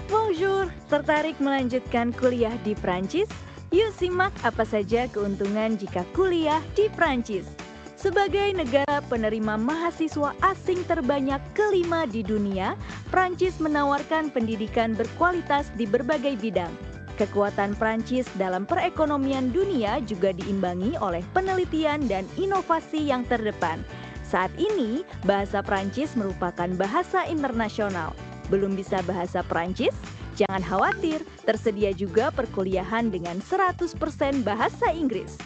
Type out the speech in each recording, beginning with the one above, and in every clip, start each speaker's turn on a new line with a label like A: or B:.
A: Bonjour, tertarik melanjutkan kuliah di Prancis? Yuk simak apa saja keuntungan jika kuliah di Prancis. Sebagai negara penerima mahasiswa asing terbanyak kelima di dunia, Prancis menawarkan pendidikan berkualitas di berbagai bidang. Kekuatan Prancis dalam perekonomian dunia juga diimbangi oleh penelitian dan inovasi yang terdepan. Saat ini, bahasa Prancis merupakan bahasa internasional. Belum bisa bahasa Prancis? Jangan khawatir, tersedia juga perkuliahan dengan 100% bahasa Inggris.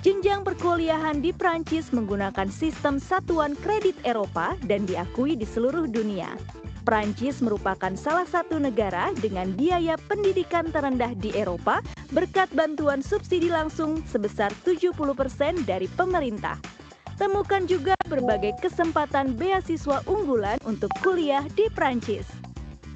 A: Jenjang perkuliahan di Prancis menggunakan sistem satuan kredit Eropa dan diakui di seluruh dunia. Prancis merupakan salah satu negara dengan biaya pendidikan terendah di Eropa berkat bantuan subsidi langsung sebesar 70% dari pemerintah. Temukan juga berbagai kesempatan beasiswa unggulan untuk kuliah di Prancis.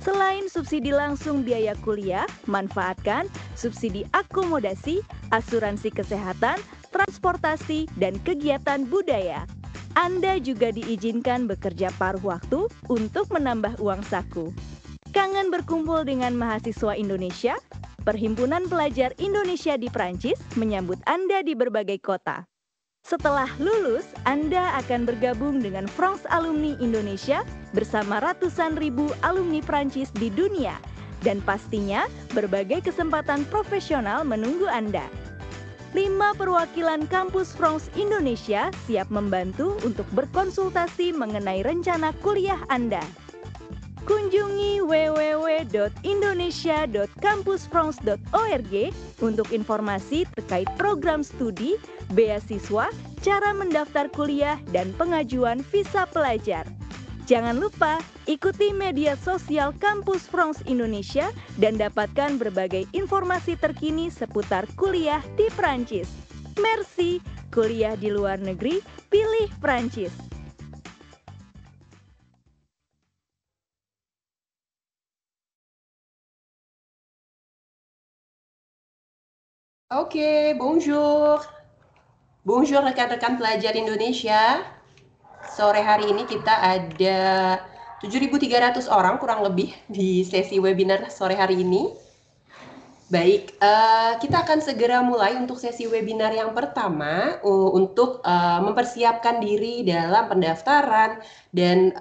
A: Selain subsidi langsung biaya kuliah, manfaatkan subsidi akomodasi, asuransi kesehatan, transportasi, dan kegiatan budaya. Anda juga diizinkan bekerja paruh waktu untuk menambah uang saku. Kangen berkumpul dengan mahasiswa Indonesia? Perhimpunan Pelajar Indonesia di Prancis menyambut Anda di berbagai kota. Setelah lulus, Anda akan bergabung dengan France Alumni Indonesia bersama ratusan ribu alumni Prancis di dunia. Dan pastinya, berbagai kesempatan profesional menunggu Anda. 5 perwakilan kampus France Indonesia siap membantu untuk berkonsultasi mengenai rencana kuliah Anda. Kunjungi www.indonesia.campusfrance.org untuk informasi terkait program studi, beasiswa, cara mendaftar kuliah, dan pengajuan visa pelajar. Jangan lupa ikuti media sosial Kampus France Indonesia dan dapatkan berbagai informasi terkini seputar kuliah di Prancis. Merci, kuliah di luar negeri, pilih Prancis.
B: Oke, bonjour. Bonjour rekan-rekan pelajar Indonesia. Sore hari ini kita ada 7.300 orang kurang lebih di sesi webinar sore hari ini. Baik, kita akan segera mulai untuk sesi webinar yang pertama untuk mempersiapkan diri dalam pendaftaran dan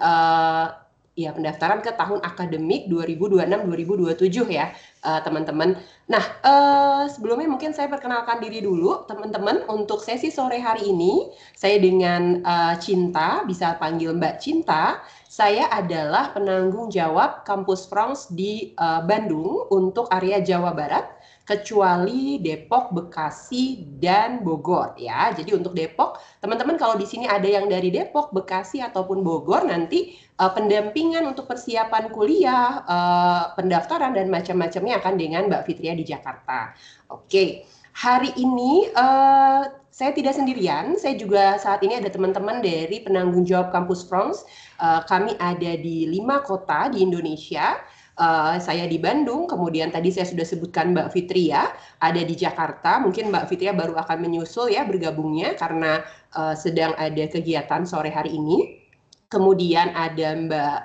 B: pendaftaran ke tahun akademik 2026-2027 ya, teman-teman. Nah, sebelumnya mungkin saya perkenalkan diri dulu, teman-teman. Untuk sesi sore hari ini, saya dengan Cinta, bisa panggil Mbak Cinta. Saya adalah penanggung jawab Kampus France di Bandung untuk area Jawa Barat, kecuali Depok, Bekasi, dan Bogor ya. Jadi untuk Depok, teman-teman kalau di sini ada yang dari Depok, Bekasi, ataupun Bogor, nanti pendampingan untuk persiapan kuliah, pendaftaran, dan macam-macamnya akan dengan Mbak Fitria di Jakarta. Oke, hari ini saya tidak sendirian, saya juga saat ini ada teman-teman dari penanggung jawab Kampus France. Kami ada di 5 kota di Indonesia. Saya di Bandung, kemudian tadi saya sudah sebutkan Mbak Fitria ada di Jakarta. Mungkin Mbak Fitria baru akan menyusul ya bergabungnya karena sedang ada kegiatan sore hari ini. Kemudian ada Mbak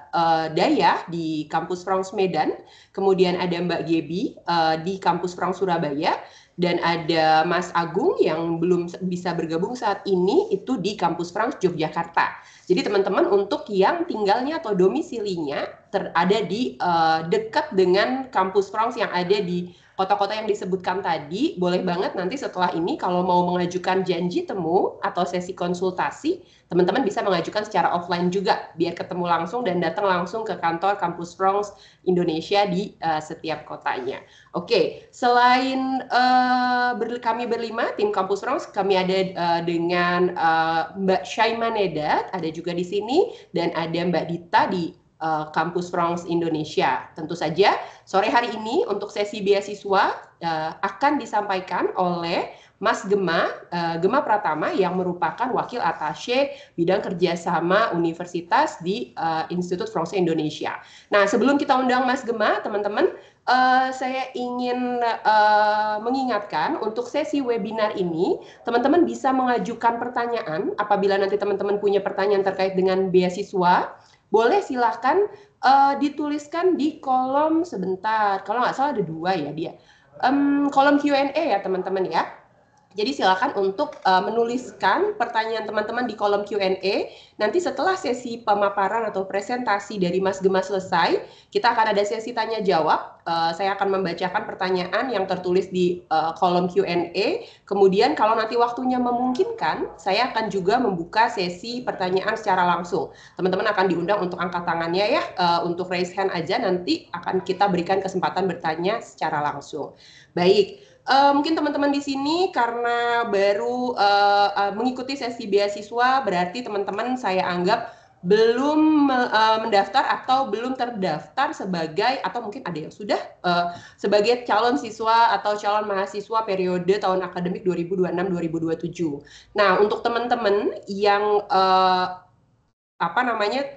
B: Daya di Kampus France Medan, kemudian ada Mbak Gebi di Kampus France Surabaya, dan ada Mas Agung yang belum bisa bergabung saat ini itu di Kampus France Yogyakarta. Jadi teman-teman untuk yang tinggalnya atau domisilinya ada di dekat dengan Kampus France yang ada di kota-kota yang disebutkan tadi, boleh banget nanti setelah ini kalau mau mengajukan janji temu atau sesi konsultasi, teman-teman bisa mengajukan secara offline juga, biar ketemu langsung dan datang langsung ke kantor Kampus France Indonesia di setiap kotanya. Oke, selain kami berlima, tim Kampus France, kami ada dengan Mbak Syaima Nedat, ada juga di sini, dan ada Mbak Dita di Kampus France Indonesia. Tentu saja sore hari ini untuk sesi beasiswa akan disampaikan oleh Mas Gema Pratama yang merupakan wakil atashe bidang kerjasama universitas di Institut France Indonesia. Nah, sebelum kita undang Mas Gema, teman-teman, saya ingin mengingatkan untuk sesi webinar ini, teman-teman bisa mengajukan pertanyaan apabila nanti teman-teman punya pertanyaan terkait dengan beasiswa, boleh silahkan dituliskan di kolom sebentar. Kalau nggak salah ada 2 ya dia. Kolom Q&A ya teman-teman ya. Jadi silakan untuk menuliskan pertanyaan teman-teman di kolom Q&A. Nanti setelah sesi pemaparan atau presentasi dari Mas Gema selesai, kita akan ada sesi tanya jawab. Saya akan membacakan pertanyaan yang tertulis di kolom Q&A. Kemudian kalau nanti waktunya memungkinkan, saya akan juga membuka sesi pertanyaan secara langsung. Teman-teman akan diundang untuk angkat tangannya ya, untuk raise hand aja, nanti akan kita berikan kesempatan bertanya secara langsung. Baik. Mungkin teman-teman di sini karena baru mengikuti sesi beasiswa, berarti teman-teman saya anggap belum mendaftar atau belum terdaftar sebagai, atau mungkin ada yang sudah sebagai calon siswa atau calon mahasiswa periode tahun akademik 2026-2027. Nah, untuk teman-teman yang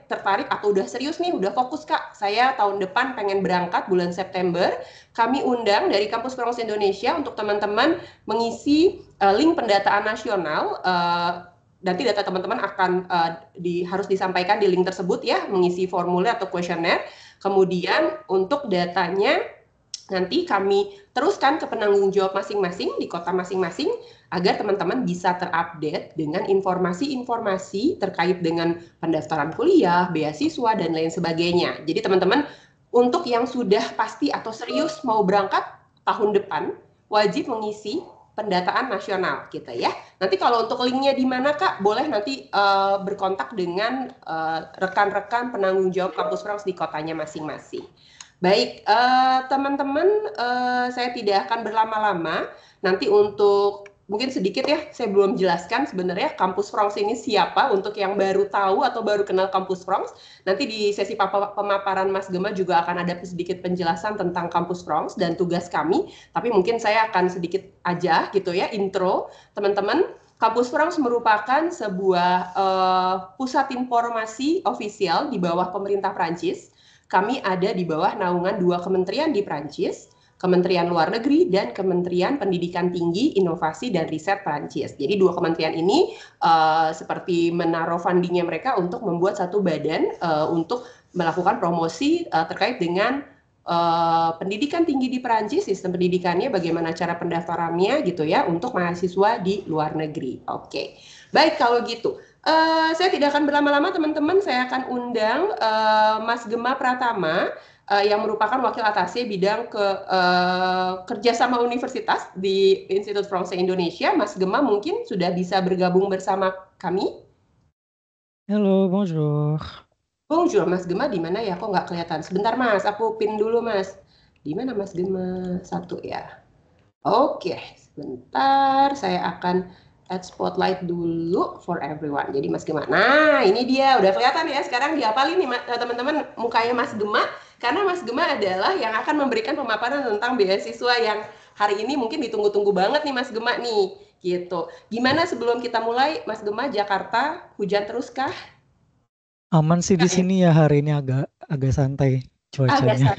B: tertarik atau udah serius nih, udah fokus Kak, saya tahun depan pengen berangkat bulan September, kami undang dari Kampus France Indonesia untuk teman-teman mengisi link pendataan nasional. Nanti data teman-teman akan harus disampaikan di link tersebut ya, mengisi formulir atau kuesioner. Kemudian untuk datanya nanti kami teruskan ke penanggung jawab masing-masing di kota masing-masing agar teman-teman bisa terupdate dengan informasi-informasi terkait dengan pendaftaran kuliah, beasiswa, dan lain sebagainya. Jadi teman-teman untuk yang sudah pasti atau serius mau berangkat tahun depan, wajib mengisi pendataan nasional gitu ya. Nanti kalau untuk linknya di mana Kak, boleh nanti berkontak dengan rekan-rekan penanggung jawab Kampus France di kotanya masing-masing. Baik, teman-teman, saya tidak akan berlama-lama. Nanti untuk mungkin sedikit ya, saya belum jelaskan sebenarnya Kampus France ini siapa untuk yang baru tahu atau baru kenal Kampus France. Nanti di sesi pemaparan Mas Gema juga akan ada sedikit penjelasan tentang Kampus France dan tugas kami. Tapi mungkin saya akan sedikit aja gitu ya, intro teman-teman. Kampus France merupakan sebuah pusat informasi ofisial di bawah pemerintah Prancis. Kami ada di bawah naungan 2 kementerian di Prancis, Kementerian Luar Negeri dan Kementerian Pendidikan Tinggi, Inovasi dan Riset Prancis. Jadi 2 kementerian ini seperti menaruh fundingnya mereka untuk membuat satu badan untuk melakukan promosi terkait dengan pendidikan tinggi di Prancis, sistem pendidikannya, bagaimana cara pendaftarannya gitu ya untuk mahasiswa di luar negeri. Oke, baik kalau gitu. Saya tidak akan berlama-lama teman-teman, saya akan undang Mas Gema Pratama yang merupakan wakil atase bidang kerjasama universitas di Institut Français Indonesia. Mas Gema mungkin sudah bisa bergabung bersama kami.
C: Halo, bonjour.
B: Bonjour, Mas Gema di mana ya? Kok nggak kelihatan? Sebentar Mas, aku pin dulu Mas. Di mana Mas Gema? 1 ya. Oke, sebentar saya akan add spotlight dulu for everyone. Jadi Mas Gema, nah ini dia udah kelihatan ya sekarang dihafalin nih teman-teman mukanya Mas Gema, karena Mas Gema adalah yang akan memberikan pemaparan tentang beasiswa yang hari ini mungkin ditunggu-tunggu banget nih Mas Gema nih, gitu. Gimana sebelum kita mulai Mas Gema, Jakarta hujan terus kah?
C: Aman sih di sini ya, hari ini agak santai cuacanya.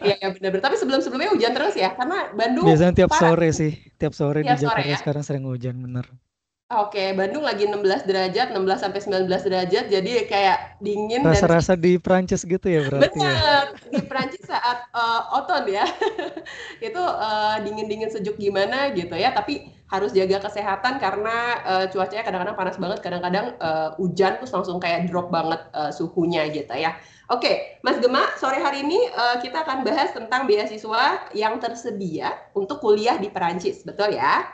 B: Iya benar-benar. Tapi sebelumnya hujan terus ya, karena Bandung
C: biasanya tiap sore sih, tiap sore di Jakarta
B: ya?
C: sekarang sering hujan bener.
B: Oke, Bandung lagi 16 derajat, 16 sampai 19 derajat, jadi kayak dingin.
C: Rasa-rasa di Prancis gitu ya berarti.
B: Bener,
C: ya?
B: di Prancis saat autumn ya, itu dingin-dingin sejuk gimana gitu ya, tapi harus jaga kesehatan karena cuacanya kadang-kadang panas banget, kadang-kadang hujan terus langsung kayak drop banget suhunya gitu ya. Oke, Mas Gema, sore hari ini kita akan bahas tentang beasiswa yang tersedia untuk kuliah di Perancis, betul ya?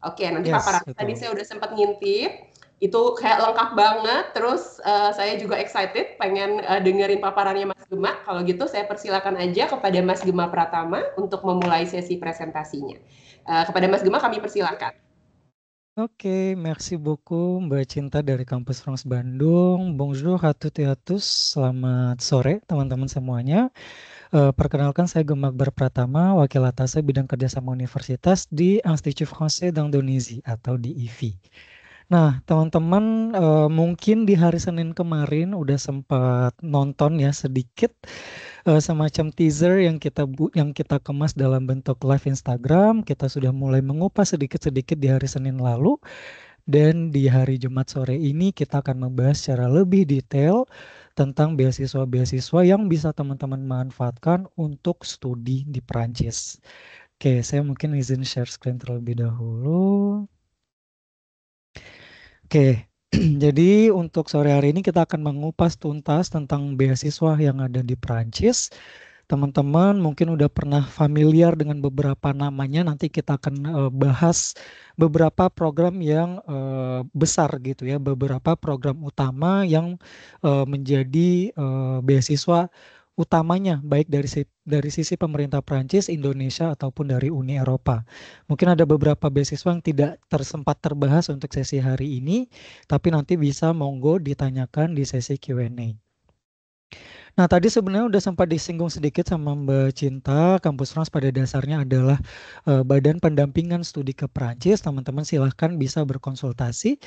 B: Oke, nanti paparan tadi saya udah sempat ngintip, itu kayak lengkap banget, terus saya juga excited pengen dengerin paparannya Mas Gema. Kalau gitu saya persilakan aja kepada Mas Gema Pratama untuk memulai sesi presentasinya. Kepada Mas Gema kami persilakan.
C: Oke, merci beaucoup Mbak Cinta dari Kampus France Bandung. Bonjour à toutes et à tous, selamat sore teman-teman semuanya. Perkenalkan saya Gema Akbar Pratama, wakil atase bidang kerjasama universitas di Institut Français d'Indonésie atau di IFI. Nah, teman-teman mungkin di hari Senin kemarin udah sempat nonton ya sedikit semacam teaser yang kita kemas dalam bentuk live Instagram. Kita sudah mulai mengupas sedikit-sedikit di hari Senin lalu Dan di hari Jumat sore ini kita akan membahas secara lebih detail tentang beasiswa-beasiswa yang bisa teman-teman manfaatkan untuk studi di Prancis. Oke, saya mungkin izin share screen terlebih dahulu. Oke, jadi untuk sore hari ini kita akan mengupas tuntas tentang beasiswa yang ada di Prancis. Teman-teman mungkin udah pernah familiar dengan beberapa namanya. Nanti kita akan bahas beberapa program yang besar gitu ya, beberapa program utama yang menjadi beasiswa utamanya, baik dari sisi pemerintah Prancis, Indonesia ataupun dari Uni Eropa. Mungkin ada beberapa beasiswa yang tidak sempat terbahas untuk sesi hari ini, tapi nanti bisa monggo ditanyakan di sesi Q&A. Nah, tadi sebenarnya udah sempat disinggung sedikit sama Mbak Cinta. Kampus France pada dasarnya adalah badan pendampingan studi ke Prancis. Teman-teman silahkan bisa berkonsultasi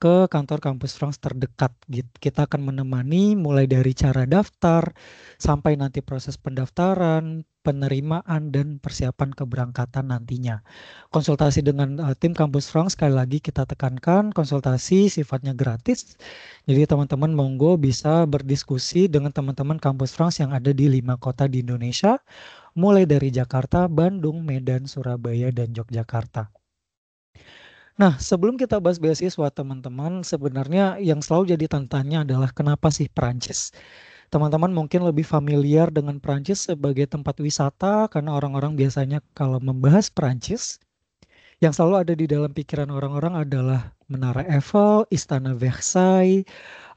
C: ke kantor Kampus France terdekat. Kita akan menemani mulai dari cara daftar sampai nanti proses pendaftaran, penerimaan, dan persiapan keberangkatan nantinya. Konsultasi dengan tim Kampus France, sekali lagi kita tekankan, konsultasi sifatnya gratis. Jadi teman-teman monggo bisa berdiskusi dengan teman-teman Kampus France yang ada di 5 kota di Indonesia, mulai dari Jakarta, Bandung, Medan, Surabaya, dan Yogyakarta. Nah, sebelum kita bahas beasiswa teman-teman, sebenarnya yang selalu jadi tantangannya adalah kenapa sih Prancis? Teman-teman mungkin lebih familiar dengan Prancis sebagai tempat wisata karena orang-orang biasanya kalau membahas Prancis, yang selalu ada di dalam pikiran orang-orang adalah Menara Eiffel, Istana Versailles,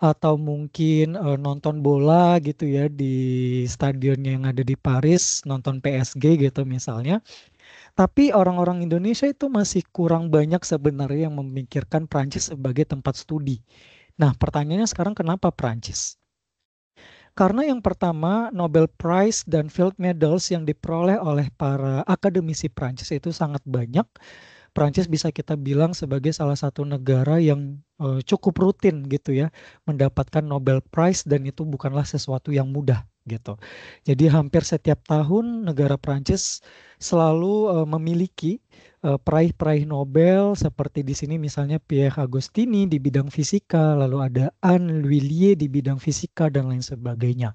C: atau mungkin nonton bola gitu ya di stadion yang ada di Paris, nonton PSG gitu misalnya. Tapi orang-orang Indonesia itu masih kurang banyak sebenarnya yang memikirkan Prancis sebagai tempat studi. Nah, pertanyaannya sekarang kenapa Prancis? Karena yang pertama, Nobel Prize dan Field Medals yang diperoleh oleh para akademisi Prancis itu sangat banyak. Prancis bisa kita bilang sebagai salah satu negara yang cukup rutin gitu ya mendapatkan Nobel Prize, dan itu bukanlah sesuatu yang mudah gitu. Jadi hampir setiap tahun negara Prancis selalu memiliki peraih-peraih Nobel seperti di sini misalnya Pierre Agostini di bidang fisika, lalu ada Anne Lhuillier di bidang fisika dan lain sebagainya.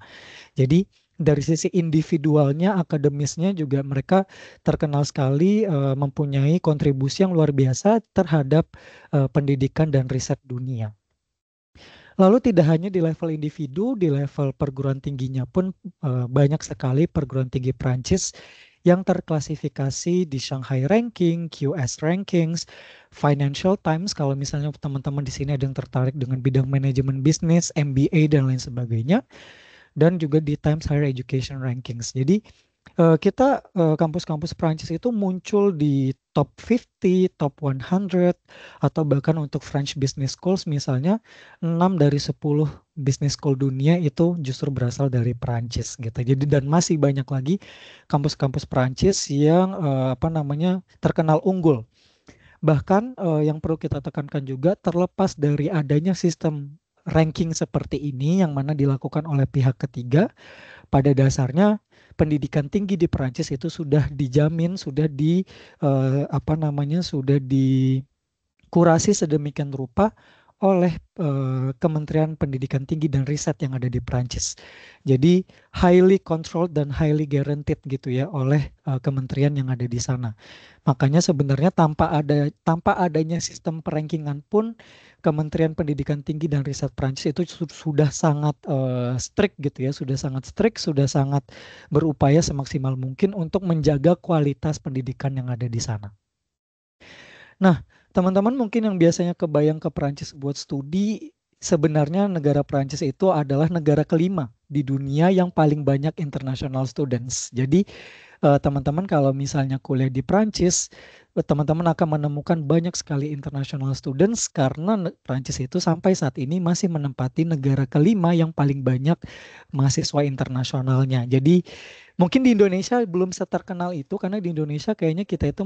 C: Jadi dari sisi individualnya, akademisnya juga mereka terkenal sekali mempunyai kontribusi yang luar biasa terhadap pendidikan dan riset dunia. Lalu tidak hanya di level individu, di level perguruan tingginya pun banyak sekali perguruan tinggi Prancis yang terklasifikasi di Shanghai Ranking, QS Rankings, Financial Times. Kalau misalnya teman-teman di sini ada yang tertarik dengan bidang manajemen bisnis, MBA dan lain sebagainya, dan juga di Times Higher Education Rankings. Jadi kita kampus-kampus Prancis itu muncul di top 50, top 100, atau bahkan untuk French Business Schools misalnya 6 dari 10 business school dunia itu justru berasal dari Prancis gitu. Jadi dan masih banyak lagi kampus-kampus Prancis yang terkenal unggul. Bahkan yang perlu kita tekankan juga, terlepas dari adanya sistem ranking seperti ini yang mana dilakukan oleh pihak ketiga, pada dasarnya pendidikan tinggi di Perancis itu sudah dijamin, sudah dikurasi sedemikian rupa oleh Kementerian Pendidikan Tinggi dan Riset yang ada di Perancis. Jadi highly controlled dan highly guaranteed gitu ya oleh kementerian yang ada di sana. Makanya sebenarnya tanpa adanya sistem perankingan pun Kementerian Pendidikan Tinggi dan Riset Perancis itu sudah sangat strict gitu ya, sudah sangat berupaya semaksimal mungkin untuk menjaga kualitas pendidikan yang ada di sana. Nah, teman-teman mungkin yang biasanya kebayang ke Perancis buat studi, sebenarnya negara Perancis itu adalah negara kelima di dunia yang paling banyak international students. Jadi teman-teman kalau misalnya kuliah di Perancis, teman-teman akan menemukan banyak sekali international students karena Perancis itu sampai saat ini masih menempati negara kelima yang paling banyak mahasiswa internasionalnya. Jadi mungkin di Indonesia belum seterkenal itu karena di Indonesia kayaknya kita itu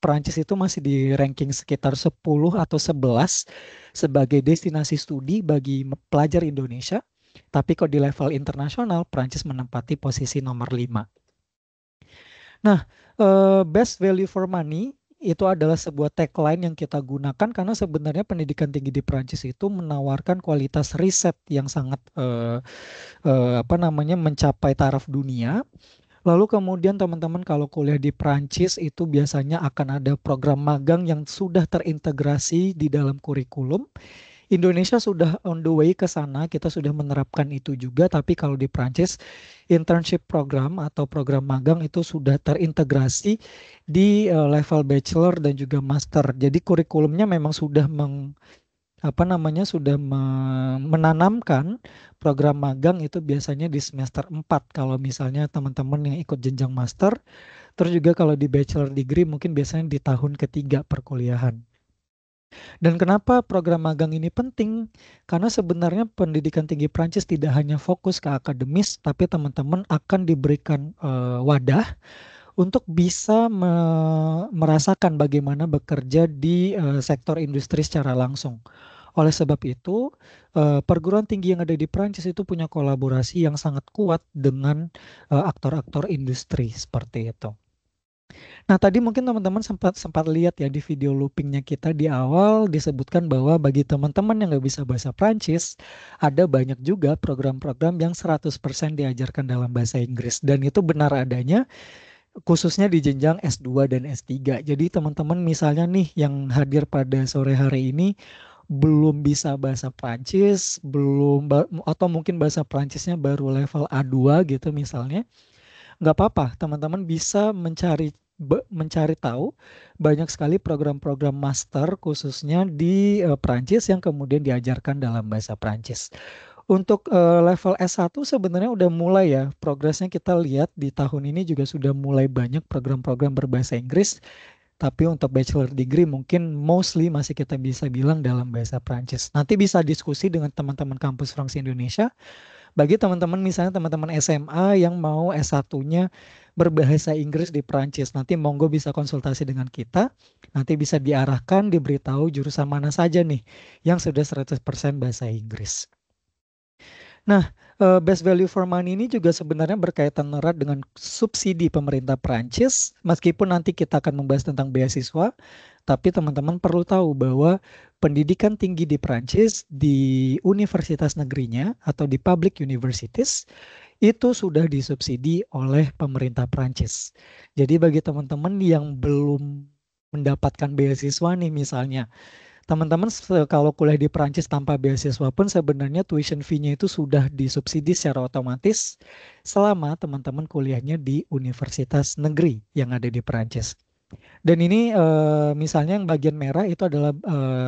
C: Perancis itu masih di ranking sekitar 10 atau 11 sebagai destinasi studi bagi pelajar Indonesia. Tapi kalau di level internasional, Perancis menempati posisi nomor 5. Nah, best value for money itu adalah sebuah tagline yang kita gunakan karena sebenarnya pendidikan tinggi di Prancis itu menawarkan kualitas riset yang sangat mencapai taraf dunia. Lalu kemudian teman-teman kalau kuliah di Prancis itu biasanya akan ada program magang yang sudah terintegrasi di dalam kurikulum. Indonesia sudah on the way ke sana, kita sudah menerapkan itu juga, tapi kalau di Prancis internship program atau program magang itu sudah terintegrasi di level bachelor dan juga master. Jadi kurikulumnya memang sudah menanamkan program magang itu biasanya di semester 4 kalau misalnya teman-teman yang ikut jenjang master. Terus juga kalau di bachelor degree mungkin biasanya di tahun ketiga perkuliahan. Dan kenapa program magang ini penting? Karena sebenarnya pendidikan tinggi Prancis tidak hanya fokus ke akademis, tapi teman-teman akan diberikan wadah untuk bisa merasakan bagaimana bekerja di sektor industri secara langsung. Oleh sebab itu, perguruan tinggi yang ada di Prancis itu punya kolaborasi yang sangat kuat dengan aktor-aktor industri seperti itu. Nah, tadi mungkin teman-teman sempat lihat ya di video loopingnya kita di awal disebutkan bahwa bagi teman-teman yang nggak bisa bahasa Prancis, ada banyak juga program-program yang 100% diajarkan dalam bahasa Inggris. Dan itu benar adanya, khususnya di jenjang S2 dan S3. Jadi teman-teman misalnya nih yang hadir pada sore hari ini, belum bisa bahasa Prancis, atau mungkin bahasa Prancisnya baru level A2 gitu misalnya, nggak apa-apa, teman-teman bisa mencari tahu banyak sekali program-program master khususnya di Prancis yang kemudian diajarkan dalam bahasa Prancis. Untuk level S1 sebenarnya udah mulai ya, progresnya kita lihat di tahun ini juga sudah mulai banyak program-program berbahasa Inggris, tapi untuk bachelor degree mungkin mostly masih kita bisa bilang dalam bahasa Prancis. Nanti bisa diskusi dengan teman-teman kampus France Indonesia. Bagi teman-teman misalnya teman-teman SMA yang mau S1-nya berbahasa Inggris di Prancis, nanti monggo bisa konsultasi dengan kita, nanti bisa diarahkan, diberitahu jurusan mana saja nih yang sudah 100% bahasa Inggris. Nah, best value for money ini juga sebenarnya berkaitan erat dengan subsidi pemerintah Prancis, meskipun nanti kita akan membahas tentang beasiswa, tapi teman-teman perlu tahu bahwa pendidikan tinggi di Prancis, di universitas negerinya atau di public universities, itu sudah disubsidi oleh pemerintah Prancis. Jadi bagi teman-teman yang belum mendapatkan beasiswa nih misalnya, teman-teman kalau kuliah di Prancis tanpa beasiswa pun sebenarnya tuition fee-nya itu sudah disubsidi secara otomatis selama teman-teman kuliahnya di universitas negeri yang ada di Prancis. Dan ini misalnya yang bagian merah itu adalah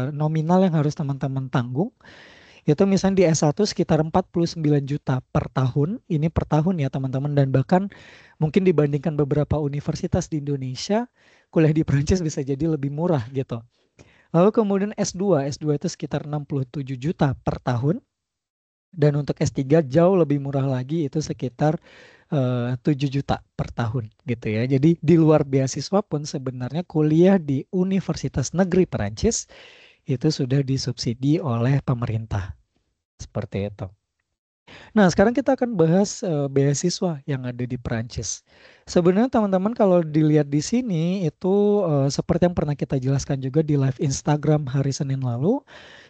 C: nominal yang harus teman-teman tanggung. Itu misalnya di S1 sekitar 49 juta per tahun. Ini per tahun ya teman-teman. Dan bahkan mungkin dibandingkan beberapa universitas di Indonesia, kuliah di Prancis bisa jadi lebih murah gitu. Lalu kemudian S2 itu sekitar 67 juta per tahun. Dan untuk S3 jauh lebih murah lagi, itu sekitar 7 juta per tahun gitu ya. Jadi di luar beasiswa pun sebenarnya kuliah di Universitas Negeri Perancis itu sudah disubsidi oleh pemerintah. Seperti itu. Nah, sekarang kita akan bahas beasiswa yang ada di Perancis. Sebenarnya teman-teman kalau dilihat di sini itu seperti yang pernah kita jelaskan juga di live Instagram hari Senin lalu,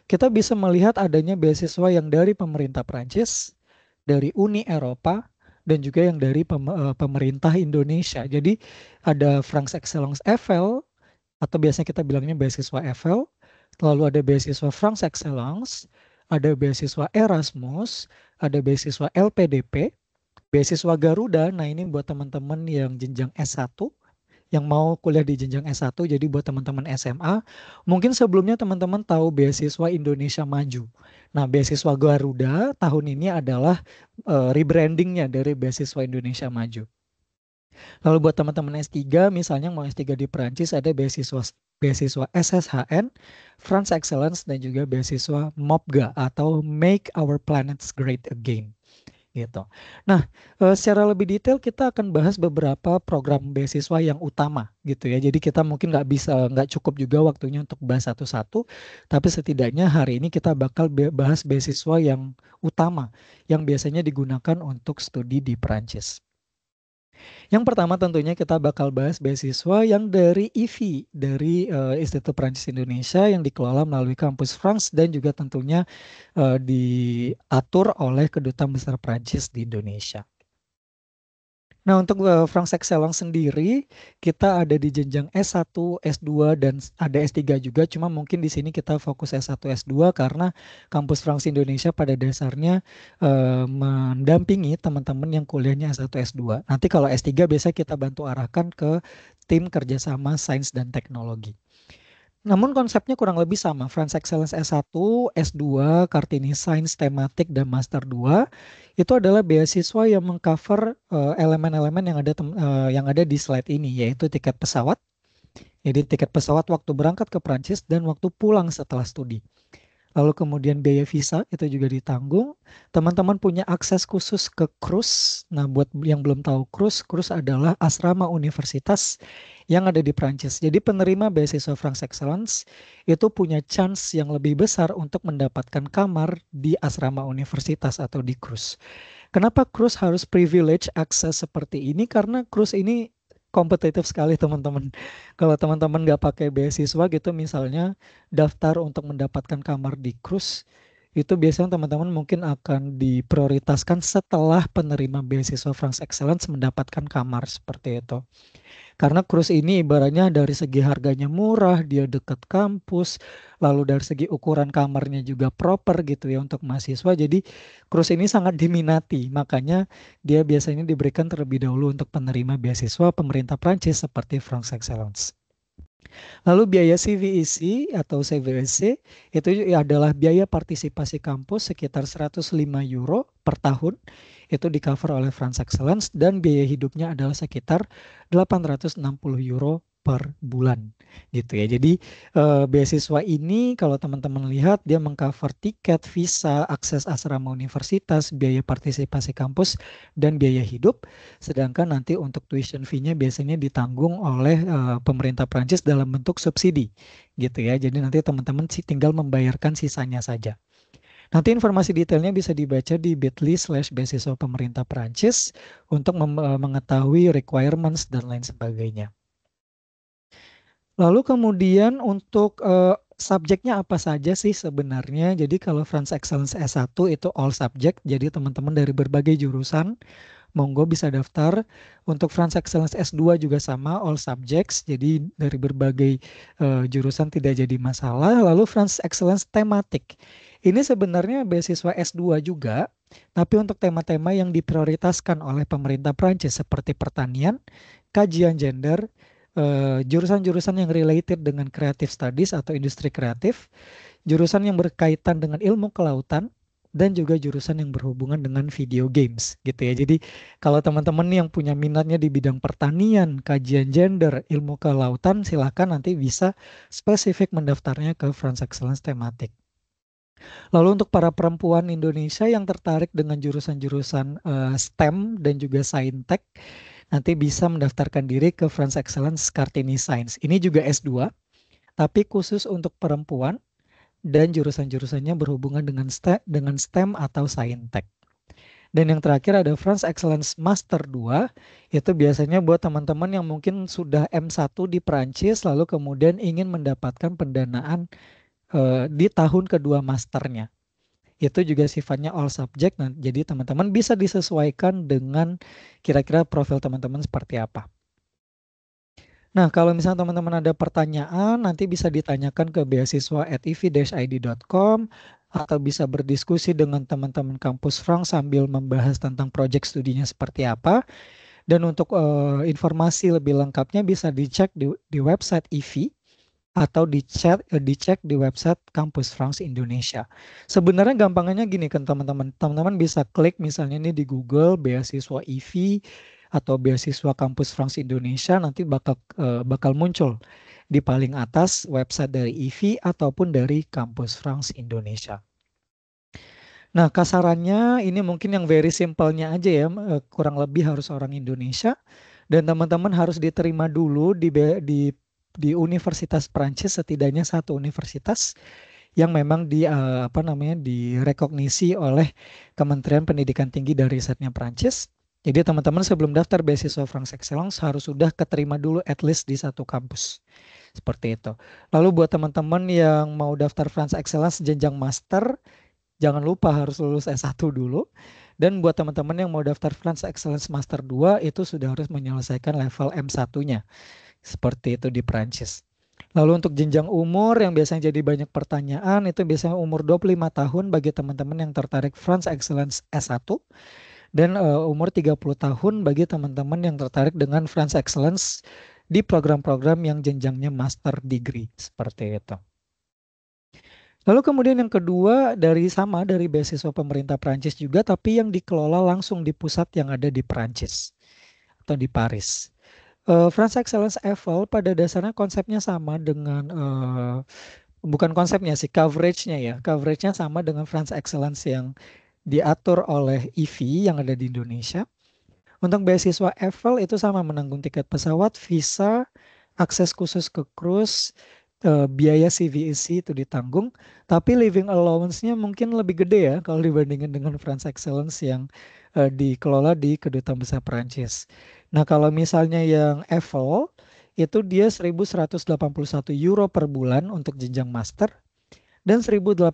C: kita bisa melihat adanya beasiswa yang dari pemerintah Perancis, dari Uni Eropa, dan juga yang dari pemerintah Indonesia. Jadi ada France Excellence EFL, atau biasanya kita bilangnya beasiswa EFL, lalu ada beasiswa France Excellence, ada beasiswa Erasmus, ada beasiswa LPDP, beasiswa Garuda. Nah ini buat teman-teman yang jenjang S1, yang mau kuliah di jenjang S1, jadi buat teman-teman SMA, mungkin sebelumnya teman-teman tahu beasiswa Indonesia Maju. Nah, beasiswa Garuda tahun ini adalah rebrandingnya dari beasiswa Indonesia Maju. Lalu buat teman-teman S3, misalnya mau S3 di Perancis, ada beasiswa SSHN, France Excellence, dan juga beasiswa MOPGA atau Make Our Planets Great Again. Gitu. Nah, secara lebih detail kita akan bahas beberapa program beasiswa yang utama gitu ya. Jadi kita mungkin nggak cukup juga waktunya untuk bahas satu-satu, tapi setidaknya hari ini kita bakal bahas beasiswa yang utama yang biasanya digunakan untuk studi di Perancis. Yang pertama tentunya kita bakal bahas beasiswa yang dari IFI, dari Institut Perancis Indonesia yang dikelola melalui Kampus France dan juga tentunya diatur oleh Kedutaan Besar Perancis di Indonesia. Nah, untuk France Excellence sendiri, kita ada di jenjang S1, S2, dan ada S3 juga. Cuma mungkin di sini kita fokus S1, S2 karena Kampus France Indonesia pada dasarnya mendampingi teman-teman yang kuliahnya S1, S2. Nanti kalau S3 biasa kita bantu arahkan ke tim kerjasama sains dan teknologi. Namun konsepnya kurang lebih sama, France Excellence S1, S2, Kartini Sains, Tematik, dan Master 2 itu adalah beasiswa yang mengcover elemen-elemen yang ada di slide ini, yaitu tiket pesawat. Jadi tiket pesawat waktu berangkat ke Prancis dan waktu pulang setelah studi. Lalu kemudian biaya visa itu juga ditanggung. Teman-teman punya akses khusus ke cruise. Nah, buat yang belum tahu cruise adalah asrama universitas yang ada di Prancis. Jadi penerima beasiswa France Excellence itu punya chance yang lebih besar untuk mendapatkan kamar di asrama universitas atau di cruise. Kenapa cruise harus privilege akses seperti ini? Karena cruise ini kompetitif sekali teman-teman. Kalau teman-teman nggak pakai beasiswa gitu misalnya daftar untuk mendapatkan kamar di cruise, itu biasanya teman-teman mungkin akan diprioritaskan setelah penerima beasiswa France Excellence mendapatkan kamar seperti itu. Karena cruise ini ibaratnya dari segi harganya murah, dia dekat kampus, lalu dari segi ukuran kamarnya juga proper gitu ya untuk mahasiswa. Jadi cruise ini sangat diminati, makanya dia biasanya diberikan terlebih dahulu untuk penerima beasiswa pemerintah Prancis seperti France Excellence. Lalu biaya CVEC atau CVEC itu adalah biaya partisipasi kampus sekitar 105 euro per tahun. Itu di cover oleh France Excellence dan biaya hidupnya adalah sekitar 860 euro per bulan gitu ya. Jadi beasiswa ini kalau teman-teman lihat dia mengcover tiket, visa, akses asrama universitas, biaya partisipasi kampus dan biaya hidup. Sedangkan nanti untuk tuition fee-nya biasanya ditanggung oleh pemerintah Prancis dalam bentuk subsidi gitu ya. Jadi nanti teman-teman tinggal membayarkan sisanya saja. Nanti informasi detailnya bisa dibaca di bit.ly/beasiswa pemerintah Prancis untuk mengetahui requirements dan lain sebagainya. Lalu kemudian untuk subjeknya apa saja sih sebenarnya? Jadi kalau France Excellence S1 itu all subject, jadi teman-teman dari berbagai jurusan monggo bisa daftar. Untuk France Excellence S2 juga sama, all subjects, jadi dari berbagai jurusan tidak jadi masalah. Lalu France Excellence Tematik. Ini sebenarnya beasiswa S2 juga, tapi untuk tema-tema yang diprioritaskan oleh pemerintah Prancis seperti pertanian, kajian gender, jurusan-jurusan yang related dengan creative studies atau industri kreatif, jurusan yang berkaitan dengan ilmu kelautan, dan juga jurusan yang berhubungan dengan video games gitu ya. Jadi kalau teman-teman yang punya minatnya di bidang pertanian, kajian gender, ilmu kelautan, silakan nanti bisa spesifik mendaftarnya ke France Excellence Tematik. Lalu untuk para perempuan Indonesia yang tertarik dengan jurusan-jurusan STEM dan juga Saintek, nanti bisa mendaftarkan diri ke France Excellence Kartini Sains. Ini juga S2, tapi khusus untuk perempuan dan jurusan-jurusannya berhubungan dengan STEM atau Saintek. Dan yang terakhir ada France Excellence Master 2, itu biasanya buat teman-teman yang mungkin sudah M1 di Prancis, lalu kemudian ingin mendapatkan pendanaan di tahun kedua masternya. Itu juga sifatnya all subject, nah, jadi teman-teman bisa disesuaikan dengan kira-kira profil teman-teman seperti apa. Nah, kalau misalnya teman-teman ada pertanyaan, nanti bisa ditanyakan ke beasiswa@ivi-id.com atau bisa berdiskusi dengan teman-teman kampus France sambil membahas tentang proyek studinya seperti apa. Dan untuk informasi lebih lengkapnya bisa dicek di website IVI atau dicek di website Kampus France Indonesia. Sebenarnya gampangnya gini kan teman-teman. Teman-teman bisa klik misalnya ini di Google beasiswa IVI atau beasiswa Kampus France Indonesia, nanti bakal muncul di paling atas website dari IVI ataupun dari Kampus France Indonesia. Nah, kasarannya ini mungkin yang very simple-nya aja ya, kurang lebih harus orang Indonesia dan teman-teman harus diterima dulu di Universitas Prancis, setidaknya satu universitas yang memang direkognisi oleh Kementerian Pendidikan Tinggi dan Risetnya Prancis. Jadi teman-teman sebelum daftar beasiswa France Excellence harus sudah keterima dulu at least di satu kampus. Seperti itu. Lalu buat teman-teman yang mau daftar France Excellence jenjang master, jangan lupa harus lulus S1 dulu. Dan buat teman-teman yang mau daftar France Excellence Master 2 itu sudah harus menyelesaikan level M1-nya. Seperti itu di Prancis. Lalu untuk jenjang umur yang biasanya jadi banyak pertanyaan itu biasanya umur 25 tahun bagi teman-teman yang tertarik France Excellence S1 dan umur 30 tahun bagi teman-teman yang tertarik dengan France Excellence di program-program yang jenjangnya master degree seperti itu. Lalu kemudian yang kedua dari beasiswa pemerintah Prancis juga tapi yang dikelola langsung di pusat yang ada di Prancis atau di Paris. France Excellence EFL pada dasarnya konsepnya sama dengan bukan konsepnya sih, coveragenya ya. Coveragenya sama dengan France Excellence yang diatur oleh IVI yang ada di Indonesia. Untuk beasiswa EFL itu sama menanggung tiket pesawat, visa, akses khusus ke cruise, biaya CVEC itu ditanggung. Tapi living allowance-nya mungkin lebih gede ya kalau dibandingkan dengan France Excellence yang dikelola di Kedutaan Besar Perancis. Nah kalau misalnya yang EFL itu dia 1.181 euro per bulan untuk jenjang master dan 1.800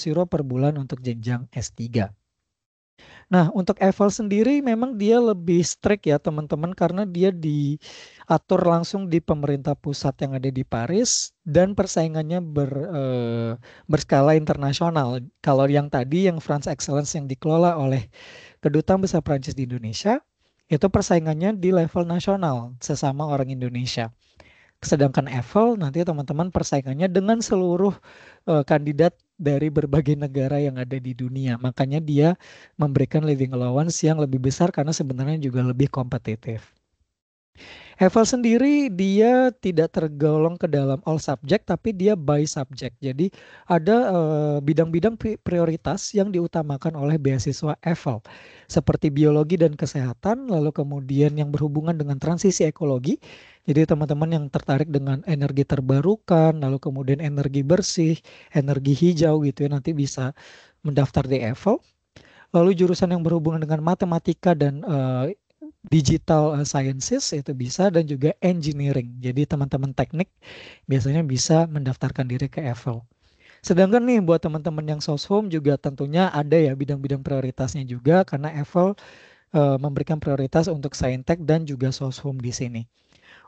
C: euro per bulan untuk jenjang S3. Nah, untuk EFL sendiri memang dia lebih strict ya teman-teman karena dia diatur langsung di pemerintah pusat yang ada di Paris dan persaingannya berskala internasional. Kalau yang tadi yang France Excellence yang dikelola oleh Kedutaan Besar Prancis di Indonesia, itu persaingannya di level nasional sesama orang Indonesia. Sedangkan EFL nanti teman-teman persaingannya dengan seluruh kandidat dari berbagai negara yang ada di dunia. Makanya dia memberikan living allowance yang lebih besar karena sebenarnya juga lebih kompetitif. EFL sendiri dia tidak tergolong ke dalam all subject tapi dia by subject. Jadi ada bidang-bidang prioritas yang diutamakan oleh beasiswa EFL seperti biologi dan kesehatan, lalu kemudian yang berhubungan dengan transisi ekologi. Jadi teman-teman yang tertarik dengan energi terbarukan, lalu kemudian energi bersih, energi hijau gitu ya nanti bisa mendaftar di EFL. Lalu jurusan yang berhubungan dengan matematika dan digital sciences itu bisa dan juga engineering. Jadi teman-teman teknik biasanya bisa mendaftarkan diri ke EFL. Sedangkan nih buat teman-teman yang soshum juga tentunya ada ya bidang-bidang prioritasnya juga karena EFL memberikan prioritas untuk saintek dan juga soshum di sini.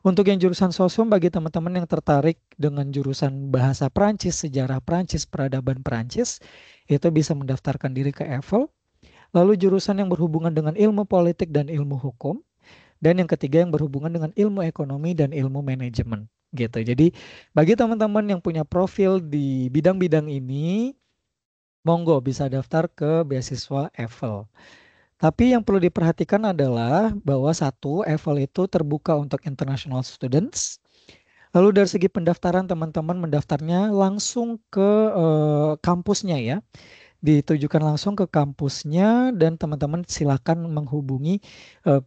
C: Untuk yang jurusan soshum bagi teman-teman yang tertarik dengan jurusan bahasa Prancis, sejarah Prancis, peradaban Prancis, itu bisa mendaftarkan diri ke EFL. Lalu jurusan yang berhubungan dengan ilmu politik dan ilmu hukum. Dan yang ketiga yang berhubungan dengan ilmu ekonomi dan ilmu manajemen. Gitu. Jadi bagi teman-teman yang punya profil di bidang-bidang ini, monggo bisa daftar ke beasiswa EFL. Tapi yang perlu diperhatikan adalah bahwa satu, EFL itu terbuka untuk international students. Lalu dari segi pendaftaran teman-teman mendaftarnya langsung ke kampusnya ya. Ditujukan langsung ke kampusnya dan teman-teman silakan menghubungi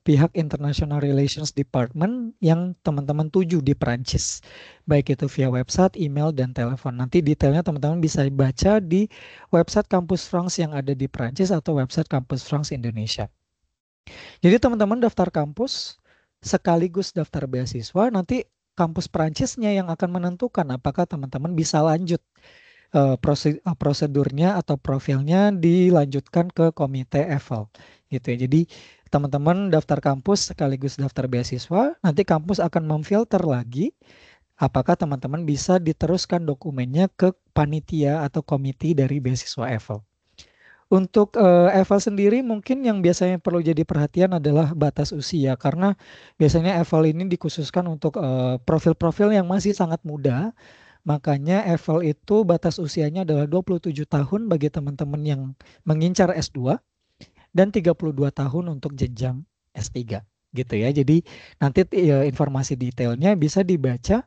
C: pihak International Relations Department yang teman-teman tuju di Perancis. Baik itu via website, email, dan telepon. Nanti detailnya teman-teman bisa baca di website Kampus France yang ada di Perancis atau website Kampus France Indonesia. Jadi teman-teman daftar kampus sekaligus daftar beasiswa, nanti kampus Perancisnya yang akan menentukan apakah teman-teman bisa lanjut prosedurnya atau profilnya dilanjutkan ke komite EFL gitu ya. Jadi teman-teman daftar kampus sekaligus daftar beasiswa, nanti kampus akan memfilter lagi apakah teman-teman bisa diteruskan dokumennya ke panitia atau komite dari beasiswa EFL. Untuk EFL sendiri mungkin yang biasanya perlu jadi perhatian adalah batas usia karena biasanya EFL ini dikhususkan untuk profil-profil yang masih sangat muda. Makanya EFL itu batas usianya adalah 27 tahun bagi teman-teman yang mengincar S2 dan 32 tahun untuk jenjang S3 gitu ya. Jadi nanti informasi detailnya bisa dibaca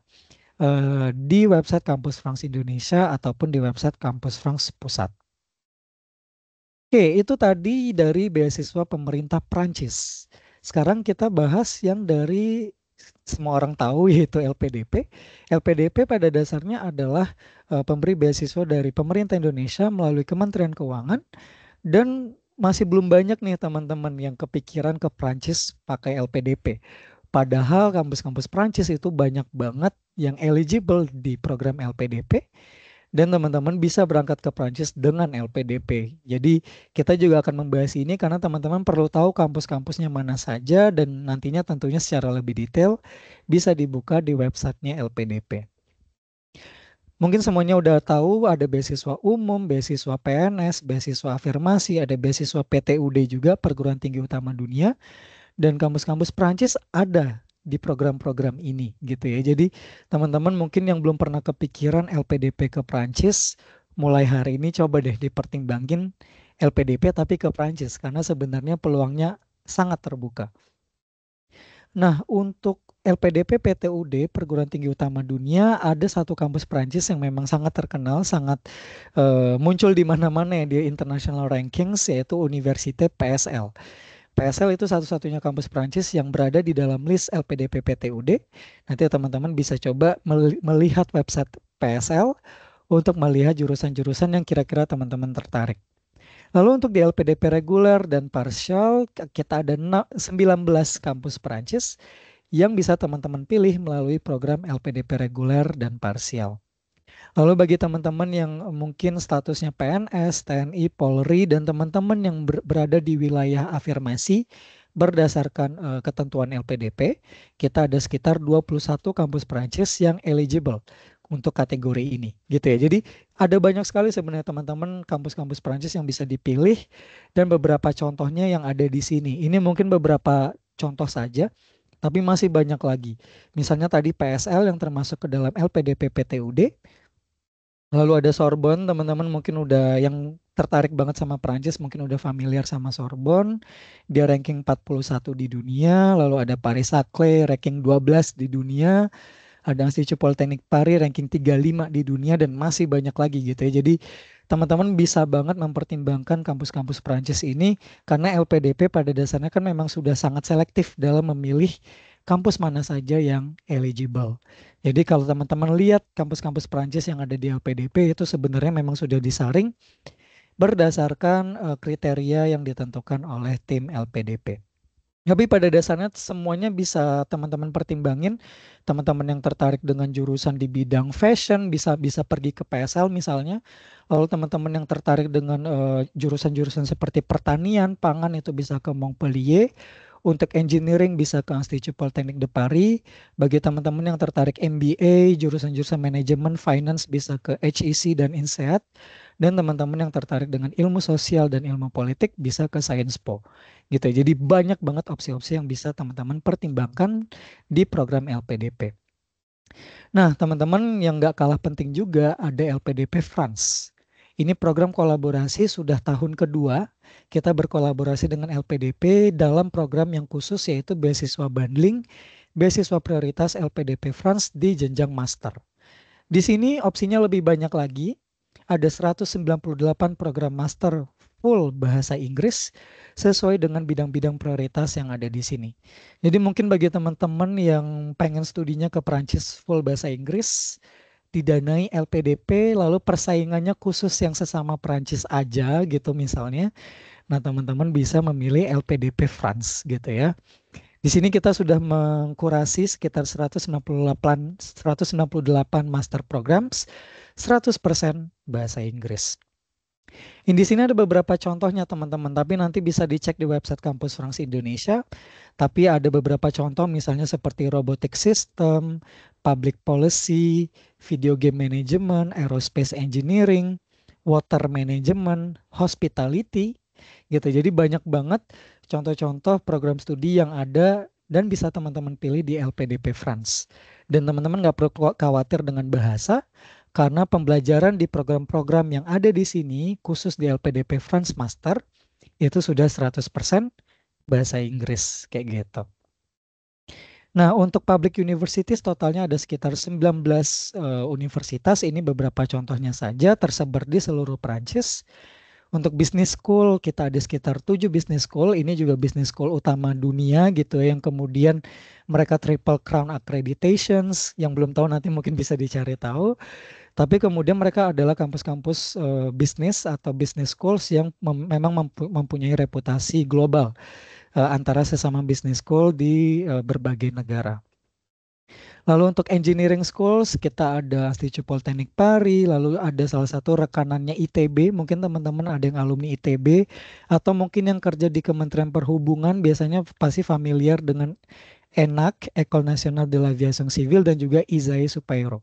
C: di website Kampus France Indonesia ataupun di website Kampus France Pusat. Oke, itu tadi dari beasiswa pemerintah Prancis. Sekarang kita bahas yang dari semua orang tahu yaitu LPDP. LPDP pada dasarnya adalah pemberi beasiswa dari pemerintah Indonesia melalui Kementerian Keuangan dan masih belum banyak nih teman-teman yang kepikiran ke Prancis pakai LPDP. Padahal kampus-kampus Prancis itu banyak banget yang eligible di program LPDP dan teman-teman bisa berangkat ke Prancis dengan LPDP. Jadi kita juga akan membahas ini karena teman-teman perlu tahu kampus-kampusnya mana saja dan nantinya tentunya secara lebih detail bisa dibuka di websitenya LPDP. Mungkin semuanya udah tahu ada beasiswa umum, beasiswa PNS, beasiswa afirmasi, ada beasiswa PTUD juga, Perguruan Tinggi Utama Dunia, dan kampus-kampus Prancis ada di program-program ini gitu ya. Jadi teman-teman mungkin yang belum pernah kepikiran LPDP ke Prancis, mulai hari ini coba deh dipertimbangin LPDP tapi ke Prancis karena sebenarnya peluangnya sangat terbuka. Nah, untuk LPDP PTUD Perguruan Tinggi Utama Dunia ada satu kampus Prancis yang memang sangat terkenal, sangat muncul di mana-mana ya di international rankings yaitu Université PSL. PSL itu satu-satunya kampus Prancis yang berada di dalam list LPDP PTUD. Nanti teman-teman bisa coba melihat website PSL untuk melihat jurusan-jurusan yang kira-kira teman-teman tertarik. Lalu untuk di LPDP reguler dan partial, kita ada 19 kampus Prancis yang bisa teman-teman pilih melalui program LPDP reguler dan parsial. Lalu bagi teman-teman yang mungkin statusnya PNS, TNI, Polri, dan teman-teman yang berada di wilayah afirmasi berdasarkan ketentuan LPDP, kita ada sekitar 21 kampus Prancis yang eligible untuk kategori ini, gitu ya. Jadi ada banyak sekali sebenarnya teman-teman kampus-kampus Prancis yang bisa dipilih dan beberapa contohnya yang ada di sini. Ini mungkin beberapa contoh saja, tapi masih banyak lagi. Misalnya tadi PSL yang termasuk ke dalam LPDP PTUD. Lalu ada Sorbonne, teman-teman mungkin udah yang tertarik banget sama Prancis, mungkin udah familiar sama Sorbonne. Dia ranking 41 di dunia, lalu ada Paris-Saclay ranking 12 di dunia. Ada Institut Polytechnique Paris ranking 35 di dunia dan masih banyak lagi gitu ya. Jadi teman-teman bisa banget mempertimbangkan kampus-kampus Prancis ini karena LPDP pada dasarnya kan memang sudah sangat selektif dalam memilih kampus mana saja yang eligible. Jadi kalau teman-teman lihat kampus-kampus Prancis yang ada di LPDP itu sebenarnya memang sudah disaring berdasarkan kriteria yang ditentukan oleh tim LPDP. Tapi pada dasarnya semuanya bisa teman-teman pertimbangin. Teman-teman yang tertarik dengan jurusan di bidang fashion bisa pergi ke PSL misalnya. Lalu teman-teman yang tertarik dengan jurusan-jurusan seperti pertanian, pangan itu bisa ke Montpellier. Untuk engineering bisa ke Institut Polytechnique de Paris. Bagi teman-teman yang tertarik MBA, jurusan-jurusan manajemen, finance bisa ke HEC dan INSEAD. Dan teman-teman yang tertarik dengan ilmu sosial dan ilmu politik bisa ke Sciences Po. Gitu. Jadi banyak banget opsi-opsi yang bisa teman-teman pertimbangkan di program LPDP. Nah, teman-teman yang nggak kalah penting juga ada LPDP France. Ini program kolaborasi sudah tahun kedua. Kita berkolaborasi dengan LPDP dalam program yang khusus yaitu beasiswa bundling, beasiswa prioritas LPDP France di jenjang master. Di sini opsinya lebih banyak lagi. Ada 198 program master full bahasa Inggris sesuai dengan bidang-bidang prioritas yang ada di sini. Jadi mungkin bagi teman-teman yang pengen studinya ke Perancis full bahasa Inggris, didanai LPDP, lalu persaingannya khusus yang sesama Perancis aja gitu misalnya. Nah teman-teman bisa memilih LPDP France gitu ya. Di sini kita sudah mengkurasi sekitar 168 master programs, 100% bahasa Inggris. Di sini ada beberapa contohnya teman-teman, tapi nanti bisa dicek di website Kampus France Indonesia. Tapi ada beberapa contoh misalnya seperti robotic system, public policy, video game management, aerospace engineering, water management, hospitality, gitu. Jadi banyak banget contoh-contoh program studi yang ada dan bisa teman-teman pilih di LPDP France. Dan teman-teman nggak perlu khawatir dengan bahasa, karena pembelajaran di program-program yang ada di sini, khusus di LPDP France Master, itu sudah 100% bahasa Inggris, kayak gitu. Nah, untuk public universities totalnya ada sekitar 19 universitas, ini beberapa contohnya saja, tersebar di seluruh Perancis. Untuk business school, kita ada sekitar 7 business school, ini juga business school utama dunia gitu ya, yang kemudian mereka triple crown accreditations, yang belum tahu nanti mungkin bisa dicari tahu. Tapi kemudian mereka adalah kampus-kampus bisnis atau business schools yang memang mempunyai reputasi global antara sesama business school di berbagai negara. Lalu untuk engineering schools kita ada Institut Politeknik Pari, lalu ada salah satu rekanannya ITB, mungkin teman-teman ada yang alumni ITB, atau mungkin yang kerja di Kementerian Perhubungan biasanya pasti familiar dengan ENAC, École Nationale de l'Aviation Civile, dan juga ISAE Supaero.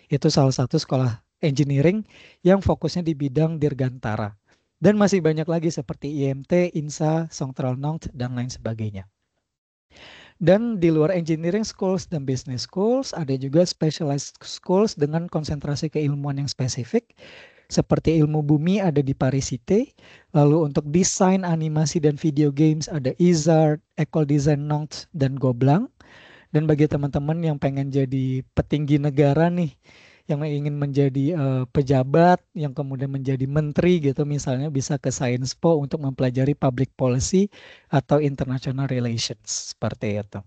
C: Itu salah satu sekolah engineering yang fokusnya di bidang dirgantara. Dan masih banyak lagi seperti IMT, INSA, Central Nantes, dan lain sebagainya. Dan di luar engineering schools dan business schools, ada juga specialized schools dengan konsentrasi keilmuan yang spesifik. Seperti ilmu bumi ada di Paris Cité. Lalu untuk desain, animasi, dan video games ada ISART, École Design Nantes, dan Gobelins. Dan bagi teman-teman yang pengen jadi petinggi negara nih, yang ingin menjadi pejabat, yang kemudian menjadi menteri gitu misalnya, bisa ke Sciences Po untuk mempelajari public policy atau international relations, seperti itu.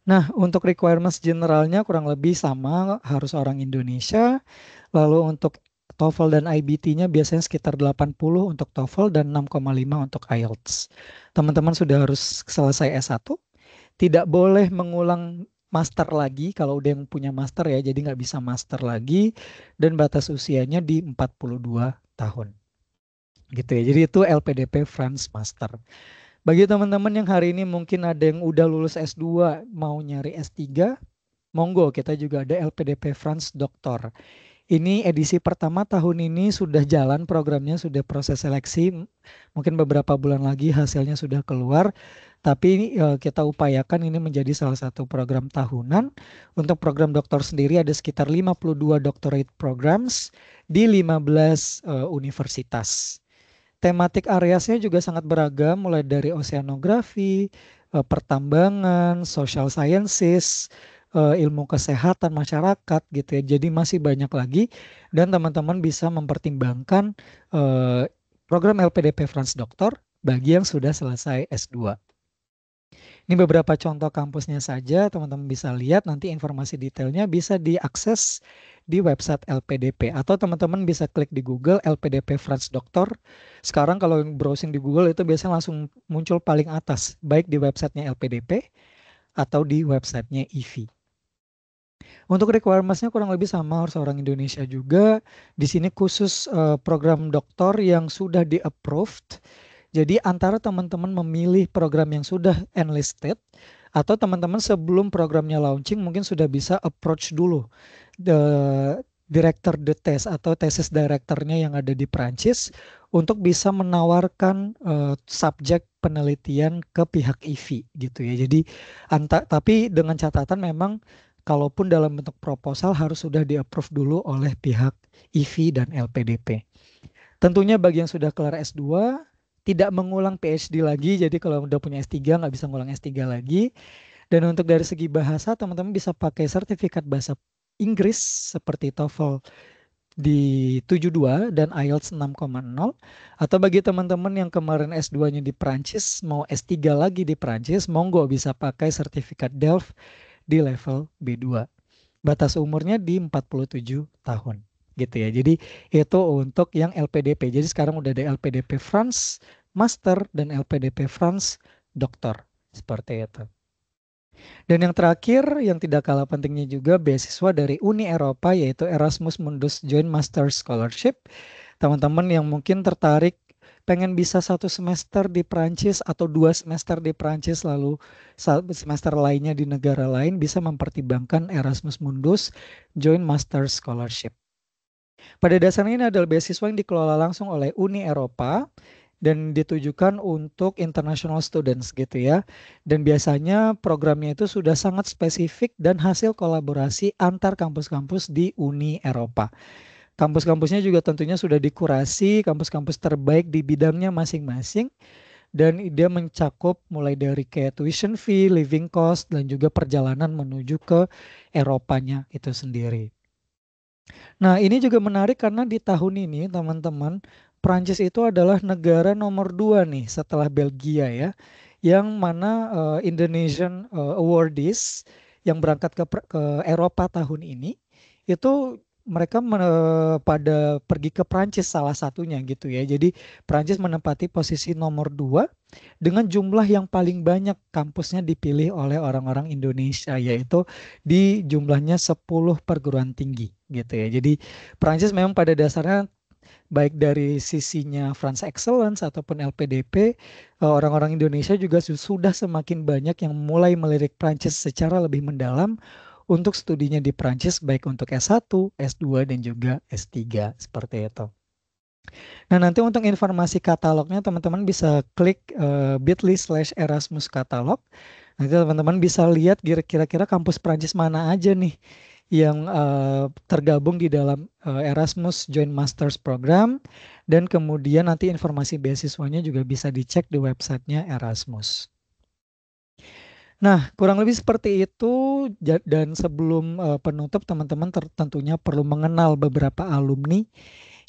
C: Nah, untuk requirements generalnya kurang lebih sama, harus orang Indonesia. Lalu untuk TOEFL dan IBT-nya biasanya sekitar 80 untuk TOEFL dan 6,5 untuk IELTS. Teman-teman sudah harus selesai S1, tidak boleh mengulang master lagi kalau udah yang punya master ya, jadi nggak bisa master lagi, dan batas usianya di 42 tahun. Gitu ya, jadi itu LPDP France Master. Bagi teman-teman yang hari ini mungkin ada yang udah lulus S2 mau nyari S3, monggo, kita juga ada LPDP France Doktor. Ini edisi pertama tahun ini sudah jalan programnya, sudah proses seleksi. Mungkin beberapa bulan lagi hasilnya sudah keluar. Tapi kita upayakan ini menjadi salah satu program tahunan. Untuk program doktor sendiri ada sekitar 52 doctorate programs di 15 universitas. Tematik areasnya juga sangat beragam, mulai dari oceanografi, pertambangan, social sciences, ilmu kesehatan masyarakat gitu ya. Jadi masih banyak lagi dan teman-teman bisa mempertimbangkan program LPDP France Doktor bagi yang sudah selesai S2. Ini beberapa contoh kampusnya saja, teman-teman bisa lihat, nanti informasi detailnya bisa diakses di website LPDP atau teman-teman bisa klik di Google LPDP France Doktor. Sekarang kalau browsing di Google itu biasanya langsung muncul paling atas, baik di websitenya LPDP atau di websitenya IVI. Untuk requirements-nya kurang lebih sama, harus orang Indonesia juga. Di sini khusus program doktor yang sudah di-approved. Jadi antara teman-teman memilih program yang sudah enlisted atau teman-teman sebelum programnya launching mungkin sudah bisa approach dulu director de test atau thesis directornya yang ada di Prancis untuk bisa menawarkan subjek penelitian ke pihak IVI gitu ya. Jadi tapi dengan catatan memang kalaupun dalam bentuk proposal harus sudah di-approve dulu oleh pihak IVI dan LPDP. Tentunya bagi yang sudah kelar S2 tidak mengulang PhD lagi, jadi kalau udah punya S3 nggak bisa ngulang S3 lagi. Dan untuk dari segi bahasa, teman-teman bisa pakai sertifikat bahasa Inggris seperti TOEFL di 72 dan IELTS 6,0. Atau bagi teman-teman yang kemarin S2-nya di Prancis, mau S3 lagi di Prancis, monggo bisa pakai sertifikat DELF di level B2. Batas umurnya di 47 tahun. Gitu ya. Jadi itu untuk yang LPDP. Jadi sekarang udah ada LPDP France Master dan LPDP France Doktor. Seperti itu. Dan yang terakhir yang tidak kalah pentingnya juga beasiswa dari Uni Eropa yaitu Erasmus Mundus Joint Master Scholarship. Teman-teman yang mungkin tertarik pengen bisa 1 semester di Prancis atau 2 semester di Prancis lalu semester lainnya di negara lain bisa mempertimbangkan Erasmus Mundus Joint Master Scholarship. Pada dasarnya ini adalah beasiswa yang dikelola langsung oleh Uni Eropa dan ditujukan untuk international students gitu ya. Dan biasanya programnya itu sudah sangat spesifik dan hasil kolaborasi antar kampus-kampus di Uni Eropa. Kampus-kampusnya juga tentunya sudah dikurasi, kampus-kampus terbaik di bidangnya masing-masing. Dan dia mencakup mulai dari kayak tuition fee, living cost, dan juga perjalanan menuju ke Eropanya itu sendiri. Nah, ini juga menarik karena di tahun ini, teman-teman, Prancis itu adalah negara nomor 2 nih setelah Belgia ya, yang mana Indonesian awardees yang berangkat ke Eropa tahun ini, itu mereka pada pergi ke Prancis salah satunya gitu ya. Jadi Prancis menempati posisi nomor 2 dengan jumlah yang paling banyak kampusnya dipilih oleh orang-orang Indonesia, yaitu di jumlahnya 10 perguruan tinggi gitu ya. Jadi Prancis memang pada dasarnya baik dari sisinya France Excellence ataupun LPDP, orang-orang Indonesia juga sudah semakin banyak yang mulai melirik Prancis secara lebih mendalam untuk studinya di Prancis, baik untuk S1, S2, dan juga S3, seperti itu. Nah, nanti untuk informasi katalognya, teman-teman bisa klik bit.ly/Erasmus Katalog. Nanti teman-teman bisa lihat kira-kira kampus Prancis mana aja nih yang tergabung di dalam Erasmus Joint Masters Program, dan kemudian nanti informasi beasiswanya juga bisa dicek di websitenya Erasmus. Nah, kurang lebih seperti itu, dan sebelum penutup, teman-teman tentunya perlu mengenal beberapa alumni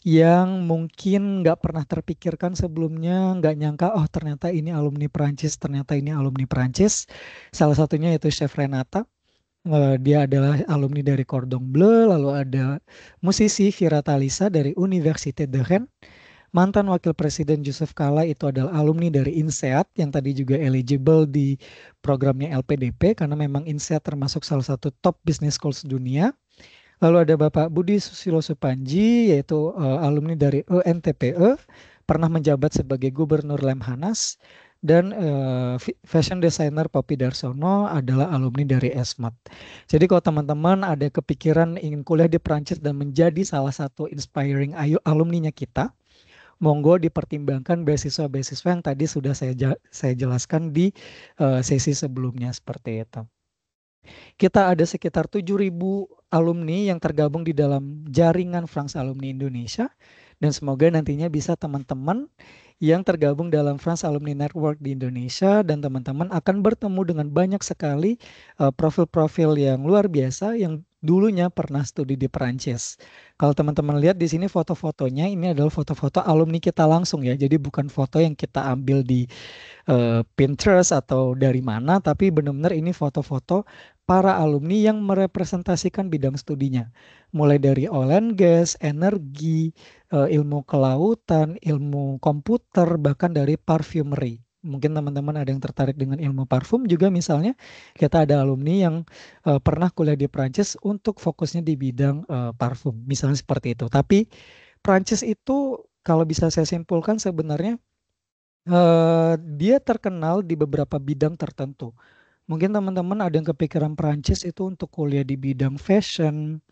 C: yang mungkin nggak pernah terpikirkan sebelumnya, nggak nyangka, oh ternyata ini alumni Perancis, ternyata ini alumni Perancis. Salah satunya yaitu Chef Renata. Dia adalah alumni dari Cordon Bleu, lalu ada musisi Vira Talisa dari Université de Rennes. Mantan Wakil Presiden Yusuf Kala itu adalah alumni dari INSEAD yang tadi juga eligible di programnya LPDP karena memang INSEAD termasuk salah satu top business schools dunia. Lalu ada Bapak Budi Susilo Supanji, yaitu alumni dari ENTPE, pernah menjabat sebagai Gubernur Lemhanas, dan fashion designer Poppy Darsono adalah alumni dari ESMAD. Jadi kalau teman-teman ada kepikiran ingin kuliah di Prancis dan menjadi salah satu inspiring alumninya kita, monggo dipertimbangkan beasiswa-beasiswa yang tadi sudah saya jelaskan di sesi sebelumnya, seperti itu. Kita ada sekitar 7.000 alumni yang tergabung di dalam jaringan France Alumni Indonesia, dan semoga nantinya bisa teman-teman yang tergabung dalam France Alumni Network di Indonesia, dan teman-teman akan bertemu dengan banyak sekali profil-profil yang luar biasa yang dulunya pernah studi di Perancis. Kalau teman-teman lihat di sini foto-fotonya, ini adalah foto-foto alumni kita langsung ya. Jadi bukan foto yang kita ambil di Pinterest atau dari mana, tapi benar-benar ini foto-foto para alumni yang merepresentasikan bidang studinya. Mulai dari oil and gas, energi, ilmu kelautan, ilmu komputer, bahkan dari parfumery. Mungkin teman-teman ada yang tertarik dengan ilmu parfum juga, misalnya kita ada alumni yang pernah kuliah di Prancis untuk fokusnya di bidang parfum, misalnya seperti itu. Tapi Prancis itu kalau bisa saya simpulkan sebenarnya dia terkenal di beberapa bidang tertentu. Mungkin teman-teman ada yang kepikiran Prancis itu untuk kuliah di bidang fashion,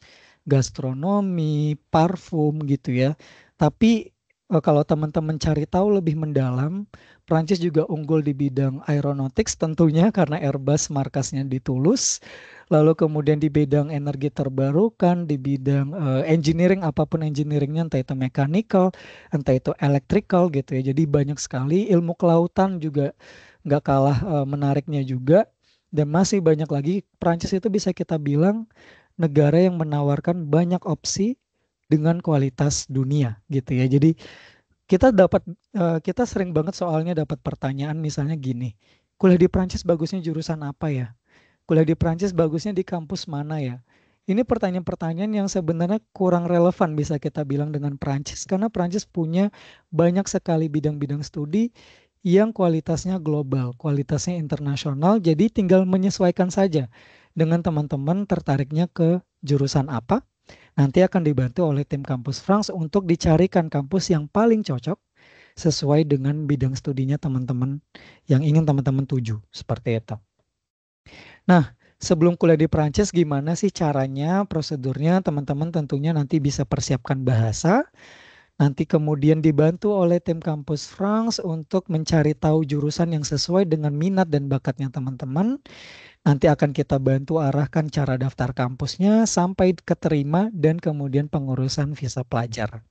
C: gastronomi, parfum gitu ya. Tapi kalau teman-teman cari tahu lebih mendalam, Prancis juga unggul di bidang aeronautics tentunya karena Airbus markasnya di Toulouse. Lalu kemudian di bidang energi terbarukan, di bidang engineering, apapun engineeringnya, entah itu mechanical, entah itu electrical gitu ya. Jadi banyak sekali. Ilmu kelautan juga nggak kalah menariknya juga. Dan masih banyak lagi. Prancis itu bisa kita bilang negara yang menawarkan banyak opsi dengan kualitas dunia gitu ya. Jadi kita sering banget soalnya dapat pertanyaan misalnya gini, kuliah di Prancis bagusnya jurusan apa ya? Kuliah di Prancis bagusnya di kampus mana ya? Ini pertanyaan-pertanyaan yang sebenarnya kurang relevan bisa kita bilang dengan Prancis, karena Prancis punya banyak sekali bidang-bidang studi yang kualitasnya global, kualitasnya internasional, jadi tinggal menyesuaikan saja dengan teman-teman tertariknya ke jurusan apa. Nanti akan dibantu oleh tim Kampus France untuk dicarikan kampus yang paling cocok sesuai dengan bidang studinya teman-teman yang ingin teman-teman tuju, seperti itu. Nah, sebelum kuliah di Perancis gimana sih caranya, prosedurnya? Teman-teman tentunya nanti bisa persiapkan bahasa, nanti kemudian dibantu oleh tim Kampus France untuk mencari tahu jurusan yang sesuai dengan minat dan bakatnya teman-teman. Nanti akan kita bantu arahkan cara daftar kampusnya sampai keterima dan kemudian pengurusan visa pelajar.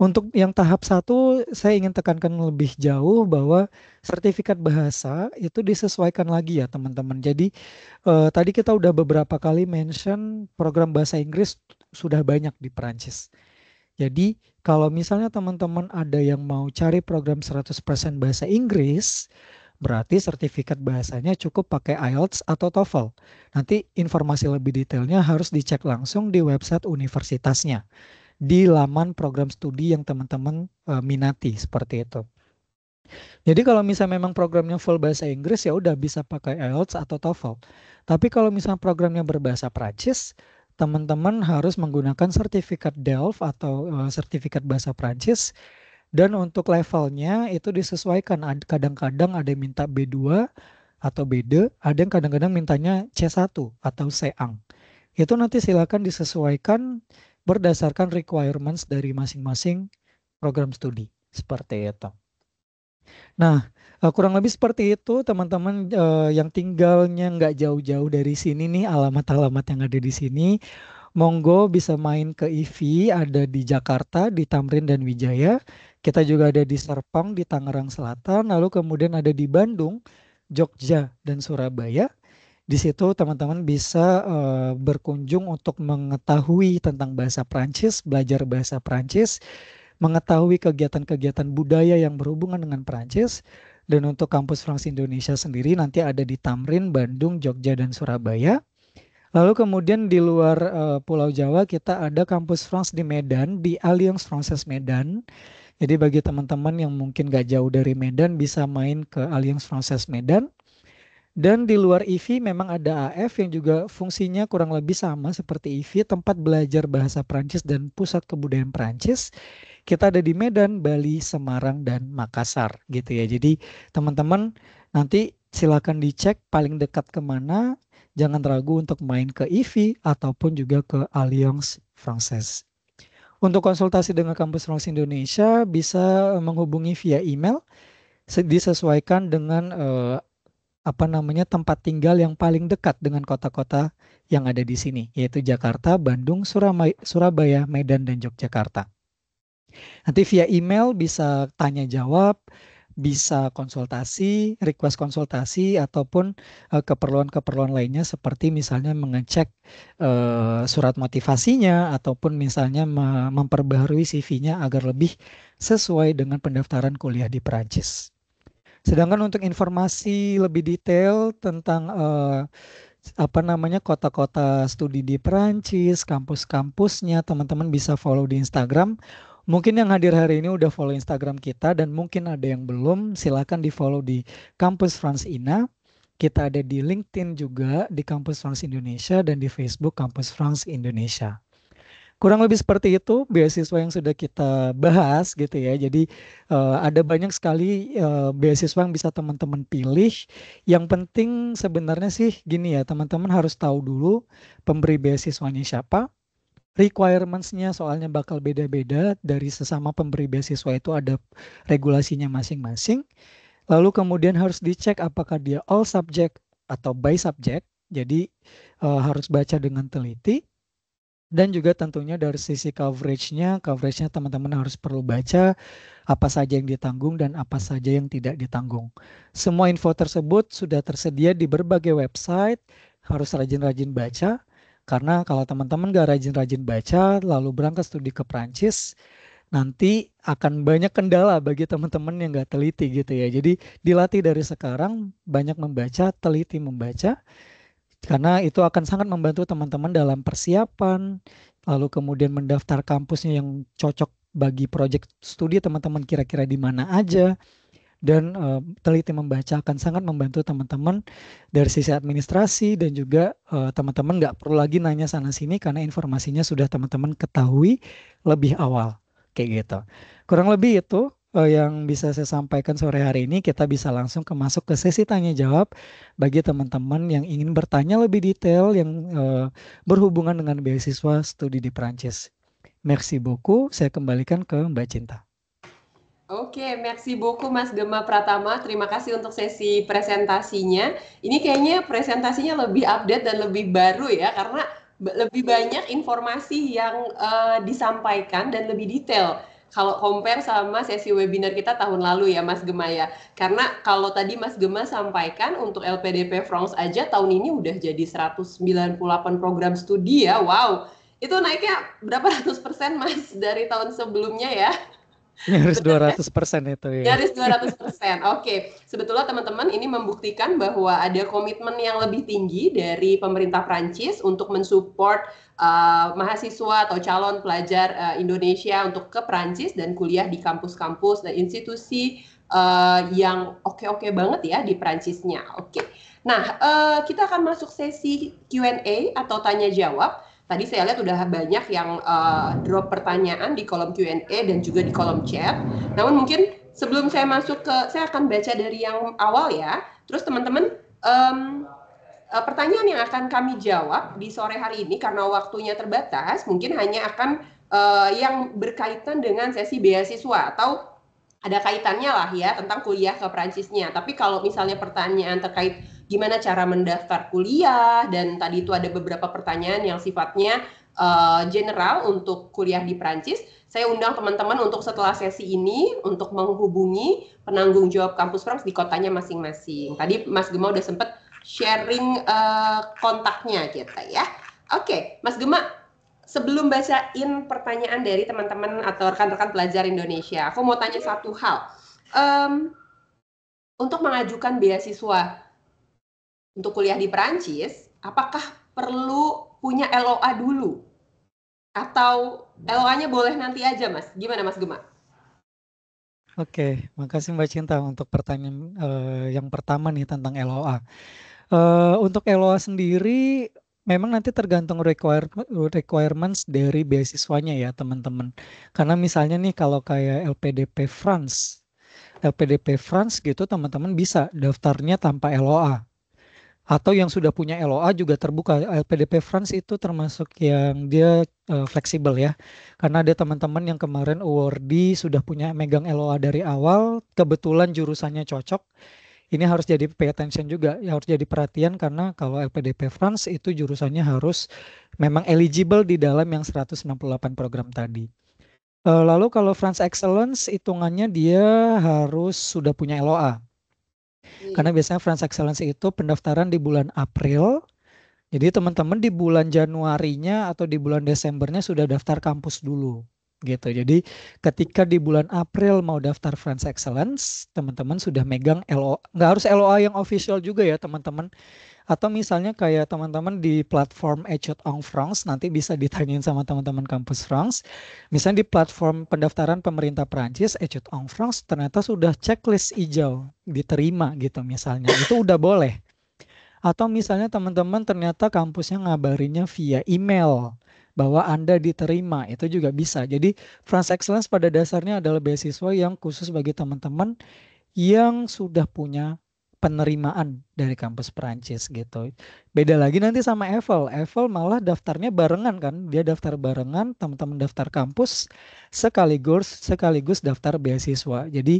C: Untuk yang tahap 1, saya ingin tekankan lebih jauh bahwa sertifikat bahasa itu disesuaikan lagi ya teman-teman. Jadi tadi kita udah beberapa kali mention program bahasa Inggris sudah banyak di Perancis. Jadi kalau misalnya teman-teman ada yang mau cari program 100% bahasa Inggris, Berarti sertifikat bahasanya cukup pakai IELTS atau TOEFL. Nanti informasi lebih detailnya harus dicek langsung di website universitasnya, di laman program studi yang teman-teman minati, seperti itu. Jadi kalau misalnya memang programnya full bahasa Inggris, ya udah bisa pakai IELTS atau TOEFL. Tapi kalau misalnya programnya berbahasa Prancis, teman-teman harus menggunakan sertifikat DELF atau sertifikat bahasa Prancis. Dan untuk levelnya itu disesuaikan. Kadang-kadang ada yang minta B2 atau B2, ada yang kadang-kadang mintanya C1 atau C1. Itu nanti silakan disesuaikan berdasarkan requirements dari masing-masing program studi. Seperti itu. Nah, kurang lebih seperti itu teman-teman yang tinggalnya nggak jauh-jauh dari sini nih, alamat-alamat yang ada di sini. Monggo bisa main ke IVI, ada di Jakarta, di Tamrin dan Wijaya. Kita juga ada di Serpong, di Tangerang Selatan, lalu kemudian ada di Bandung, Jogja, dan Surabaya. Di situ teman-teman bisa berkunjung untuk mengetahui tentang bahasa Prancis, belajar bahasa Prancis, mengetahui kegiatan-kegiatan budaya yang berhubungan dengan Prancis. Dan untuk kampus France Indonesia sendiri nanti ada di Tamrin, Bandung, Jogja, dan Surabaya. Lalu kemudian di luar Pulau Jawa kita ada kampus France di Medan, di Alliance Française Medan. Jadi bagi teman-teman yang mungkin gak jauh dari Medan bisa main ke Alliance Française Medan. Dan di luar IVI memang ada AF yang juga fungsinya kurang lebih sama seperti IVI, tempat belajar bahasa Prancis dan pusat kebudayaan Prancis. Kita ada di Medan, Bali, Semarang, dan Makassar gitu ya. Jadi teman-teman nanti silakan dicek paling dekat kemana. Jangan ragu untuk main ke IVI ataupun juga ke Alliance Française. Untuk konsultasi dengan Kampus France Indonesia bisa menghubungi via email, disesuaikan dengan tempat tinggal yang paling dekat dengan kota-kota yang ada di sini, yaitu Jakarta, Bandung, Surabaya, Medan, dan Yogyakarta. Nanti via email bisa tanya jawab, bisa konsultasi, request konsultasi, ataupun keperluan-keperluan lainnya seperti misalnya mengecek surat motivasinya, ataupun misalnya memperbaharui CV-nya agar lebih sesuai dengan pendaftaran kuliah di Perancis. Sedangkan untuk informasi lebih detail tentang kota-kota studi di Perancis, kampus-kampusnya, teman-teman bisa follow di Instagram. Mungkin yang hadir hari ini udah follow Instagram kita dan mungkin ada yang belum, silakan di follow di Kampus France INA. Kita ada di LinkedIn juga di Kampus France Indonesia dan di Facebook Kampus France Indonesia. Kurang lebih seperti itu beasiswa yang sudah kita bahas gitu ya. Jadi ada banyak sekali beasiswa yang bisa teman-teman pilih. Yang penting sebenarnya sih gini ya, teman-teman harus tahu dulu pemberi beasiswanya siapa. Requirements-nya soalnya bakal beda-beda, dari sesama pemberi beasiswa itu ada regulasinya masing-masing. Lalu kemudian harus dicek apakah dia all subject atau by subject, jadi harus baca dengan teliti. Dan juga tentunya dari sisi coverage-nya teman-teman harus perlu baca apa saja yang ditanggung dan apa saja yang tidak ditanggung. Semua info tersebut sudah tersedia di berbagai website, harus rajin-rajin baca. Karena kalau teman-teman gak rajin-rajin baca, lalu berangkat studi ke Prancis, nanti akan banyak kendala bagi teman-teman yang gak teliti gitu ya. Jadi dilatih dari sekarang, banyak membaca, teliti membaca, karena itu akan sangat membantu teman-teman dalam persiapan, lalu kemudian mendaftar kampusnya yang cocok bagi proyek studi teman-teman kira-kira di mana aja. Dan teliti membaca akan sangat membantu teman-teman dari sisi administrasi dan juga teman-teman nggak perlu lagi nanya sana-sini karena informasinya sudah teman-teman ketahui lebih awal. Kayak gitu. Kurang lebih itu yang bisa saya sampaikan sore hari ini. Kita bisa langsung masuk ke sesi tanya jawab bagi teman-teman yang ingin bertanya lebih detail yang berhubungan dengan beasiswa studi di Perancis. Merci beaucoup. Saya kembalikan ke Mbak Cinta.
B: Oke, merci beaucoup Mas Gema Pratama. Terima kasih untuk sesi presentasinya. Ini kayaknya presentasinya lebih update dan lebih baru ya, karena lebih banyak informasi yang disampaikan dan lebih detail. Kalau compare sama sesi webinar kita tahun lalu ya Mas Gema ya. Karena kalau tadi Mas Gema sampaikan untuk LPDP France aja tahun ini udah jadi 198 program studi ya. Wow, itu naiknya berapa ratus % Mas dari tahun sebelumnya ya?
C: Nyaris
B: Betul ya?
C: 200% itu ya.
B: Nyaris 200%. Oke, sebetulnya teman-teman ini membuktikan bahwa ada komitmen yang lebih tinggi dari pemerintah Prancis untuk mensupport mahasiswa atau calon pelajar Indonesia untuk ke Prancis dan kuliah di kampus-kampus dan institusi yang oke-oke banget ya di Prancisnya. Oke. Nah, kita akan masuk sesi Q&A atau tanya jawab. Tadi saya lihat udah banyak yang drop pertanyaan di kolom Q&A dan juga di kolom chat. Namun mungkin sebelum saya masuk saya akan baca dari yang awal ya. Terus teman-teman, pertanyaan yang akan kami jawab di sore hari ini karena waktunya terbatas, mungkin hanya akan yang berkaitan dengan sesi beasiswa atau ada kaitannya lah ya tentang kuliah ke Prancisnya. Tapi kalau misalnya pertanyaan terkait gimana cara mendaftar kuliah dan tadi itu ada beberapa pertanyaan yang sifatnya general untuk kuliah di Prancis, saya undang teman-teman untuk setelah sesi ini untuk menghubungi penanggung jawab Kampus France di kotanya masing-masing. Tadi Mas Gema udah sempet sharing kontaknya kita ya. Oke, Mas Gema, sebelum bacain pertanyaan dari teman-teman atau rekan-rekan pelajar Indonesia, aku mau tanya satu hal. Untuk mengajukan beasiswa untuk kuliah di Perancis, apakah perlu punya LOA dulu? Atau LOA-nya boleh nanti aja, Mas? Gimana, Mas Gema?
C: Oke, makasih Mbak Cinta untuk pertanyaan yang pertama nih tentang LOA. Untuk LOA sendiri memang nanti tergantung requirements dari beasiswanya ya teman-teman. Karena misalnya nih kalau kayak LPDP France gitu teman-teman bisa daftarnya tanpa LOA. Atau yang sudah punya LOA juga terbuka. LPDP France itu termasuk yang dia fleksibel ya. Karena ada teman-teman yang kemarin awardee sudah punya megang LOA dari awal, kebetulan jurusannya cocok. Ini harus jadi pay attention juga, ya harus jadi perhatian karena kalau LPDP France itu jurusannya harus memang eligible di dalam yang 168 program tadi. Lalu kalau France Excellence hitungannya dia harus sudah punya LOA. Karena biasanya France Excellence itu pendaftaran di bulan April. Jadi teman-teman di bulan Januarinya atau di bulan Desembernya sudah daftar kampus dulu gitu. Jadi ketika di bulan April mau daftar France Excellence, teman-teman sudah megang LOA. Nggak harus LOA yang official juga ya teman-teman. Atau misalnya kayak teman-teman di platform Études en France, nanti bisa ditanyain sama teman-teman kampus France. Misalnya di platform pendaftaran pemerintah Prancis, Études en France, ternyata sudah checklist hijau, diterima gitu misalnya. Itu udah boleh. Atau misalnya teman-teman ternyata kampusnya ngabarinya via email bahwa Anda diterima, itu juga bisa. Jadi France Excellence pada dasarnya adalah beasiswa yang khusus bagi teman-teman yang sudah punya penerimaan dari kampus Perancis gitu. Beda lagi nanti sama Eiffel. Eiffel malah daftarnya barengan kan. Dia daftar barengan, teman-teman daftar kampus sekaligus daftar beasiswa. Jadi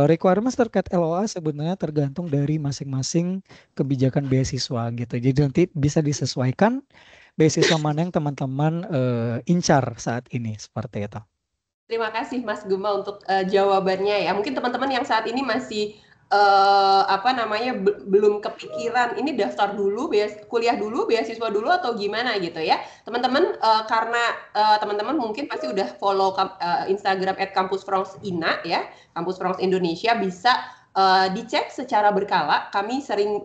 C: requirements terkait LOA sebenarnya tergantung dari masing-masing kebijakan beasiswa gitu. Jadi nanti bisa disesuaikan beasiswa mana yang teman-teman incar saat ini seperti itu.
B: Terima kasih Mas Gema untuk jawabannya ya. Mungkin teman-teman yang saat ini masih belum kepikiran ini daftar dulu, kuliah dulu, beasiswa dulu atau gimana gitu ya. Teman-teman karena teman-teman mungkin pasti udah follow Instagram @kampusfranceina ya, Kampus France Indonesia, bisa dicek secara berkala. Kami sering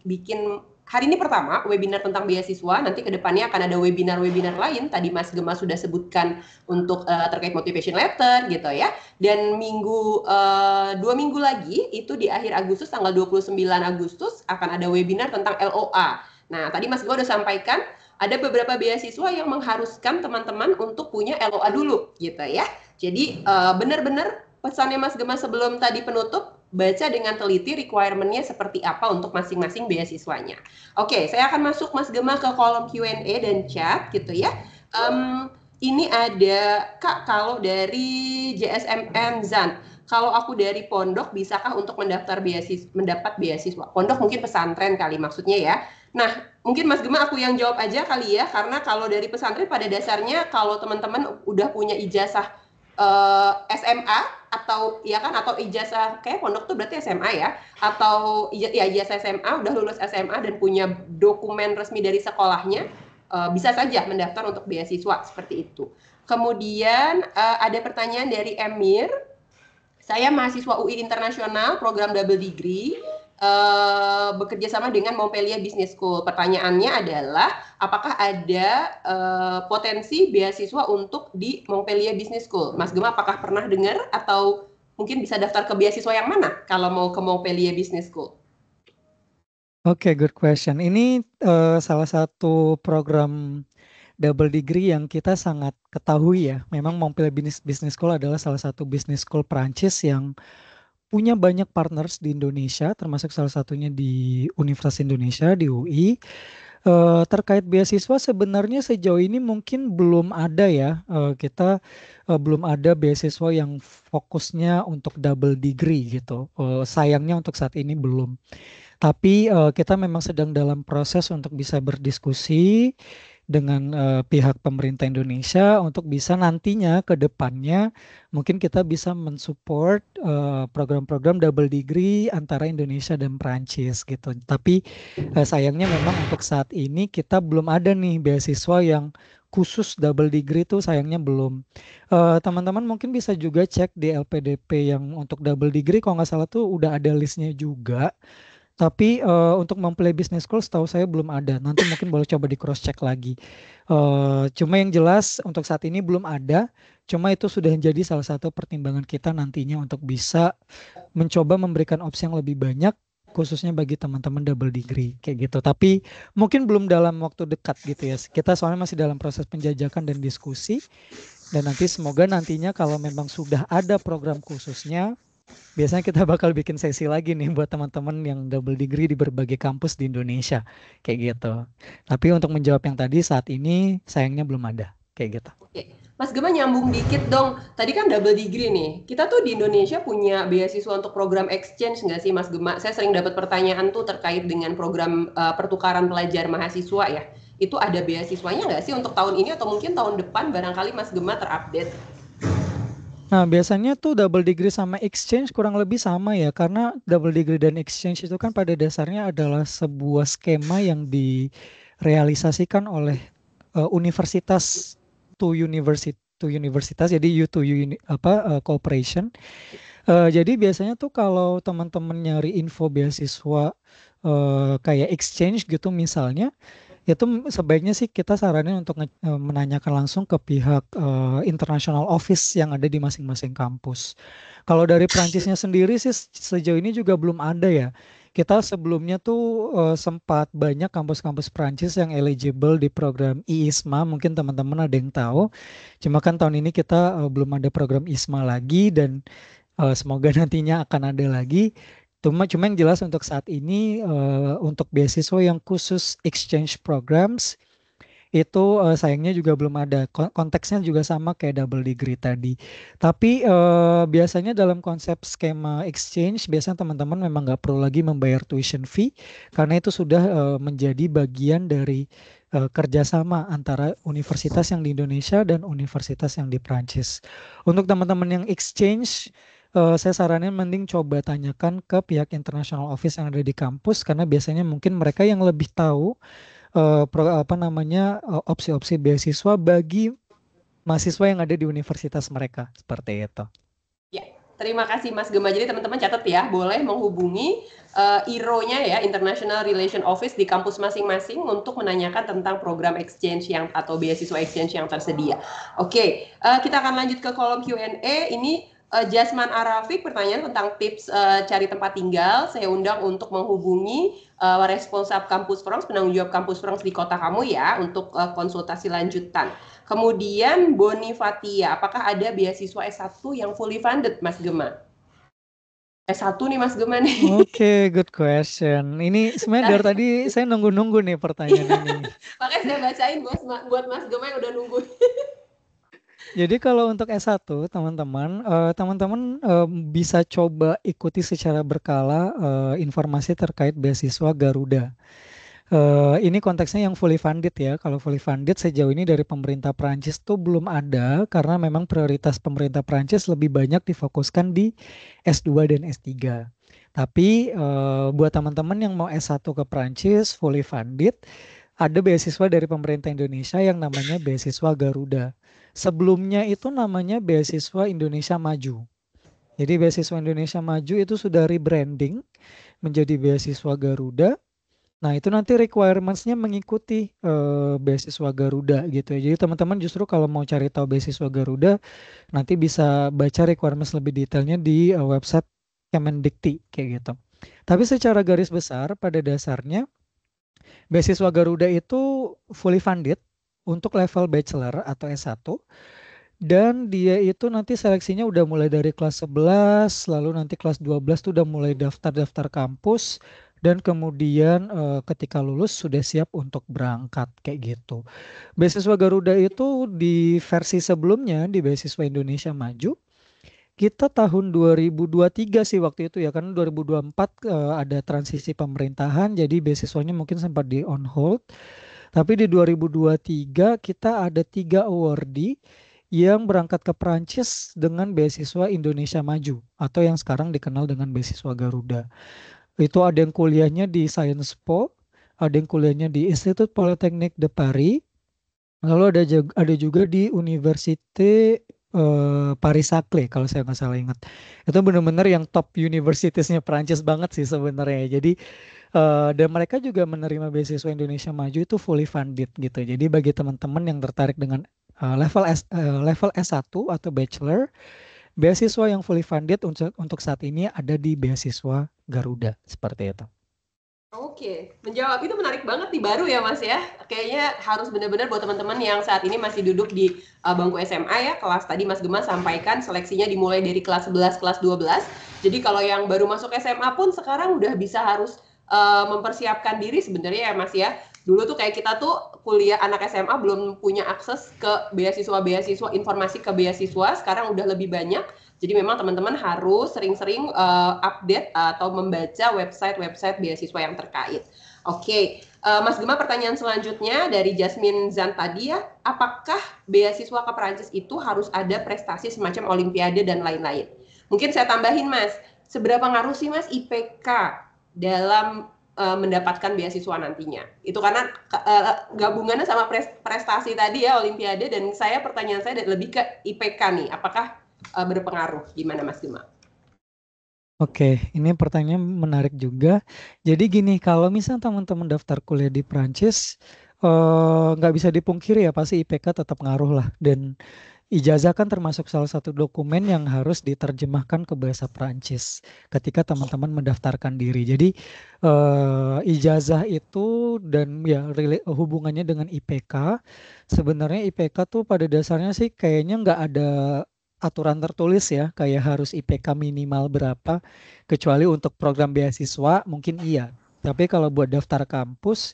B: bikin. Hari ini pertama webinar tentang beasiswa, nanti ke depannya akan ada webinar-webinar lain. Tadi Mas Gema sudah sebutkan untuk terkait motivation letter gitu ya. Dan 2 minggu lagi itu di akhir Agustus, tanggal 29 Agustus akan ada webinar tentang LOA. Nah, tadi Mas Gema udah sampaikan ada beberapa beasiswa yang mengharuskan teman-teman untuk punya LOA dulu gitu ya. Jadi benar-benar pesannya Mas Gema sebelum tadi penutup, baca dengan teliti requirement-nya seperti apa untuk masing-masing beasiswanya. Oke, saya akan masuk Mas Gema ke kolom Q&A dan chat gitu ya. Ini ada Kak, kalau dari JSMM Zan, kalau aku dari pondok bisakah untuk mendapat beasiswa? Pondok mungkin pesantren kali maksudnya ya. Nah, mungkin Mas Gema aku yang jawab aja kali ya, karena kalau dari pesantren pada dasarnya kalau teman-teman udah punya ijazah SMA atau ya kan, atau ijazah kayak pondok tuh berarti SMA ya, atau ijazah SMA, udah lulus SMA dan punya dokumen resmi dari sekolahnya, bisa saja mendaftar untuk beasiswa seperti itu. Kemudian ada pertanyaan dari Emir. Saya mahasiswa UI Internasional, program double degree, bekerja sama dengan Montpellier Business School. Pertanyaannya adalah, apakah ada potensi beasiswa untuk di Montpellier Business School? Mas Gema, apakah pernah dengar atau mungkin bisa daftar ke beasiswa yang mana kalau mau ke Montpellier Business School?
C: Oke, good question. Ini salah satu program double degree yang kita sangat ketahui ya. Memang Montpellier Business School adalah salah satu business school Prancis yang punya banyak partners di Indonesia, termasuk salah satunya di Universitas Indonesia, di UI. Terkait beasiswa sebenarnya sejauh ini mungkin belum ada ya. Kita belum ada beasiswa yang fokusnya untuk double degree gitu. Sayangnya untuk saat ini belum. Tapi kita memang sedang dalam proses untuk bisa berdiskusi dengan pihak pemerintah Indonesia untuk bisa nantinya ke depannya mungkin kita bisa mensupport program-program double degree antara Indonesia dan Prancis gitu. Tapi sayangnya memang untuk saat ini kita belum ada nih beasiswa yang khusus double degree tuh sayangnya belum. Teman-teman mungkin bisa juga cek di LPDP yang untuk double degree kalau nggak salah tuh udah ada listnya juga. Tapi untuk Montpellier Business School setahu saya belum ada. Nanti mungkin boleh coba di cross check lagi. Cuma yang jelas untuk saat ini belum ada. Cuma itu sudah jadi salah satu pertimbangan kita nantinya untuk bisa mencoba memberikan opsi yang lebih banyak khususnya bagi teman-teman double degree kayak gitu. Tapi mungkin belum dalam waktu dekat gitu ya. Kita soalnya masih dalam proses penjajakan dan diskusi. Dan nanti semoga nantinya kalau memang sudah ada program khususnya, biasanya kita bakal bikin sesi lagi nih buat teman-teman yang double degree di berbagai kampus di Indonesia kayak gitu. Tapi untuk menjawab yang tadi saat ini sayangnya belum ada kayak gitu.
B: Oke. Mas Gema nyambung dikit dong. Tadi kan double degree nih. Kita tuh di Indonesia punya beasiswa untuk program exchange nggak sih Mas Gema? Saya sering dapat pertanyaan tuh terkait dengan program pertukaran pelajar mahasiswa ya. Itu ada beasiswanya nggak sih untuk tahun ini atau mungkin tahun depan barangkali Mas Gema terupdate?
C: Nah, biasanya tuh double degree sama exchange kurang lebih sama ya, karena double degree dan exchange itu kan pada dasarnya adalah sebuah skema yang direalisasikan oleh universitas to universitas, jadi U to U cooperation. Jadi biasanya tuh kalau teman-teman nyari info beasiswa kayak exchange gitu misalnya, itu sebaiknya sih kita saranin untuk menanyakan langsung ke pihak international office yang ada di masing-masing kampus. Kalau dari Prancisnya sendiri sih sejauh ini juga belum ada ya. Kita sebelumnya tuh sempat banyak kampus-kampus Prancis yang eligible di program IISMA, mungkin teman-teman ada yang tahu. Cuma kan tahun ini kita belum ada program ISMA lagi dan semoga nantinya akan ada lagi. Cuma yang jelas untuk saat ini untuk beasiswa yang khusus exchange programs itu sayangnya juga belum ada. Konteksnya juga sama kayak double degree tadi. Tapi biasanya dalam konsep skema exchange biasanya teman-teman memang nggak perlu lagi membayar tuition fee karena itu sudah menjadi bagian dari kerjasama antara universitas yang di Indonesia dan universitas yang di Prancis. Untuk teman-teman yang exchange saya saranin mending coba tanyakan ke pihak international office yang ada di kampus karena biasanya mungkin mereka yang lebih tahu opsi-opsi beasiswa bagi mahasiswa yang ada di universitas mereka seperti itu.
B: Ya, terima kasih Mas Gema. Jadi teman-teman catat ya, boleh menghubungi IRO-nya ya, International Relation Office di kampus masing-masing untuk menanyakan tentang program exchange atau beasiswa exchange yang tersedia. Oke, kita akan lanjut ke kolom Q&A. Ini Jasman Arafik pertanyaan tentang tips cari tempat tinggal. Saya undang untuk menghubungi responsab Kampus France, penanggung jawab Kampus France di kota kamu ya, untuk konsultasi lanjutan. Kemudian Boni Fatia, apakah ada beasiswa S1 yang fully funded, Mas Gema? S1 nih Mas Gema nih.
C: Oke, good question. Ini sebenarnya dari tadi saya nunggu-nunggu nih pertanyaan ini.
B: Makanya saya bacain buat Mas Gema yang udah nunggu.
C: Jadi kalau untuk S1 teman-teman bisa coba ikuti secara berkala informasi terkait beasiswa Garuda. Ini konteksnya yang fully funded ya. Kalau fully funded sejauh ini dari pemerintah Prancis tuh belum ada karena memang prioritas pemerintah Prancis lebih banyak difokuskan di S2 dan S3. Tapi buat teman-teman yang mau S1 ke Prancis fully funded, ada beasiswa dari pemerintah Indonesia yang namanya beasiswa Garuda. Sebelumnya itu namanya Beasiswa Indonesia Maju. Jadi Beasiswa Indonesia Maju itu sudah rebranding menjadi Beasiswa Garuda. Nah, itu nanti requirements-nya mengikuti beasiswa Garuda gitu ya. Jadi teman-teman justru kalau mau cari tahu beasiswa Garuda, nanti bisa baca requirements lebih detailnya di website Kemendikti kayak gitu. Tapi secara garis besar pada dasarnya beasiswa Garuda itu fully funded untuk level bachelor atau S1. Dan dia itu nanti seleksinya udah mulai dari kelas 11, lalu nanti kelas 12 tuh udah mulai daftar-daftar kampus, dan kemudian ketika lulus sudah siap untuk berangkat kayak gitu. Beasiswa Garuda itu di versi sebelumnya di Beasiswa Indonesia Maju, kita tahun 2023 sih waktu itu ya, karena 2024 ada transisi pemerintahan, jadi beasiswanya mungkin sempat di on hold. Tapi di 2023 kita ada 3 awardee yang berangkat ke Perancis dengan beasiswa Indonesia Maju atau yang sekarang dikenal dengan beasiswa Garuda. Itu ada yang kuliahnya di Sciences Po, ada yang kuliahnya di Institut Polytechnique de Paris, lalu ada juga di Université Paris-Saclay kalau saya nggak salah ingat. Itu benar-benar yang top universitiesnya Perancis banget sih sebenarnya. Jadi dan mereka juga menerima beasiswa Indonesia Maju itu fully funded gitu. Jadi bagi teman-teman yang tertarik dengan level S1 atau bachelor, beasiswa yang fully funded untuk saat ini ada di beasiswa Garuda seperti itu.
B: Oke, menjawab itu menarik banget nih, baru ya Mas ya. Kayaknya harus benar-benar buat teman-teman yang saat ini masih duduk di bangku SMA ya, kelas tadi Mas Gema sampaikan seleksinya dimulai dari kelas 11, kelas 12. Jadi kalau yang baru masuk SMA pun sekarang udah bisa harus mempersiapkan diri sebenarnya ya Mas ya. Dulu tuh kayak kita tuh kuliah anak SMA belum punya akses ke beasiswa-beasiswa, informasi ke beasiswa, sekarang udah lebih banyak. Jadi memang teman-teman harus sering-sering update atau membaca website-website beasiswa yang terkait. Oke, Mas Gema, pertanyaan selanjutnya dari Jasmine Zan tadi ya, apakah beasiswa ke Perancis itu harus ada prestasi semacam Olimpiade dan lain-lain? Mungkin saya tambahin Mas, seberapa ngaruh sih Mas IPK dalam mendapatkan beasiswa nantinya? Itu karena gabungannya sama prestasi tadi ya, Olimpiade, dan pertanyaan saya lebih ke IPK nih, apakah berpengaruh? Gimana Mas Gema?
C: Oke, ini pertanyaan menarik juga. Jadi gini, kalau misalnya teman-teman daftar kuliah di Prancis, nggak bisa dipungkiri ya pasti IPK tetap ngaruh lah. Dan ijazah kan termasuk salah satu dokumen yang harus diterjemahkan ke bahasa Prancis ketika teman-teman mendaftarkan diri. Jadi ijazah itu dan ya hubungannya dengan IPK, sebenarnya IPK tuh pada dasarnya sih kayaknya nggak ada aturan tertulis ya, kayak harus IPK minimal berapa, kecuali untuk program beasiswa mungkin iya. Tapi kalau buat daftar kampus,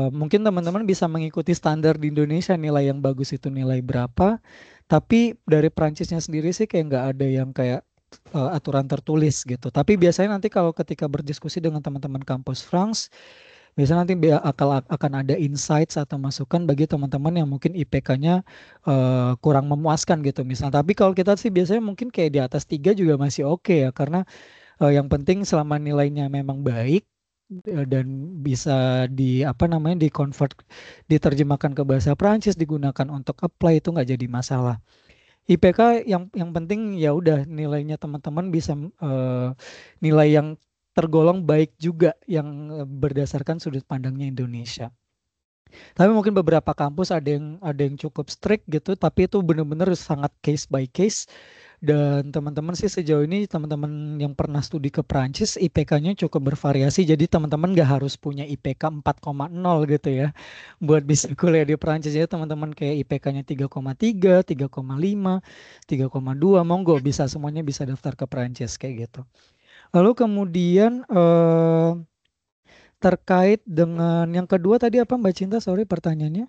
C: mungkin teman-teman bisa mengikuti standar di Indonesia, nilai yang bagus itu nilai berapa. Tapi dari Perancisnya sendiri sih kayak nggak ada yang kayak aturan tertulis gitu. Tapi biasanya nanti kalau ketika berdiskusi dengan teman-teman kampus France, biasanya nanti akan ada insights atau masukan bagi teman-teman yang mungkin IPK-nya kurang memuaskan gitu misalnya. Tapi kalau kita sih biasanya mungkin kayak di atas 3 juga masih oke ya, karena yang penting selama nilainya memang baik dan bisa di-convert, diterjemahkan ke bahasa Prancis, digunakan untuk apply, itu nggak jadi masalah. IPK yang penting ya udah nilainya teman-teman bisa nilai yang tergolong baik juga yang berdasarkan sudut pandangnya Indonesia. Tapi mungkin beberapa kampus ada yang cukup strict gitu, tapi itu benar-benar sangat case by case. Dan teman-teman sih sejauh ini teman-teman yang pernah studi ke Prancis IPK-nya cukup bervariasi. Jadi teman-teman nggak harus punya IPK 4,0 gitu ya buat bisa kuliah di Prancis. Jadi teman-teman kayak IPK-nya 3,3, 3,5, 3,2, monggo bisa semuanya bisa daftar ke Prancis kayak gitu. Lalu kemudian terkait dengan yang kedua tadi apa Mbak Cinta? Sorry pertanyaannya.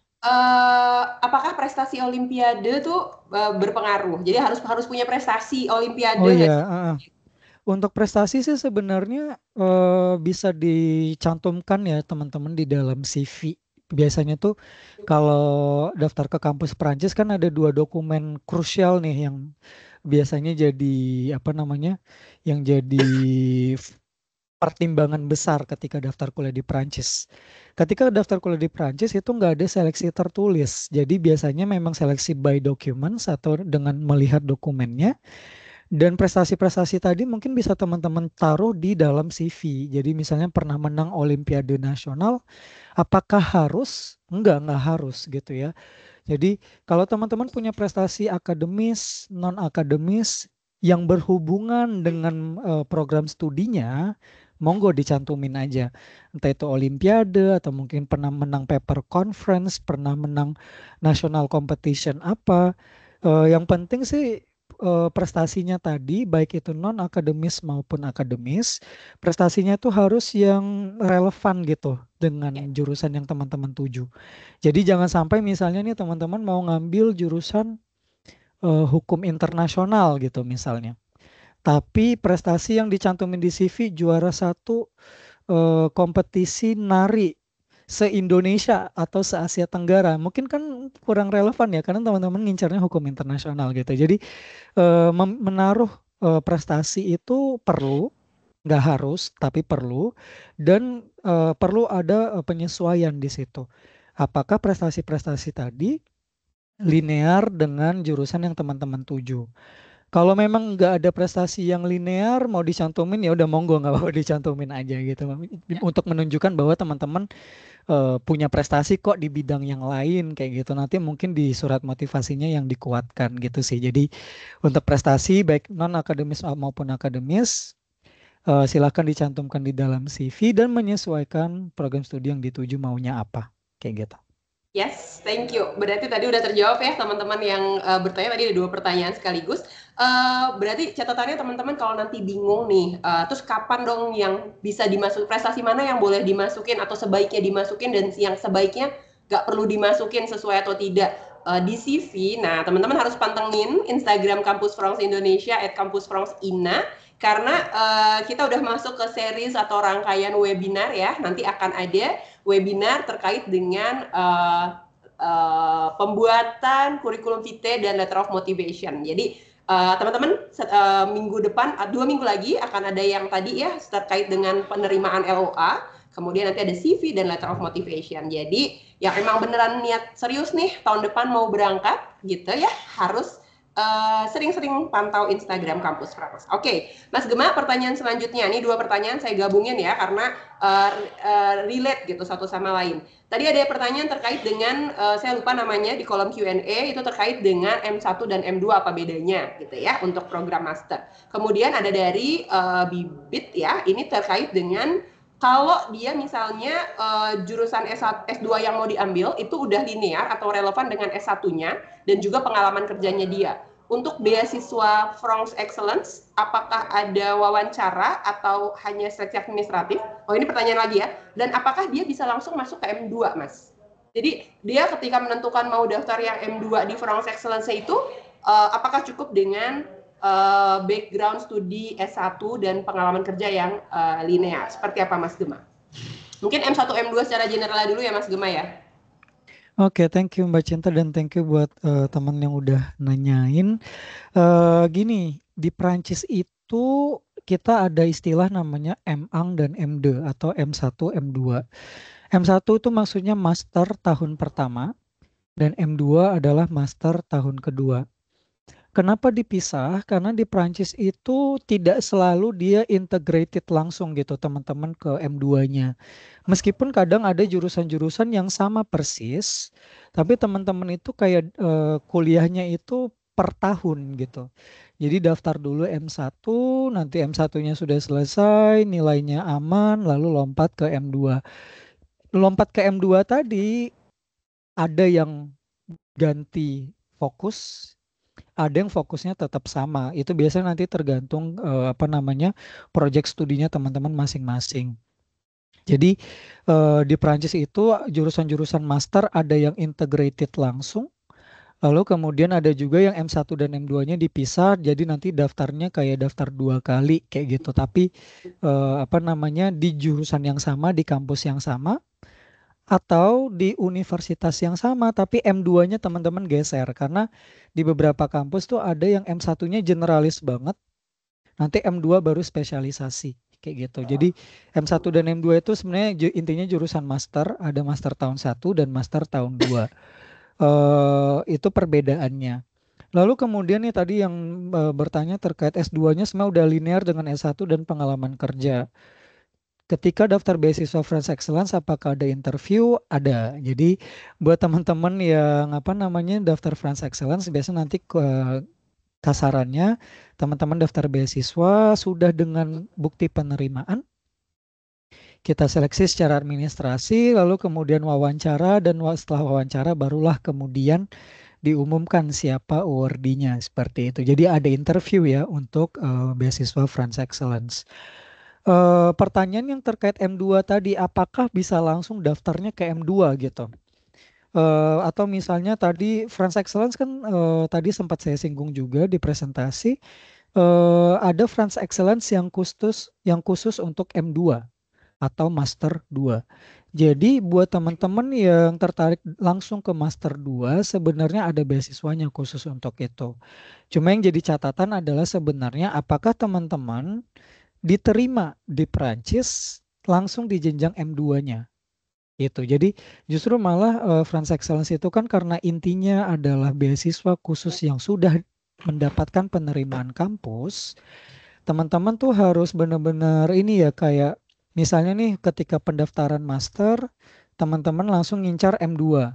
B: Apakah prestasi Olimpiade tuh berpengaruh? Jadi harus punya prestasi Olimpiade
C: Oh
B: nggak
C: iya,
B: sih?
C: untuk prestasi sih sebenarnya bisa dicantumkan ya teman-teman di dalam CV. Biasanya tuh kalau daftar ke kampus Perancis kan ada 2 dokumen krusial nih yang biasanya jadi yang jadi pertimbangan besar ketika daftar kuliah di Prancis. Ketika daftar kuliah di Prancis itu nggak ada seleksi tertulis. Jadi biasanya memang seleksi by documents atau dengan melihat dokumennya. Dan prestasi-prestasi tadi mungkin bisa teman-teman taruh di dalam CV. Jadi misalnya pernah menang Olimpiade Nasional, apakah harus? Nggak harus gitu ya. Jadi kalau teman-teman punya prestasi akademis, non-akademis yang berhubungan dengan program studinya, monggo dicantumin aja. Entah itu Olimpiade atau mungkin pernah menang paper conference, pernah menang national competition apa. Yang penting sih prestasinya tadi, baik itu non-akademis maupun akademis, prestasinya itu harus yang relevan gitu dengan jurusan yang teman-teman tuju. Jadi jangan sampai misalnya nih teman-teman mau ngambil jurusan hukum internasional gitu misalnya. Tapi prestasi yang dicantumin di CV juara 1 kompetisi nari se-Indonesia atau se-Asia Tenggara. Mungkin kan kurang relevan ya karena teman-teman ngincarnya hukum internasional gitu. Jadi menaruh prestasi itu perlu, nggak harus, tapi perlu, dan perlu ada penyesuaian di situ. Apakah prestasi-prestasi tadi linear dengan jurusan yang teman-teman tuju? Kalau memang nggak ada prestasi yang linear, mau dicantumin ya udah monggo, nggak apa-apa dicantumin aja gitu. Untuk menunjukkan bahwa teman-teman punya prestasi kok di bidang yang lain kayak gitu. Nanti mungkin di surat motivasinya yang dikuatkan gitu sih. Jadi untuk prestasi baik non-akademis maupun akademis, silakan dicantumkan di dalam CV dan menyesuaikan program studi yang dituju maunya apa kayak gitu.
B: Yes, thank you. Berarti tadi udah terjawab ya teman-teman yang bertanya, tadi ada 2 pertanyaan sekaligus. Berarti catatannya teman-teman kalau nanti bingung nih, terus kapan dong yang bisa dimasuk, prestasi mana yang boleh dimasukin atau sebaiknya dimasukin dan yang sebaiknya nggak perlu dimasukin sesuai atau tidak di CV. Nah, teman-teman harus pantengin Instagram Kampus France Indonesia @kampusfrancesina. Karena kita udah masuk ke series atau rangkaian webinar ya, nanti akan ada webinar terkait dengan pembuatan kurikulum vitae dan letter of motivation. Jadi teman-teman minggu depan, 2 minggu lagi akan ada yang tadi ya terkait dengan penerimaan LOA, kemudian nanti ada CV dan letter of motivation. Jadi yang emang beneran niat serius nih tahun depan mau berangkat gitu ya, harus sering-sering pantau Instagram Kampus France. Oke, Mas Gema, pertanyaan selanjutnya. Ini 2 pertanyaan saya gabungin ya, karena relate gitu satu sama lain. Tadi ada pertanyaan terkait dengan, saya lupa namanya, di kolom Q&A, itu terkait dengan M1 dan M2 apa bedanya gitu ya, untuk program master. Kemudian ada dari Bibit ya, ini terkait dengan kalau dia misalnya jurusan S2 yang mau diambil itu udah linear atau relevan dengan S1-nya dan juga pengalaman kerjanya dia. Untuk beasiswa France Excellence, apakah ada wawancara atau hanya seleksi administratif? Oh, ini pertanyaan lagi ya. Dan apakah dia bisa langsung masuk ke M2, Mas? Jadi dia ketika menentukan mau daftar yang M2 di France Excellence itu, apakah cukup dengan background studi S1 dan pengalaman kerja yang linear? Seperti apa Mas Gema? Mungkin M1, M2 secara general dulu ya Mas Gema ya.
C: Oke, thank you Mbak Cinta dan thank you buat teman yang udah nanyain. Gini, di Prancis itu kita ada istilah namanya M1 dan M2 atau M1, M2. M1 itu maksudnya master tahun pertama dan M2 adalah master tahun kedua. Kenapa dipisah? Karena di Prancis itu tidak selalu dia integrated langsung gitu teman-teman ke M2-nya. Meskipun kadang ada jurusan-jurusan yang sama persis, tapi teman-teman itu kayak kuliahnya itu per tahun gitu. Jadi daftar dulu M1, nanti M1-nya sudah selesai, nilainya aman, lalu lompat ke M2. Lompat ke M2 tadi ada yang ganti fokus, ada yang fokusnya tetap sama. Itu biasanya nanti tergantung project studinya teman-teman masing-masing. Jadi di Prancis itu jurusan-jurusan master ada yang integrated langsung. Lalu kemudian ada juga yang M1 dan M2-nya dipisah, jadi nanti daftarnya kayak daftar 2 kali kayak gitu. Tapi di jurusan yang sama, di kampus yang sama, atau di universitas yang sama, tapi M2-nya teman-teman geser. Karena di beberapa kampus tuh ada yang M1-nya generalis banget, nanti M2 baru spesialisasi kayak gitu. Jadi M1 dan M2 itu sebenarnya intinya jurusan master, ada master tahun 1 dan master tahun 2. Itu perbedaannya. Lalu kemudian nih tadi yang bertanya terkait S2-nya sebenarnya udah linear dengan S1 dan pengalaman kerja. Ketika daftar beasiswa France Excellence, apakah ada interview? Ada. Jadi buat teman-teman yang daftar France Excellence, biasanya nanti kasarannya teman-teman daftar beasiswa sudah dengan bukti penerimaan. Kita seleksi secara administrasi, lalu kemudian wawancara, dan setelah wawancara barulah kemudian diumumkan siapa awardee-nya seperti itu. Jadi ada interview ya untuk beasiswa France Excellence. Pertanyaan yang terkait M2 tadi, apakah bisa langsung daftarnya ke M2 gitu? Atau misalnya tadi France Excellence kan tadi sempat saya singgung juga di presentasi, ada France Excellence yang khusus untuk M2 atau Master 2. Jadi buat teman-teman yang tertarik langsung ke Master 2, sebenarnya ada beasiswanya khusus untuk itu. Cuma yang jadi catatan adalah sebenarnya apakah teman-teman diterima di Perancis langsung di jenjang M2-nya. Itu. Jadi justru malah France Excellence itu kan karena intinya adalah beasiswa khusus yang sudah mendapatkan penerimaan kampus, teman-teman tuh harus benar-benar ini ya, kayak misalnya nih ketika pendaftaran master, teman-teman langsung ngincar M2.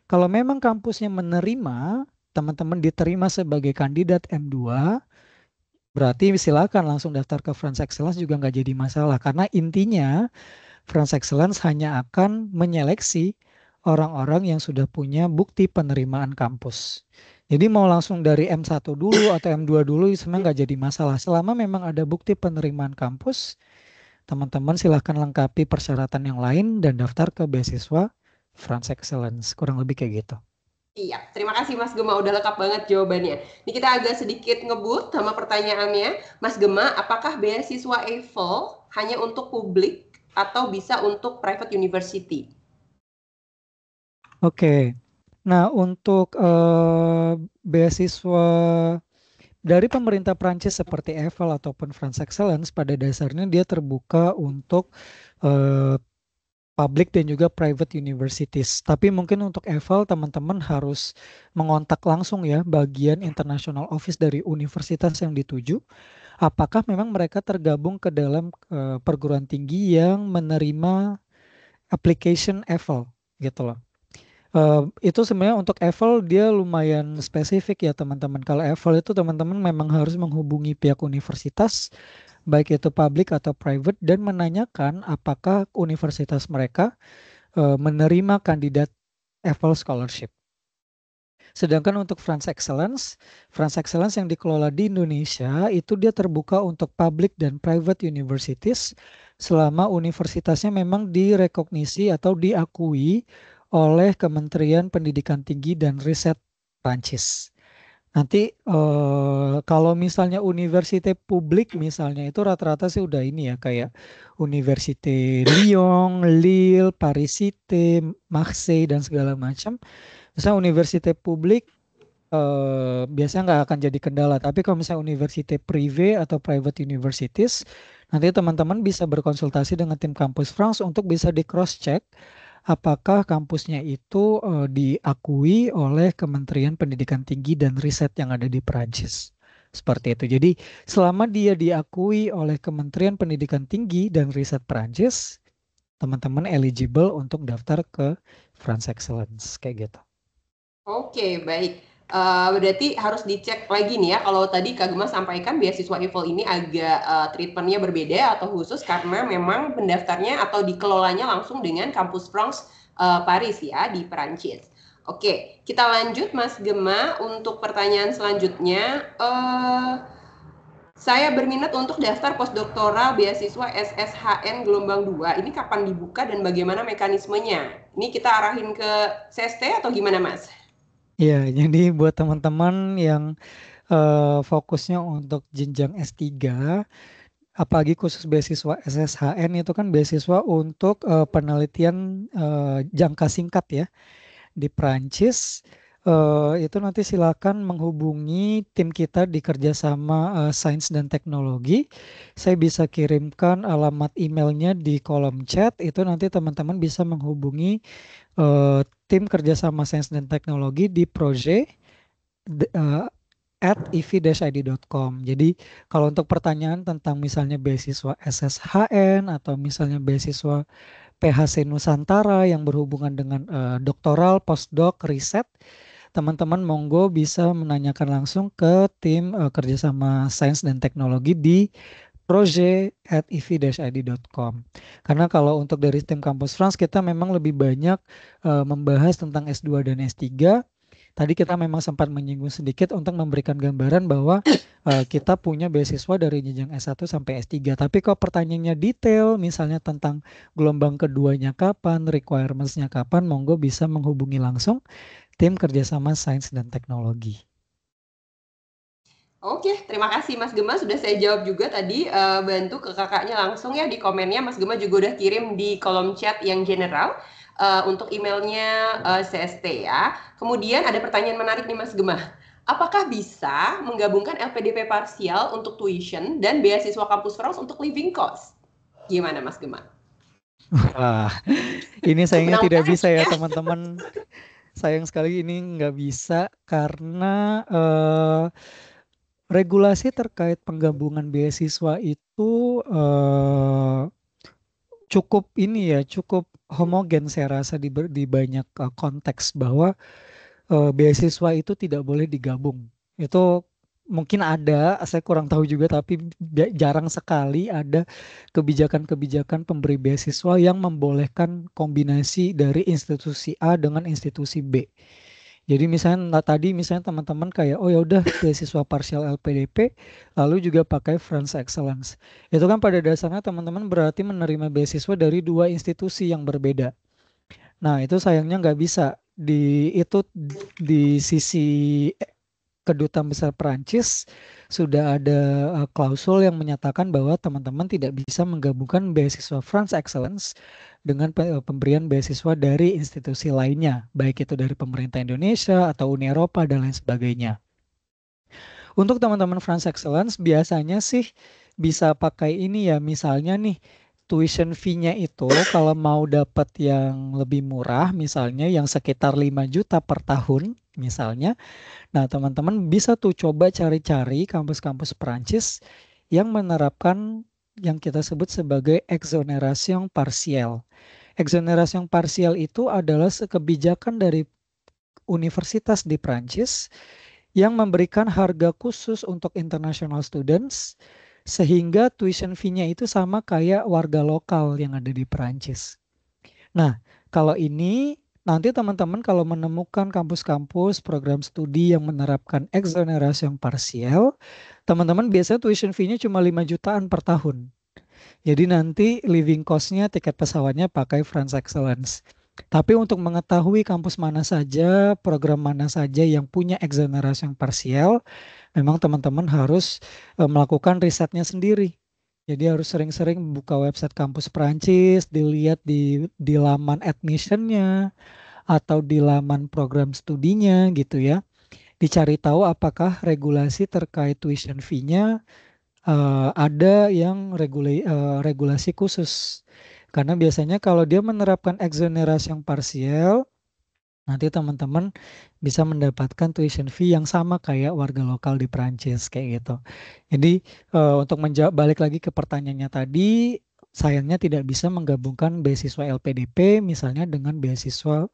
C: Kalau memang kampusnya menerima, teman-teman diterima sebagai kandidat M2, berarti silakan langsung daftar ke France Excellence juga nggak jadi masalah. Karena intinya France Excellence hanya akan menyeleksi orang-orang yang sudah punya bukti penerimaan kampus. Jadi mau langsung dari M1 dulu atau M2 dulu sebenarnya nggak jadi masalah. Selama memang ada bukti penerimaan kampus, teman-teman silahkan lengkapi persyaratan yang lain dan daftar ke beasiswa France Excellence. Kurang lebih kayak gitu.
B: Iya, terima kasih Mas Gema, udah lengkap banget jawabannya. Ini kita agak sedikit ngebut sama pertanyaannya. Mas Gema, apakah beasiswa EIFL hanya untuk publik atau bisa untuk private university?
C: Oke. Nah, untuk beasiswa dari pemerintah Prancis seperti EIFL ataupun France Excellence, pada dasarnya dia terbuka untuk public dan juga private universities. Tapi mungkin untuk EIFL teman-teman harus mengontak langsung ya bagian international office dari universitas yang dituju. Apakah memang mereka tergabung ke dalam perguruan tinggi yang menerima application EIFL gitu loh. Itu sebenarnya untuk EIFL dia lumayan spesifik ya teman-teman. Kalau EIFL itu teman-teman memang harus menghubungi pihak universitas, baik itu public atau private, dan menanyakan apakah universitas mereka menerima kandidat EIFL scholarship. Sedangkan untuk France Excellence yang dikelola di Indonesia itu dia terbuka untuk public dan private universities selama universitasnya memang direkognisi atau diakui oleh Kementerian Pendidikan Tinggi dan Riset Prancis. Nanti kalau misalnya universitas publik misalnya itu rata-rata sih udah ini ya, kayak Université Lyon, Lille, Paris Cité, Marseille dan segala macam. Misalnya universitas publik biasanya nggak akan jadi kendala. Tapi kalau misalnya universitas privé atau private universities, nanti teman-teman bisa berkonsultasi dengan tim kampus France untuk bisa di cross check apakah kampusnya itu diakui oleh Kementerian Pendidikan Tinggi dan Riset yang ada di Perancis. Seperti itu. Jadi selama dia diakui oleh Kementerian Pendidikan Tinggi dan Riset Perancis, teman-teman eligible untuk daftar ke France Excellence kayak gitu.
B: Oke, baik. Berarti harus dicek lagi nih ya, kalau tadi Kak Gema sampaikan beasiswa EIFL ini agak treatmentnya berbeda atau khusus karena memang pendaftarnya atau dikelolanya langsung dengan kampus France Paris ya, di Perancis. Oke, kita lanjut Mas Gema untuk pertanyaan selanjutnya. Saya berminat untuk daftar postdoktoral beasiswa SSHN gelombang 2. Ini kapan dibuka dan bagaimana mekanismenya? Ini kita arahin ke CST atau gimana Mas?
C: Ya, jadi buat teman-teman yang fokusnya untuk jenjang S3, apalagi khusus beasiswa SSHN itu kan beasiswa untuk penelitian jangka singkat ya di Prancis. itu nanti silakan menghubungi tim kita di Kerjasama Sains dan Teknologi. Saya bisa kirimkan alamat emailnya di kolom chat. Itu nanti teman-teman bisa menghubungi tim Kerjasama Sains dan Teknologi di @iv-id.com. Jadi kalau untuk pertanyaan tentang misalnya beasiswa SSHN atau misalnya beasiswa PHC Nusantara yang berhubungan dengan doktoral, postdoc, riset, teman-teman monggo bisa menanyakan langsung ke tim Kerjasama Sains dan Teknologi di proje@iv-id.com. Karena kalau untuk dari tim Kampus France kita memang lebih banyak membahas tentang S2 dan S3. Tadi kita memang sempat menyinggung sedikit untuk memberikan gambaran bahwa kita punya beasiswa dari jenjang S1 sampai S3. Tapi kalau pertanyaannya detail, misalnya tentang gelombang keduanya kapan, requirements-nya kapan, monggo bisa menghubungi langsung tim Kerjasama Sains dan Teknologi.
B: Oke, terima kasih Mas Gema, sudah saya jawab juga tadi, bantu ke kakaknya langsung ya di komennya. Mas Gema juga udah kirim di kolom chat yang general untuk emailnya CST ya. Kemudian ada pertanyaan menarik nih Mas Gema. Apakah bisa menggabungkan LPDP parsial untuk tuition dan beasiswa Kampus France untuk living cost? Gimana Mas Gema?
C: Wah, ini sayangnya tidak bisa ya teman-teman. Sayang sekali ini nggak bisa karena regulasi terkait penggabungan beasiswa itu cukup ini ya, cukup homogen saya rasa di banyak konteks bahwa beasiswa itu tidak boleh digabung. Itu mungkin ada, saya kurang tahu juga, tapi jarang sekali ada kebijakan-kebijakan pemberi beasiswa yang membolehkan kombinasi dari institusi A dengan institusi B. Jadi misalnya tadi misalnya teman-teman kayak oh ya udah beasiswa parsial LPDP lalu juga pakai France Excellence. Itu kan pada dasarnya teman-teman berarti menerima beasiswa dari dua institusi yang berbeda. Nah, itu sayangnya nggak bisa di sisi Kedutaan Besar Perancis sudah ada klausul yang menyatakan bahwa teman-teman tidak bisa menggabungkan beasiswa France Excellence dengan pemberian beasiswa dari institusi lainnya, baik itu dari pemerintah Indonesia atau Uni Eropa dan lain sebagainya. Untuk teman-teman France Excellence biasanya sih bisa pakai ini ya, misalnya nih tuition fee-nya itu kalau mau dapat yang lebih murah, misalnya yang sekitar 5 juta per tahun misalnya. Nah, teman-teman bisa tuh coba cari-cari kampus-kampus Perancis yang menerapkan yang kita sebut sebagai exoneration partiel. Exoneration partiel itu adalah kebijakan dari universitas di Perancis yang memberikan harga khusus untuk international students sehingga tuition fee-nya itu sama kayak warga lokal yang ada di Perancis. Nah, kalau ini nanti teman-teman kalau menemukan kampus-kampus program studi yang menerapkan exoneration yang parsial, teman-teman biasanya tuition fee-nya cuma 5 jutaan per tahun. Jadi nanti living cost-nya tiket pesawatnya pakai France Excellence. Tapi untuk mengetahui kampus mana saja, program mana saja yang punya exoneration yang parsial, memang teman-teman harus melakukan risetnya sendiri. Jadi harus sering-sering buka website kampus Perancis, dilihat di laman admission-nya atau di laman program studinya gitu ya. Dicari tahu apakah regulasi terkait tuition fee-nya ada yang regulasi khusus. Karena biasanya kalau dia menerapkan exoneration yang parsial, nanti teman-teman bisa mendapatkan tuition fee yang sama kayak warga lokal di Perancis kayak gitu. Jadi untuk menjawab balik lagi ke pertanyaannya tadi, sayangnya tidak bisa menggabungkan beasiswa LPDP misalnya dengan beasiswa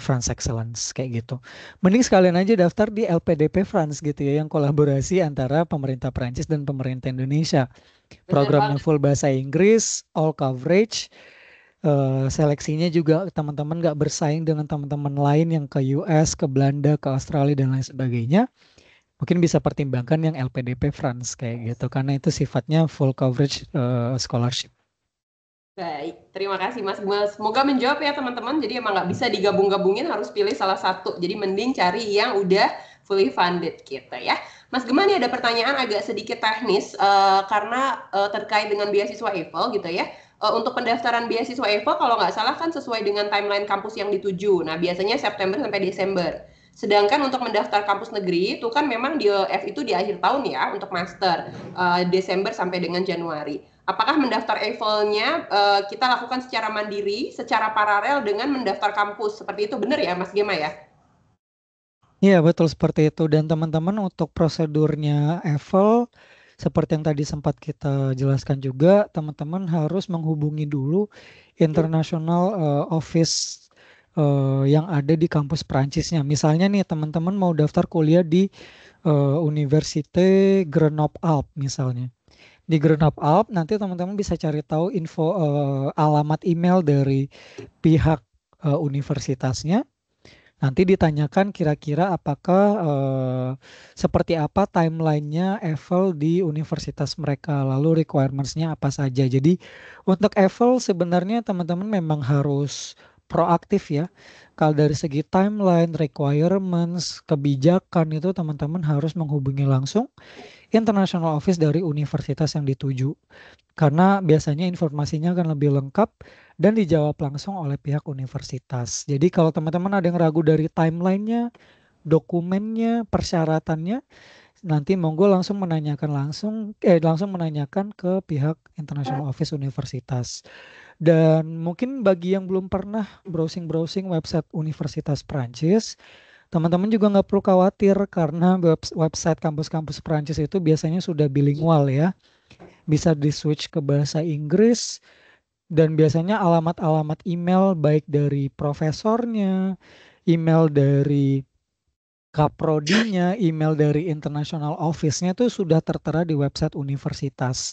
C: France Excellence kayak gitu. Mending sekalian aja daftar di LPDP France gitu ya, yang kolaborasi antara pemerintah Perancis dan pemerintah Indonesia. Programnya full bahasa Inggris, all coverage. Seleksinya juga teman-teman nggak bersaing dengan teman-teman lain yang ke US, ke Belanda, ke Australia dan lain sebagainya. Mungkin bisa pertimbangkan yang LPDP France kayak gitu karena itu sifatnya full coverage scholarship.
B: Baik, terima kasih Mas Gema. Semoga menjawab ya teman-teman. Jadi emang nggak bisa digabung-gabungin, harus pilih salah satu. Jadi mending cari yang udah fully funded gitu ya. Mas Gema nih ada pertanyaan agak sedikit teknis karena terkait dengan beasiswa EIFL gitu ya. Untuk pendaftaran beasiswa EIFL kalau nggak salah kan sesuai dengan timeline kampus yang dituju. Nah biasanya September sampai Desember. Sedangkan untuk mendaftar kampus negeri itu kan memang di EF itu di akhir tahun ya untuk master, Desember sampai dengan Januari. Apakah mendaftar EFL-nya kita lakukan secara mandiri, secara paralel dengan mendaftar kampus? Seperti itu benar ya Mas Gema ya?
C: Iya, betul seperti itu. Dan teman-teman untuk prosedurnya EFL, seperti yang tadi sempat kita jelaskan juga, teman-teman harus menghubungi dulu international office yang ada di kampus Perancisnya. Misalnya nih teman-teman mau daftar kuliah di Université Grenoble-Alpes misalnya. Di Grenoble-Alpes nanti teman-teman bisa cari tahu info alamat email dari pihak universitasnya. Nanti ditanyakan kira-kira apakah seperti apa timelinenya EFL di universitas mereka, lalu requirements-nya apa saja. Jadi untuk EFL sebenarnya teman-teman memang harus proaktif ya. Kalau dari segi timeline, requirements, kebijakan itu teman-teman harus menghubungi langsung international office dari universitas yang dituju. Karena biasanya informasinya akan lebih lengkap dan dijawab langsung oleh pihak universitas. Jadi kalau teman-teman ada yang ragu dari timelinenya, dokumennya, persyaratannya, nanti monggo langsung menanyakan ke pihak international office universitas. Dan mungkin bagi yang belum pernah browsing-browsing website Universitas Prancis, teman-teman juga nggak perlu khawatir karena website kampus-kampus Prancis itu biasanya sudah bilingual ya. Bisa di-switch ke bahasa Inggris dan biasanya alamat-alamat email baik dari profesornya, email dari kaprodinya, email dari international office-nya itu sudah tertera di website universitas.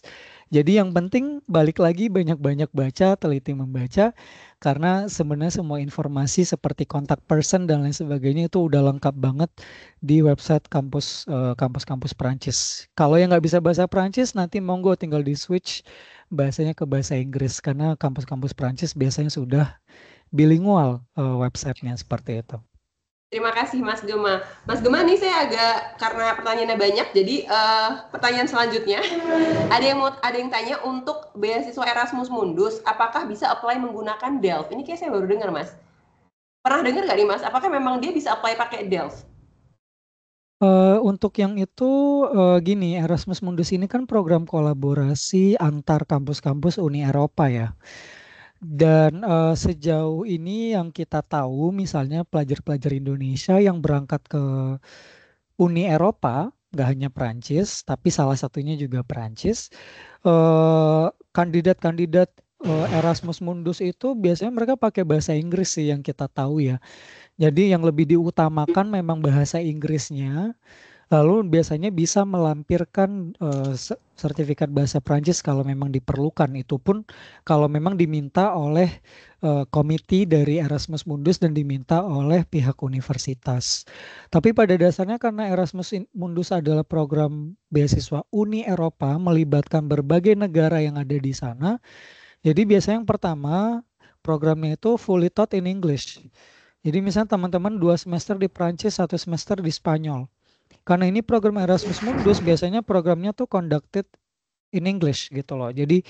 C: Jadi yang penting balik lagi banyak-banyak baca, teliti membaca karena sebenarnya semua informasi seperti kontak person dan lain sebagainya itu udah lengkap banget di website kampus-kampus Perancis. Kalau yang nggak bisa bahasa Perancis nanti monggo tinggal di switch bahasanya ke bahasa Inggris karena kampus-kampus Perancis biasanya sudah bilingual websitenya seperti itu.
B: Terima kasih Mas Gema. Mas Gema nih saya agak karena pertanyaannya banyak, jadi pertanyaan selanjutnya ada yang tanya untuk beasiswa Erasmus Mundus, apakah bisa apply menggunakan Delft? Ini kayak saya baru dengar Mas. Pernah dengar nggak nih Mas? Apakah memang dia bisa apply pakai Delft?
C: Untuk yang itu gini, Erasmus Mundus ini kan program kolaborasi antar kampus-kampus Uni Eropa ya. Dan sejauh ini yang kita tahu misalnya pelajar-pelajar Indonesia yang berangkat ke Uni Eropa, nggak hanya Perancis, tapi salah satunya juga Perancis, kandidat-kandidat Erasmus Mundus itu biasanya mereka pakai bahasa Inggris sih yang kita tahu ya. Jadi yang lebih diutamakan memang bahasa Inggrisnya. Lalu biasanya bisa melampirkan sertifikat bahasa Prancis kalau memang diperlukan. Itu pun kalau memang diminta oleh komite dari Erasmus Mundus dan diminta oleh pihak universitas. Tapi pada dasarnya karena Erasmus Mundus adalah program beasiswa Uni Eropa melibatkan berbagai negara yang ada di sana. Jadi biasanya yang pertama programnya itu fully taught in English. Jadi misalnya teman-teman 2 semester di Prancis, 1 semester di Spanyol. Karena ini program Erasmus Mundus biasanya programnya tuh conducted in English gitu loh. Jadi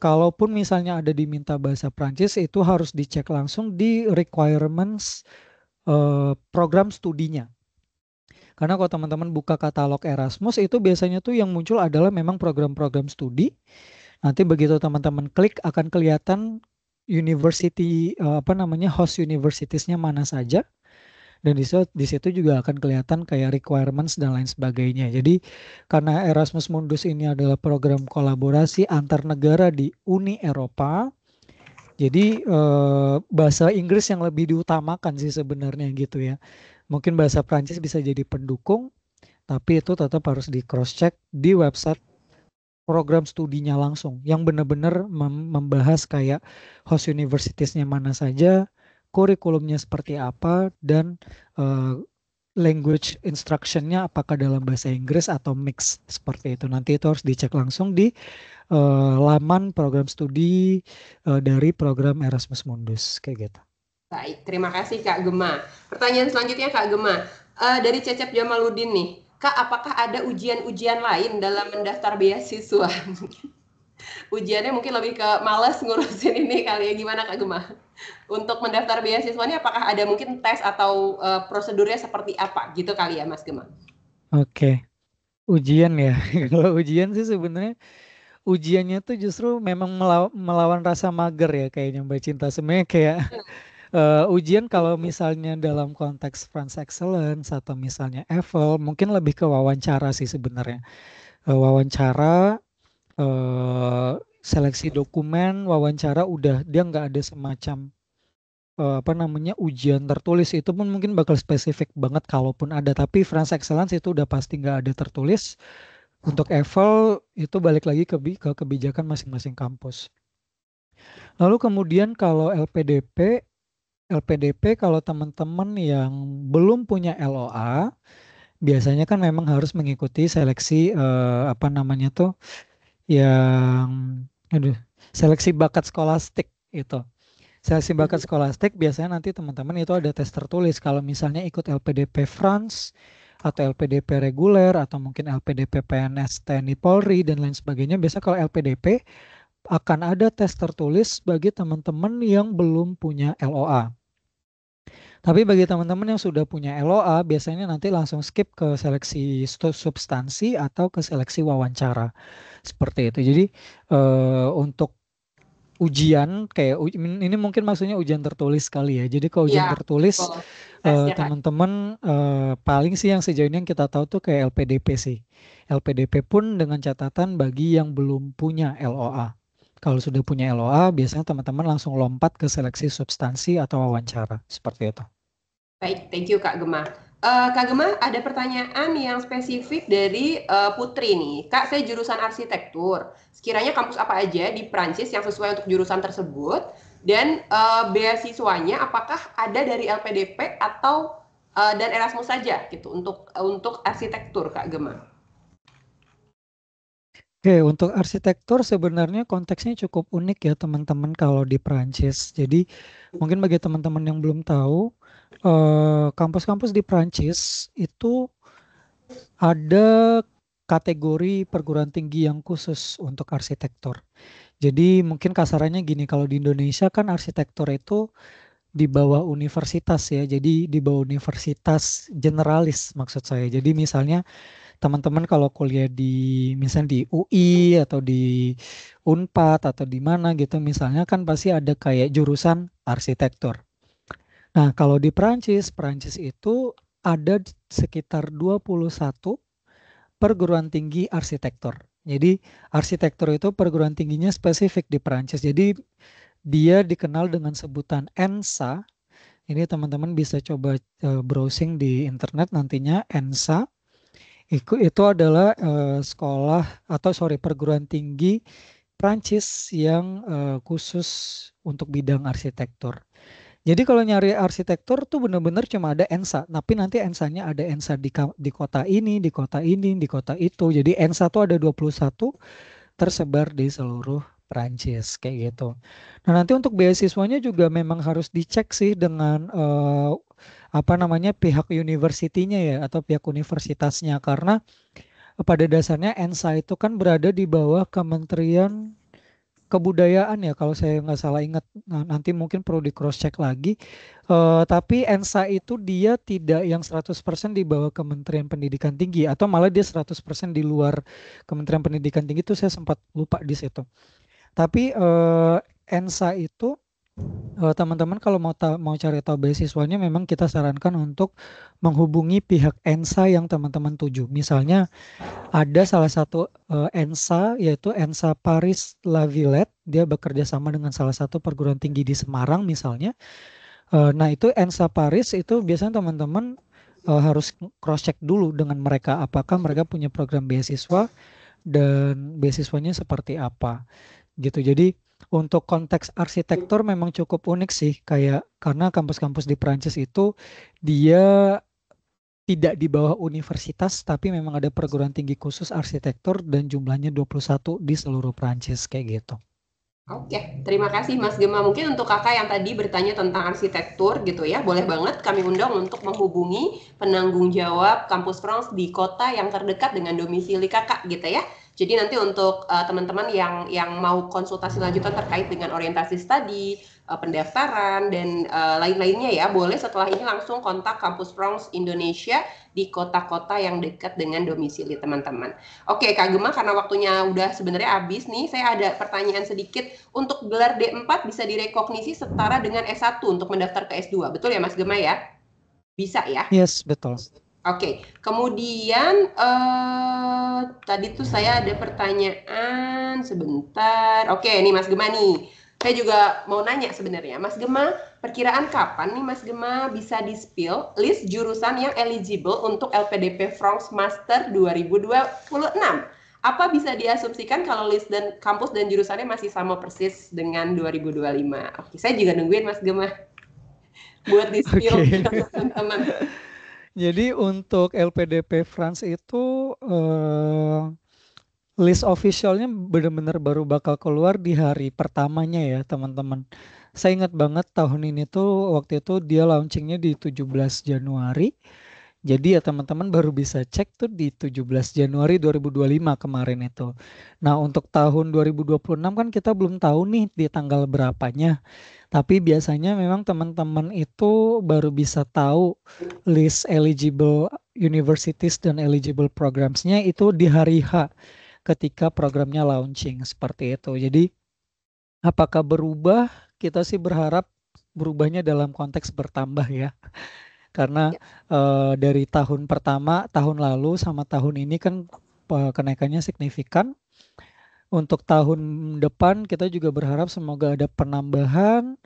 C: kalaupun misalnya ada diminta bahasa Prancis itu harus dicek langsung di requirements program studinya. Karena kalau teman-teman buka katalog Erasmus itu biasanya tuh yang muncul adalah memang program-program studi. Nanti begitu teman-teman klik akan kelihatan university host universitiesnya mana saja. Dan di situ juga akan kelihatan kayak requirements dan lain sebagainya. Jadi karena Erasmus Mundus ini adalah program kolaborasi antar negara di Uni Eropa, jadi bahasa Inggris yang lebih diutamakan sih sebenarnya gitu ya. Mungkin bahasa Prancis bisa jadi pendukung, tapi itu tetap harus di cross check di website program studinya langsung yang benar-benar membahas kayak host universitiesnya mana saja, kurikulumnya seperti apa, dan language instruction-nya apakah dalam bahasa Inggris atau mix seperti itu. Nanti itu harus dicek langsung di laman program studi dari program Erasmus Mundus kayak gitu.
B: Baik, terima kasih Kak Gema. Pertanyaan selanjutnya Kak Gema, dari Cecep Jamaludin nih, Kak apakah ada ujian-ujian lain dalam mendaftar beasiswa? ujiannya mungkin lebih ke males ngurusin ini kali ya. Gimana Kak Gemma? Untuk mendaftar beasiswa ini apakah ada mungkin tes atau prosedurnya seperti apa gitu kali ya Mas Gemma?
C: Oke, ujian ya. Kalau ujian sih sebenarnya ujiannya tuh justru memang melawan rasa mager ya kayaknya Mbak Cinta. Sebenarnya kayak ujian kalau misalnya dalam konteks France Excellence atau misalnya EFL mungkin lebih ke wawancara sih sebenarnya. Wawancara, seleksi dokumen, wawancara udah dia nggak ada semacam apa namanya ujian tertulis itu pun mungkin bakal spesifik banget kalaupun ada tapi France Excellence itu udah pasti nggak ada tertulis. Untuk EFL itu balik lagi ke kebijakan masing-masing kampus. Lalu kemudian kalau LPDP kalau teman-teman yang belum punya LOA, biasanya kan memang harus mengikuti seleksi apa namanya tuh yang aduh, seleksi bakat skolastik itu. Seleksi bakat skolastik biasanya nanti teman-teman itu ada tes tertulis. Kalau misalnya ikut LPDP France atau LPDP reguler atau mungkin LPDP PNS TNI Polri dan lain sebagainya, biasa kalau LPDP akan ada tes tertulis bagi teman-teman yang belum punya LOA. Tapi bagi teman-teman yang sudah punya LOA, biasanya nanti langsung skip ke seleksi substansi atau ke seleksi wawancara. Seperti itu. Jadi untuk ujian kayak ini mungkin maksudnya ujian tertulis kali ya. Jadi kalau ujian
B: Iya,
C: tertulis
B: betul. Tesnya Kak.
C: teman-teman paling sih yang sejauh ini yang kita tahu tuh kayak LPDP sih. LPDP pun dengan catatan bagi yang belum punya LOA. Kalau sudah punya LOA, biasanya teman-teman langsung lompat ke seleksi substansi atau wawancara. Seperti itu.
B: Baik, thank you Kak Gemma. Kak Gemma, ada pertanyaan yang spesifik dari Putri nih. Kak, saya jurusan arsitektur. Sekiranya kampus apa aja di Prancis yang sesuai untuk jurusan tersebut? Dan beasiswanya apakah ada dari LPDP atau dan Erasmus saja gitu untuk arsitektur Kak Gemma?
C: Oke, untuk arsitektur sebenarnya konteksnya cukup unik ya teman-teman kalau di Prancis. Jadi mungkin bagi teman-teman yang belum tahu, kampus-kampus di Prancis itu ada kategori perguruan tinggi yang khusus untuk arsitektur. Jadi mungkin kasarannya gini, kalau di Indonesia kan arsitektur itu di bawah universitas ya. Jadi di bawah universitas generalis maksud saya. Jadi misalnya teman-teman kalau kuliah di misalnya di UI atau di Unpad atau di mana gitu misalnya kan pasti ada kayak jurusan arsitektur. Nah, kalau di Perancis itu ada sekitar 21 perguruan tinggi arsitektur. Jadi arsitektur itu perguruan tingginya spesifik di Perancis. Jadi dia dikenal dengan sebutan ENSA. Ini teman-teman bisa coba browsing di internet nantinya ENSA. Itu adalah sekolah atau perguruan tinggi Prancis yang khusus untuk bidang arsitektur. Jadi kalau nyari arsitektur tuh bener-bener cuma ada ENSA, tapi nanti ENSA-nya ada ENSA di kota ini, di kota ini, di kota itu. Jadi ENSA tuh ada 21 tersebar di seluruh Prancis kayak gitu. Nah, nanti untuk beasiswanya juga memang harus dicek sih dengan apa namanya pihak universitinya ya atau pihak universitasnya karena pada dasarnya ENSA itu kan berada di bawah Kementerian Kebudayaan ya kalau saya nggak salah ingat. Nah, nanti mungkin perlu di cross check lagi. Tapi ENSA itu dia tidak yang 100% di bawah Kementerian Pendidikan Tinggi atau malah dia 100% di luar Kementerian Pendidikan Tinggi itu saya sempat lupa di situ. Tapi ENSA itu teman-teman kalau mau cari tahu beasiswanya memang kita sarankan untuk menghubungi pihak ENSA yang teman-teman tuju. Misalnya ada salah satu ENSA yaitu ENSA Paris La Villette. Dia bekerja sama dengan salah satu perguruan tinggi di Semarang misalnya. Nah itu ENSA Paris itu biasanya teman-teman harus cross check dulu dengan mereka apakah mereka punya program beasiswa dan beasiswanya seperti apa gitu. Jadi untuk konteks arsitektur memang cukup unik sih kayak karena kampus-kampus di Prancis itu dia tidak di bawah universitas tapi memang ada perguruan tinggi khusus arsitektur dan jumlahnya 21 di seluruh Prancis kayak gitu.
B: Oke, terima kasih Mas Gema. Mungkin untuk kakak yang tadi bertanya tentang arsitektur gitu ya, boleh banget kami undang untuk menghubungi penanggung jawab Kampus France di kota yang terdekat dengan domisili kakak gitu ya. Jadi nanti untuk teman-teman yang mau konsultasi lanjutan terkait dengan orientasi studi, pendaftaran dan lain-lainnya ya, boleh setelah ini langsung kontak Kampus France Indonesia di kota-kota yang dekat dengan domisili teman-teman. Oke, Kak Gema, karena waktunya udah sebenarnya habis nih, saya ada pertanyaan sedikit. Untuk gelar D4 bisa direkognisi setara dengan S1 untuk mendaftar ke S2. Betul ya Mas Gema ya? Bisa ya?
C: Yes, betul.
B: Oke, kemudian tadi tuh saya ada pertanyaan sebentar. Oke, nih Mas Gema nih. Saya juga mau nanya sebenarnya, Mas Gema, perkiraan kapan nih Mas Gema bisa di-spill list jurusan yang eligible untuk LPDP France Master 2026? Apa bisa diasumsikan kalau list dan kampus dan jurusannya masih sama persis dengan 2025? Oke, saya juga nungguin Mas Gema buat di-spill
C: Oke.
B: teman-teman.
C: Jadi untuk LPDP France itu list officialnya benar-benar baru bakal keluar di hari pertamanya ya teman-teman. Saya ingat banget tahun ini tuh waktu itu dia launchingnya di 17 Januari. Jadi ya teman-teman baru bisa cek tuh di 17 Januari 2025 kemarin itu. Nah untuk tahun 2026 kan kita belum tahu nih di tanggal berapanya. Tapi biasanya memang teman-teman itu baru bisa tahu list eligible universities dan eligible programs-nya itu di hari H ketika programnya launching seperti itu. Jadi apakah berubah? Kita sih berharap berubahnya dalam konteks bertambah ya. Karena dari tahun pertama, tahun lalu sama tahun ini kan kenaikannya signifikan. Untuk tahun depan kita juga berharap semoga ada penambahan.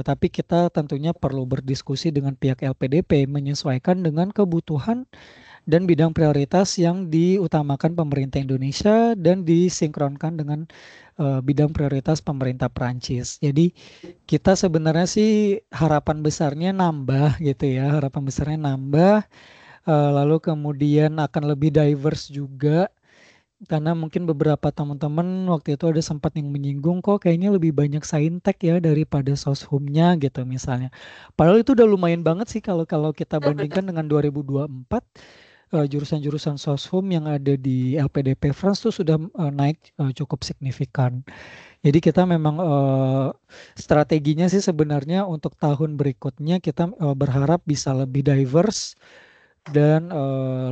C: Tapi kita tentunya perlu berdiskusi dengan pihak LPDP menyesuaikan dengan kebutuhan dan bidang prioritas yang diutamakan pemerintah Indonesia dan disinkronkan dengan bidang prioritas pemerintah Prancis. Jadi kita sebenarnya sih harapan besarnya nambah gitu ya, harapan besarnya nambah, lalu kemudian akan lebih diverse juga. Karena mungkin beberapa teman-teman waktu itu ada sempat yang menyinggung kok kayaknya lebih banyak saintek ya daripada soshumnya gitu misalnya. Padahal itu udah lumayan banget sih kalau kita bandingkan dengan 2024 jurusan-jurusan soshum yang ada di LPDP France tuh sudah naik cukup signifikan. Jadi kita memang strateginya sih sebenarnya untuk tahun berikutnya kita berharap bisa lebih diverse dan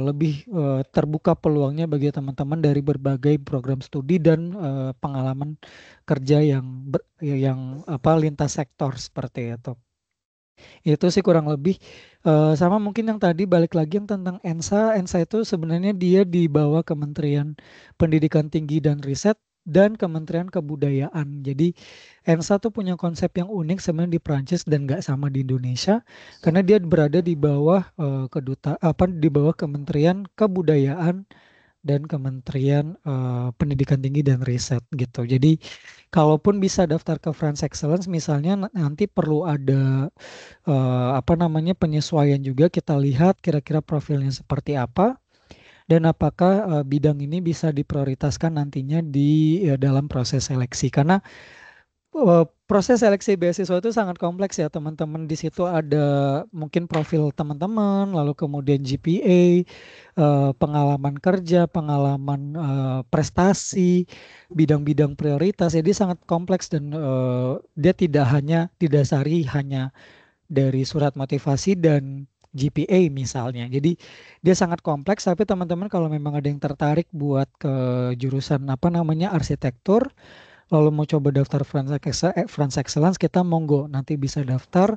C: lebih terbuka peluangnya bagi teman-teman dari berbagai program studi dan pengalaman kerja yang lintas sektor seperti itu. Itu sih kurang lebih sama mungkin yang tadi balik lagi yang tentang ENSA. ENSA itu sebenarnya dia di bawah Kementerian Pendidikan Tinggi dan Riset dan Kementerian Kebudayaan. Jadi ENSA tuh punya konsep yang unik sebenarnya di Prancis dan nggak sama di Indonesia karena dia berada di bawah di bawah Kementerian Kebudayaan dan Kementerian Pendidikan Tinggi dan Riset gitu. Jadi kalaupun bisa daftar ke France Excellence misalnya nanti perlu ada penyesuaian juga, kita lihat kira-kira profilnya seperti apa dan apakah bidang ini bisa diprioritaskan nantinya di dalam proses seleksi. Karena proses seleksi beasiswa itu sangat kompleks ya teman-teman. Di situ ada mungkin profil teman-teman, lalu kemudian GPA, pengalaman kerja, pengalaman prestasi, bidang-bidang prioritas. Jadi sangat kompleks dan dia tidak hanya didasari hanya dari surat motivasi dan GPA misalnya. Jadi dia sangat kompleks, tapi teman-teman kalau memang ada yang tertarik buat ke jurusan arsitektur, lalu mau coba daftar France Excellence, kita monggo nanti bisa daftar.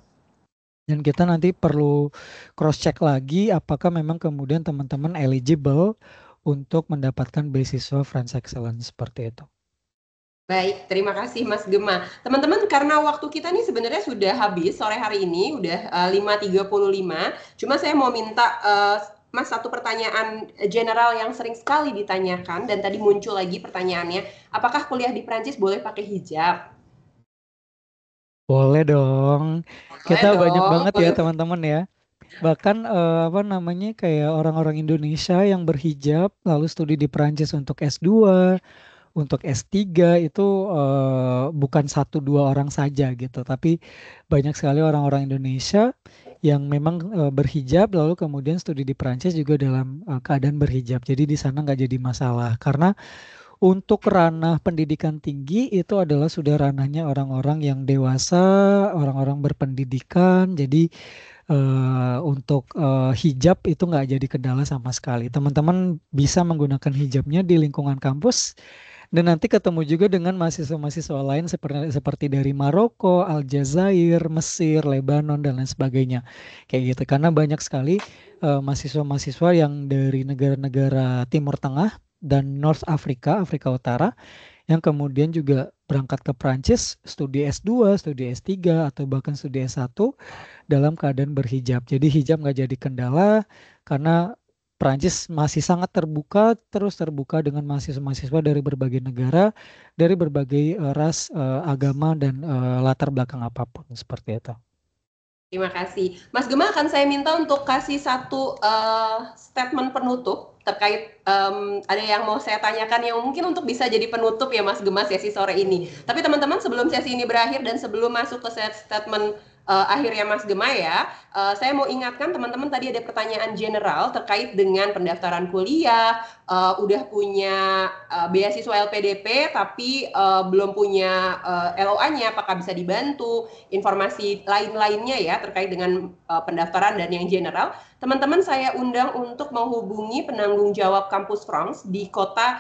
C: Dan kita nanti perlu cross check lagi apakah memang kemudian teman-teman eligible untuk mendapatkan beasiswa France Excellence seperti itu.
B: Baik, terima kasih Mas Gema. Teman-teman, karena waktu kita nih sebenarnya sudah habis sore hari ini, udah 5.35. Cuma saya mau minta Mas satu pertanyaan general yang sering sekali ditanyakan, dan tadi muncul lagi pertanyaannya, apakah kuliah di Prancis boleh pakai hijab?
C: Boleh dong. Kita
B: Boleh
C: banyak
B: dong.
C: banget ya teman-teman ya. Bahkan kayak orang-orang Indonesia yang berhijab lalu studi di Prancis untuk S2, untuk S3 itu bukan 1-2 orang saja gitu, tapi banyak sekali orang-orang Indonesia yang memang berhijab lalu kemudian studi di Perancis juga dalam keadaan berhijab. Jadi di sana nggak jadi masalah karena untuk ranah pendidikan tinggi itu adalah sudah ranahnya orang-orang yang dewasa, orang-orang berpendidikan. Jadi untuk hijab itu nggak jadi kendala sama sekali. Teman-teman bisa menggunakan hijabnya di lingkungan kampus dan nanti ketemu juga dengan mahasiswa-mahasiswa lain seperti dari Maroko, Aljazair, Mesir, Lebanon dan lain sebagainya. Kayak gitu. Karena banyak sekali mahasiswa-mahasiswa yang dari negara-negara Timur Tengah dan North Africa, Afrika Utara, yang kemudian juga berangkat ke Prancis, studi S2, studi S3, atau bahkan studi S1 dalam keadaan berhijab. Jadi hijab nggak jadi kendala karena Prancis masih sangat terbuka, terus terbuka dengan mahasiswa-mahasiswa dari berbagai negara, dari berbagai ras, agama, dan latar belakang apapun, seperti itu.
B: Terima kasih. Mas Gema akan saya minta untuk kasih satu statement penutup terkait ada yang mau saya tanyakan yang mungkin untuk bisa jadi penutup ya Mas Gema sesi sore ini. Tapi teman-teman sebelum sesi ini berakhir dan sebelum masuk ke statement akhirnya Mas Gema ya, saya mau ingatkan teman-teman tadi ada pertanyaan general terkait dengan pendaftaran kuliah, udah punya beasiswa LPDP tapi belum punya LOA-nya, apakah bisa dibantu, informasi lain-lainnya ya terkait dengan pendaftaran dan yang general. Teman-teman saya undang untuk menghubungi penanggung jawab Kampus France di kota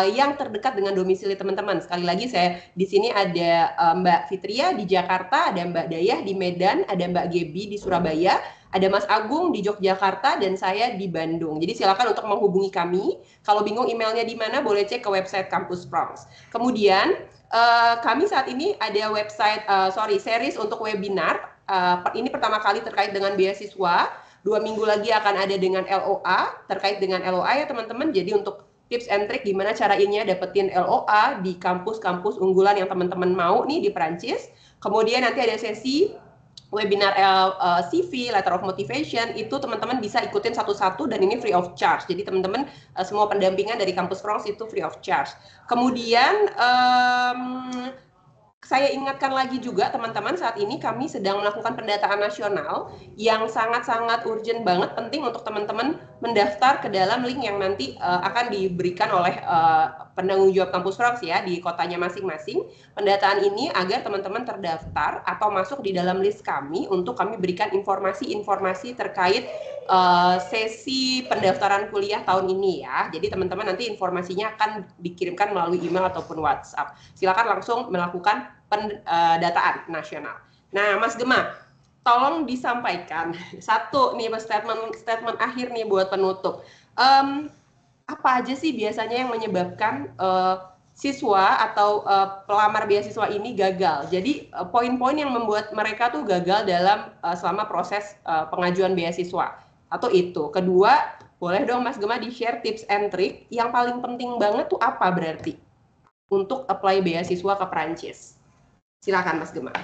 B: yang terdekat dengan domisili teman-teman. Sekali lagi saya di sini ada Mbak Fitria di Jakarta, ada Mbak Dayah di Medan, ada Mbak Gebi di Surabaya, ada Mas Agung di Yogyakarta, dan saya di Bandung. Jadi silakan untuk menghubungi kami. Kalau bingung emailnya di mana, boleh cek ke website Kampus France. Kemudian kami saat ini ada website, series untuk webinar. Ini pertama kali terkait dengan beasiswa. 2 minggu lagi akan ada dengan LOA, terkait dengan LOA ya teman-teman. Jadi untuk tips and trick gimana caranya dapetin LOA di kampus-kampus unggulan yang teman-teman mau nih di Perancis. Kemudian nanti ada sesi webinar CV, Letter of Motivation, itu teman-teman bisa ikutin satu-satu dan ini free of charge. Jadi teman-teman semua pendampingan dari Kampus France itu free of charge. Kemudian saya ingatkan lagi juga teman-teman, saat ini kami sedang melakukan pendataan nasional yang sangat-sangat urgent banget, penting untuk teman-teman mendaftar ke dalam link yang nanti akan diberikan oleh penanggung jawab Kampus France ya di kotanya masing-masing. Pendataan ini agar teman-teman terdaftar atau masuk di dalam list kami untuk kami berikan informasi-informasi terkait sesi pendaftaran kuliah tahun ini ya. Jadi teman-teman nanti informasinya akan dikirimkan melalui email ataupun WhatsApp. Silakan langsung melakukan pendataan nasional. Nah, Mas Gema, tolong disampaikan satu nih statement akhir nih buat penutup. Apa aja sih biasanya yang menyebabkan siswa atau pelamar beasiswa ini gagal? Jadi poin-poin yang membuat mereka tuh gagal dalam selama proses pengajuan beasiswa. Atau itu. Kedua, boleh dong Mas Gema di-share tips and trick yang paling penting banget tuh apa berarti untuk apply beasiswa ke Perancis? Silakan Mas Gema.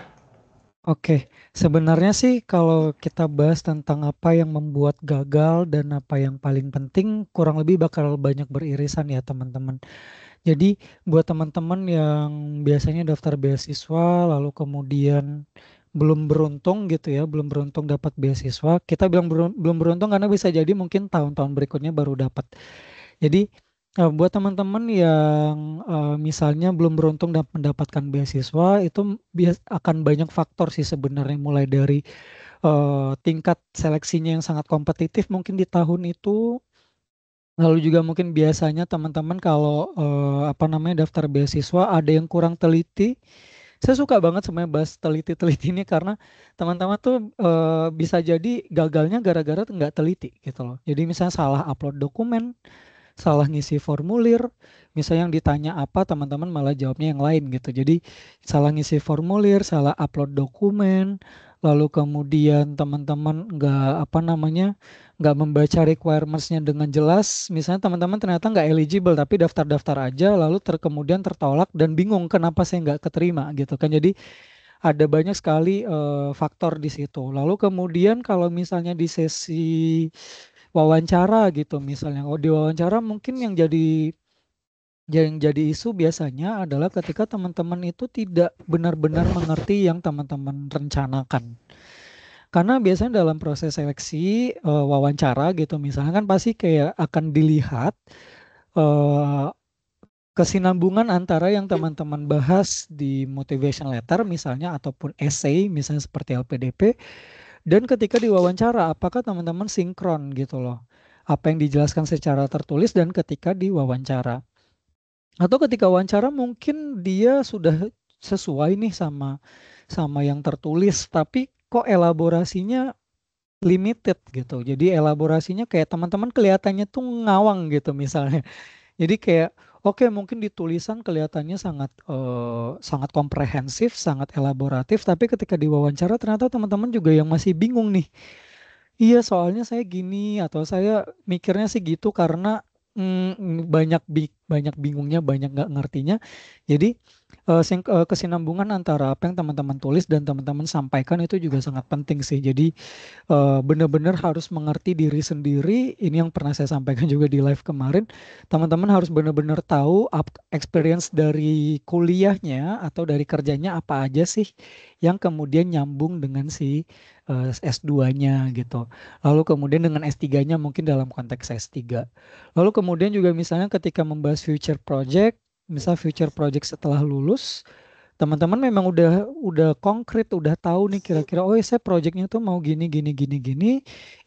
C: Oke, sebenarnya sih kalau kita bahas tentang apa yang membuat gagal dan apa yang paling penting, kurang lebih bakal banyak beririsan ya teman-teman. Jadi buat teman-teman yang biasanya daftar beasiswa lalu kemudian belum beruntung gitu ya, belum beruntung dapat beasiswa. Kita bilang belum beruntung karena bisa jadi mungkin tahun-tahun berikutnya baru dapat. Jadi buat teman-teman yang misalnya belum beruntung mendapatkan beasiswa, itu akan banyak faktor sih sebenarnya, mulai dari tingkat seleksinya yang sangat kompetitif mungkin di tahun itu. Lalu juga mungkin biasanya teman-teman kalau daftar beasiswa ada yang kurang teliti. Saya suka banget sebenarnya bahas teliti-teliti ini karena teman-teman tuh bisa jadi gagalnya gara-gara nggak teliti gitu loh. Jadi misalnya salah upload dokumen, salah ngisi formulir, misalnya yang ditanya apa teman-teman malah jawabnya yang lain gitu. Jadi salah ngisi formulir, salah upload dokumen, lalu kemudian teman-teman nggak membaca requirements-nya dengan jelas. Misalnya teman-teman ternyata nggak eligible tapi daftar-daftar aja, lalu kemudian tertolak dan bingung kenapa saya nggak keterima gitu kan. Jadi ada banyak sekali faktor di situ. Lalu kemudian kalau misalnya di sesi wawancara gitu misalnya, di wawancara mungkin yang jadi Yang jadi isu biasanya adalah ketika teman-teman itu tidak benar-benar mengerti yang teman-teman rencanakan. Karena biasanya dalam proses seleksi wawancara gitu misalnya kan pasti kayak akan dilihat eh, kesinambungan antara yang teman-teman bahas di motivation letter misalnya ataupun essay misalnya seperti LPDP dan ketika diwawancara apakah teman-teman sinkron gitu loh. Apa yang dijelaskan secara tertulis dan ketika diwawancara. Atau ketika wawancara mungkin dia sudah sesuai nih sama yang tertulis, tapi kok elaborasinya limited gitu. Jadi elaborasinya kayak teman-teman kelihatannya tuh ngawang gitu misalnya. Jadi kayak oke mungkin di tulisan kelihatannya sangat komprehensif, sangat elaboratif, tapi ketika diwawancara ternyata teman-teman juga yang masih bingung nih. Iya, soalnya saya gini atau saya mikirnya sih gitu karena banyak bingungnya, banyak nggak ngertinya. Jadi kesinambungan antara apa yang teman-teman tulis dan teman-teman sampaikan itu juga sangat penting sih. Jadi benar-benar harus mengerti diri sendiri. Ini yang pernah saya sampaikan juga di live kemarin. Teman-teman harus benar-benar tahu experience dari kuliahnya atau dari kerjanya apa aja sih yang kemudian nyambung dengan si S2-nya gitu. Lalu kemudian dengan S3-nya mungkin dalam konteks S3. Lalu kemudian juga misalnya ketika membahas future project, misal future project setelah lulus, teman-teman memang udah konkret, udah tahu nih kira-kira oh saya projectnya tuh mau gini gini gini gini,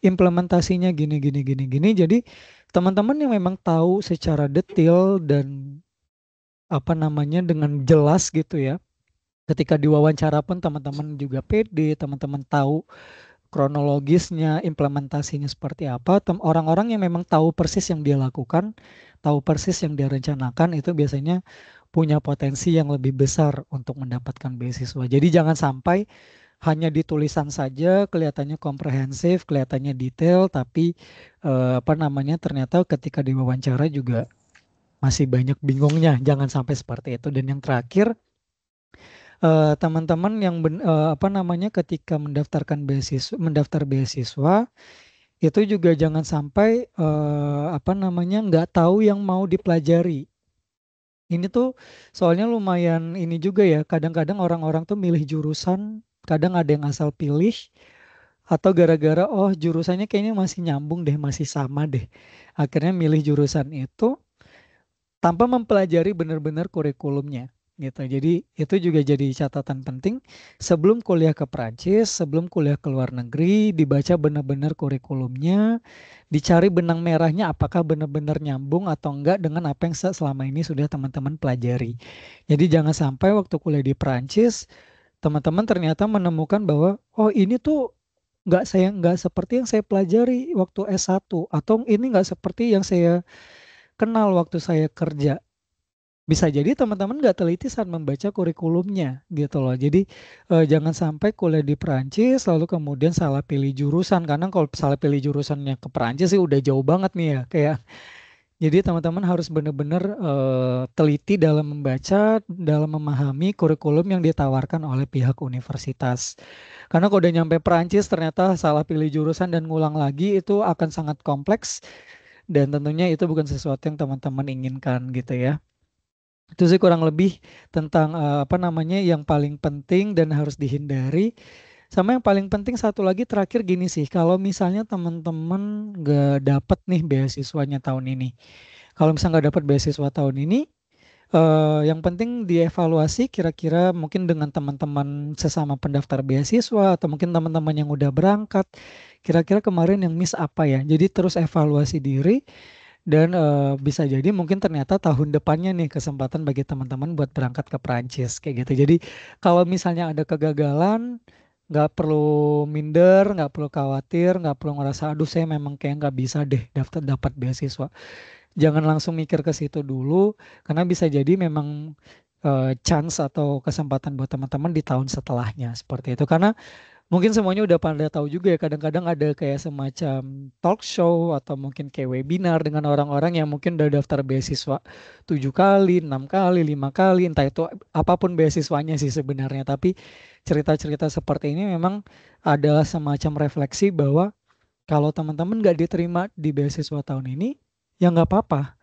C: implementasinya gini gini gini gini. Jadi teman-teman yang memang tahu secara detail dan apa namanya dengan jelas gitu ya. Ketika diwawancara pun teman-teman juga pede, teman-teman tahu kronologisnya, implementasinya seperti apa. Orang-orang yang memang tahu persis yang dia lakukan, tahu persis yang dia rencanakan itu biasanya punya potensi yang lebih besar untuk mendapatkan beasiswa. Jadi jangan sampai hanya di tulisan saja kelihatannya komprehensif, kelihatannya detail, tapi apa namanya ternyata ketika diwawancara juga masih banyak bingungnya. Jangan sampai seperti itu. Dan yang terakhir teman-teman yang apa namanya ketika mendaftar beasiswa itu juga jangan sampai apa namanya nggak tahu yang mau dipelajari. Ini tuh soalnya lumayan ini juga ya. Kadang-kadang orang-orang tuh milih jurusan, kadang ada yang asal pilih atau gara-gara oh jurusannya kayaknya masih nyambung deh, masih sama deh. Akhirnya milih jurusan itu tanpa mempelajari benar-benar kurikulumnya gitu. Jadi itu juga jadi catatan penting sebelum kuliah ke Prancis, sebelum kuliah ke luar negeri, dibaca benar-benar kurikulumnya, dicari benang merahnya apakah benar-benar nyambung atau enggak dengan apa yang selama ini sudah teman-teman pelajari. Jadi jangan sampai waktu kuliah di Prancis, teman-teman ternyata menemukan bahwa oh ini tuh nggak seperti yang saya pelajari waktu S1 atau ini nggak seperti yang saya kenal waktu saya kerja. Bisa jadi teman-teman nggak teliti saat membaca kurikulumnya gitu loh. Jadi jangan sampai kuliah di Perancis lalu kemudian salah pilih jurusan. Karena kalau salah pilih jurusannya ke Perancis sih udah jauh banget nih ya. Kayak jadi teman-teman harus benar-benar teliti dalam membaca, dalam memahami kurikulum yang ditawarkan oleh pihak universitas. Karena kalau udah nyampe Perancis ternyata salah pilih jurusan dan ngulang lagi itu akan sangat kompleks dan tentunya itu bukan sesuatu yang teman-teman inginkan gitu ya. Itu sih kurang lebih tentang apa namanya yang paling penting dan harus dihindari. Sama yang paling penting satu lagi terakhir gini sih, kalau misalnya teman-teman nggak dapat nih beasiswanya tahun ini. Kalau misalnya nggak dapat beasiswa tahun ini, yang penting dievaluasi kira-kira mungkin dengan teman-teman sesama pendaftar beasiswa atau mungkin teman-teman yang udah berangkat, kira-kira kemarin yang miss apa ya. Jadi terus evaluasi diri. Dan bisa jadi mungkin ternyata tahun depannya nih kesempatan bagi teman-teman buat berangkat ke Prancis kayak gitu. Jadi kalau misalnya ada kegagalan, nggak perlu minder, nggak perlu khawatir, nggak perlu ngerasa aduh saya memang kayak nggak bisa deh dapat beasiswa. Jangan langsung mikir ke situ dulu, karena bisa jadi memang chance atau kesempatan buat teman-teman di tahun setelahnya seperti itu. Karena mungkin semuanya udah pada tahu juga ya, kadang-kadang ada kayak semacam talk show atau mungkin kayak webinar dengan orang-orang yang mungkin udah daftar beasiswa 7 kali, 6 kali, 5 kali, entah itu apapun beasiswanya sih sebenarnya. Tapi cerita-cerita seperti ini memang adalah semacam refleksi bahwa kalau teman-teman nggak diterima di beasiswa tahun ini, ya nggak apa-apa.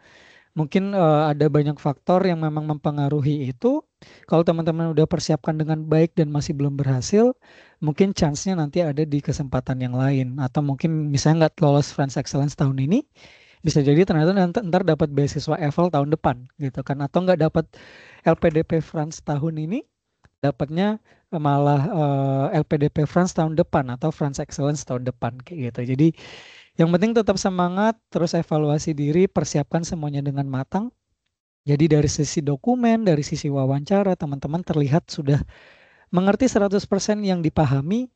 C: Mungkin ada banyak faktor yang memang mempengaruhi itu. Kalau teman-teman udah persiapkan dengan baik dan masih belum berhasil, mungkin chance-nya nanti ada di kesempatan yang lain. Atau mungkin misalnya nggak lolos France Excellence tahun ini, bisa jadi ternyata ntar dapat beasiswa EVAL tahun depan gitu kan. Atau nggak dapat LPDP France tahun ini, dapatnya malah LPDP France tahun depan atau France Excellence tahun depan kayak gitu. Jadi yang penting tetap semangat, terus evaluasi diri, persiapkan semuanya dengan matang. Jadi dari sisi dokumen, dari sisi wawancara, teman-teman terlihat sudah mengerti 100% yang dipahami,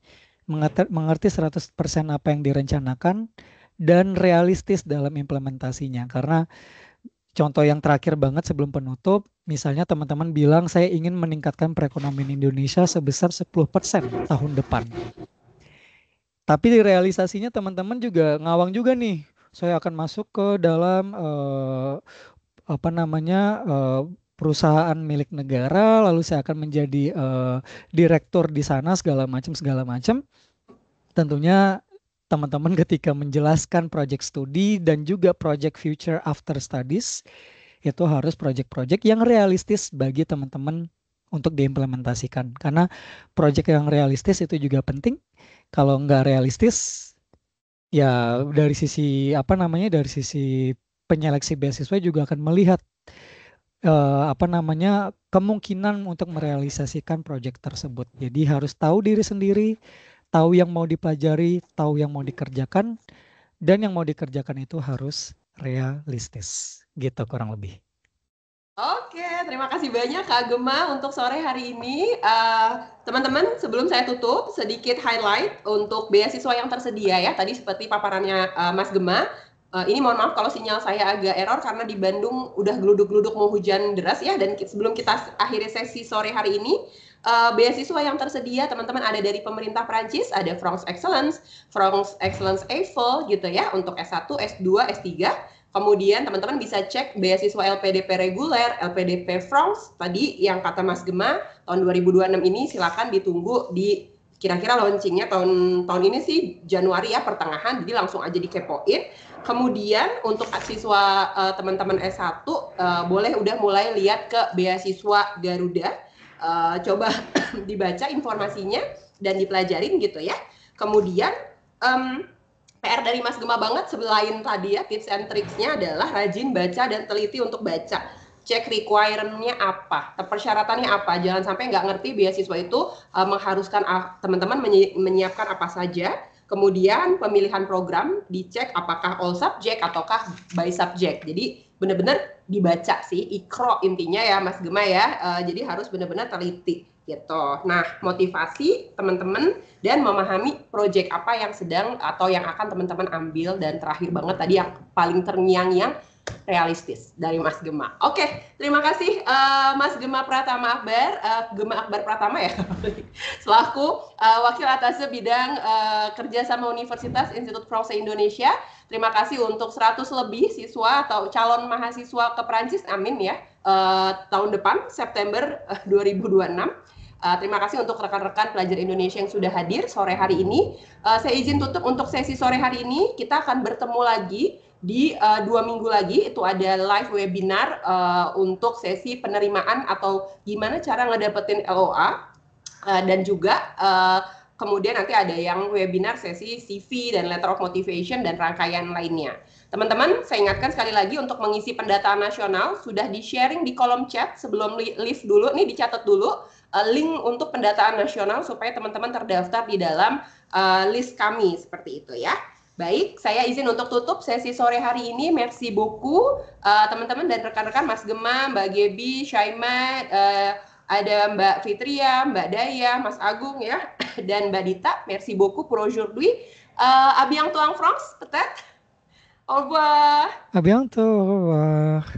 C: mengerti 100% apa yang direncanakan, dan realistis dalam implementasinya. Karena contoh yang terakhir banget sebelum penutup, misalnya teman-teman bilang saya ingin meningkatkan perekonomian Indonesia sebesar 10% tahun depan. Tapi di realisasinya teman-teman juga ngawang juga nih. Saya akan masuk ke dalam perusahaan milik negara, lalu saya akan menjadi direktur di sana segala macam. Tentunya teman-teman ketika menjelaskan project studi dan juga project future after studies itu harus project-project yang realistis bagi teman-teman untuk diimplementasikan. Karena project yang realistis itu juga penting. Kalau nggak realistis, ya dari sisi dari sisi penyeleksi beasiswa juga akan melihat kemungkinan untuk merealisasikan proyek tersebut. Jadi harus tahu diri sendiri, tahu yang mau dipelajari, tahu yang mau dikerjakan, dan yang mau dikerjakan itu harus realistis. Gitu kurang lebih.
B: Oke, terima kasih banyak Kak Gema untuk sore hari ini. Teman-teman, sebelum saya tutup, sedikit highlight untuk beasiswa yang tersedia ya. Tadi seperti paparannya Mas Gema. Ini mohon maaf kalau sinyal saya agak error karena di Bandung udah geluduk-geluduk mau hujan deras ya. Dan sebelum kita akhiri sesi sore hari ini, beasiswa yang tersedia teman-teman ada dari pemerintah Prancis, ada France Excellence EVAL gitu ya untuk S1, S2, S3. Kemudian teman-teman bisa cek beasiswa LPDP reguler, LPDP France tadi yang kata Mas Gema tahun 2026 ini silakan ditunggu di kira-kira launchingnya tahun ini sih Januari ya pertengahan, jadi langsung aja dikepoin. Kemudian untuk siswa teman-teman S1 boleh udah mulai lihat ke beasiswa Garuda, coba dibaca informasinya dan dipelajarin gitu ya. Kemudian PR dari Mas Gema banget selain tadi ya tips and tricksnya adalah rajin baca dan teliti untuk baca. Cek requirement-nya apa, persyaratannya apa. Jangan sampai nggak ngerti beasiswa itu mengharuskan teman-teman menyiapkan apa saja. Kemudian pemilihan program dicek apakah all subject ataukah by subject. Jadi benar-benar dibaca sih, ikro intinya ya Mas Gema ya. Jadi harus benar-benar teliti gitu. Nah, motivasi teman-teman dan memahami proyek apa yang sedang atau yang akan teman-teman ambil, dan terakhir banget tadi yang paling terngiang-ngiang realistis dari Mas Gema. Oke, terima kasih Mas Gema Pratama Akbar, Gema Akbar Pratama ya, selaku Wakil Atas Bidang Kerjasama Universitas Institut France Indonesia. Terima kasih untuk 100 lebih siswa atau calon mahasiswa ke Prancis, amin ya, tahun depan September 2026. Terima kasih untuk rekan-rekan pelajar Indonesia yang sudah hadir sore hari ini. Saya izin tutup untuk sesi sore hari ini. Kita akan bertemu lagi di 2 minggu lagi. Itu ada live webinar untuk sesi penerimaan atau gimana cara ngedapetin LOA. Dan juga kemudian nanti ada yang webinar sesi CV dan letter of motivation dan rangkaian lainnya. Teman-teman, saya ingatkan sekali lagi untuk mengisi pendataan nasional sudah di-sharing di kolom chat sebelum live dulu, nih dicatat dulu link untuk pendataan nasional supaya teman-teman terdaftar di dalam list kami seperti itu ya. Baik, saya izin untuk tutup sesi sore hari ini. Merci beaucoup teman-teman dan rekan-rekan Mas Gema, Mbak Gebi, Syaima, ada Mbak Fitria, Mbak Daya, Mas Agung ya, dan Mbak Dita. Merci beaucoup pour aujourd'hui. À bientôt en France, peut-être. Au revoir.
C: À bientôt. Au revoir.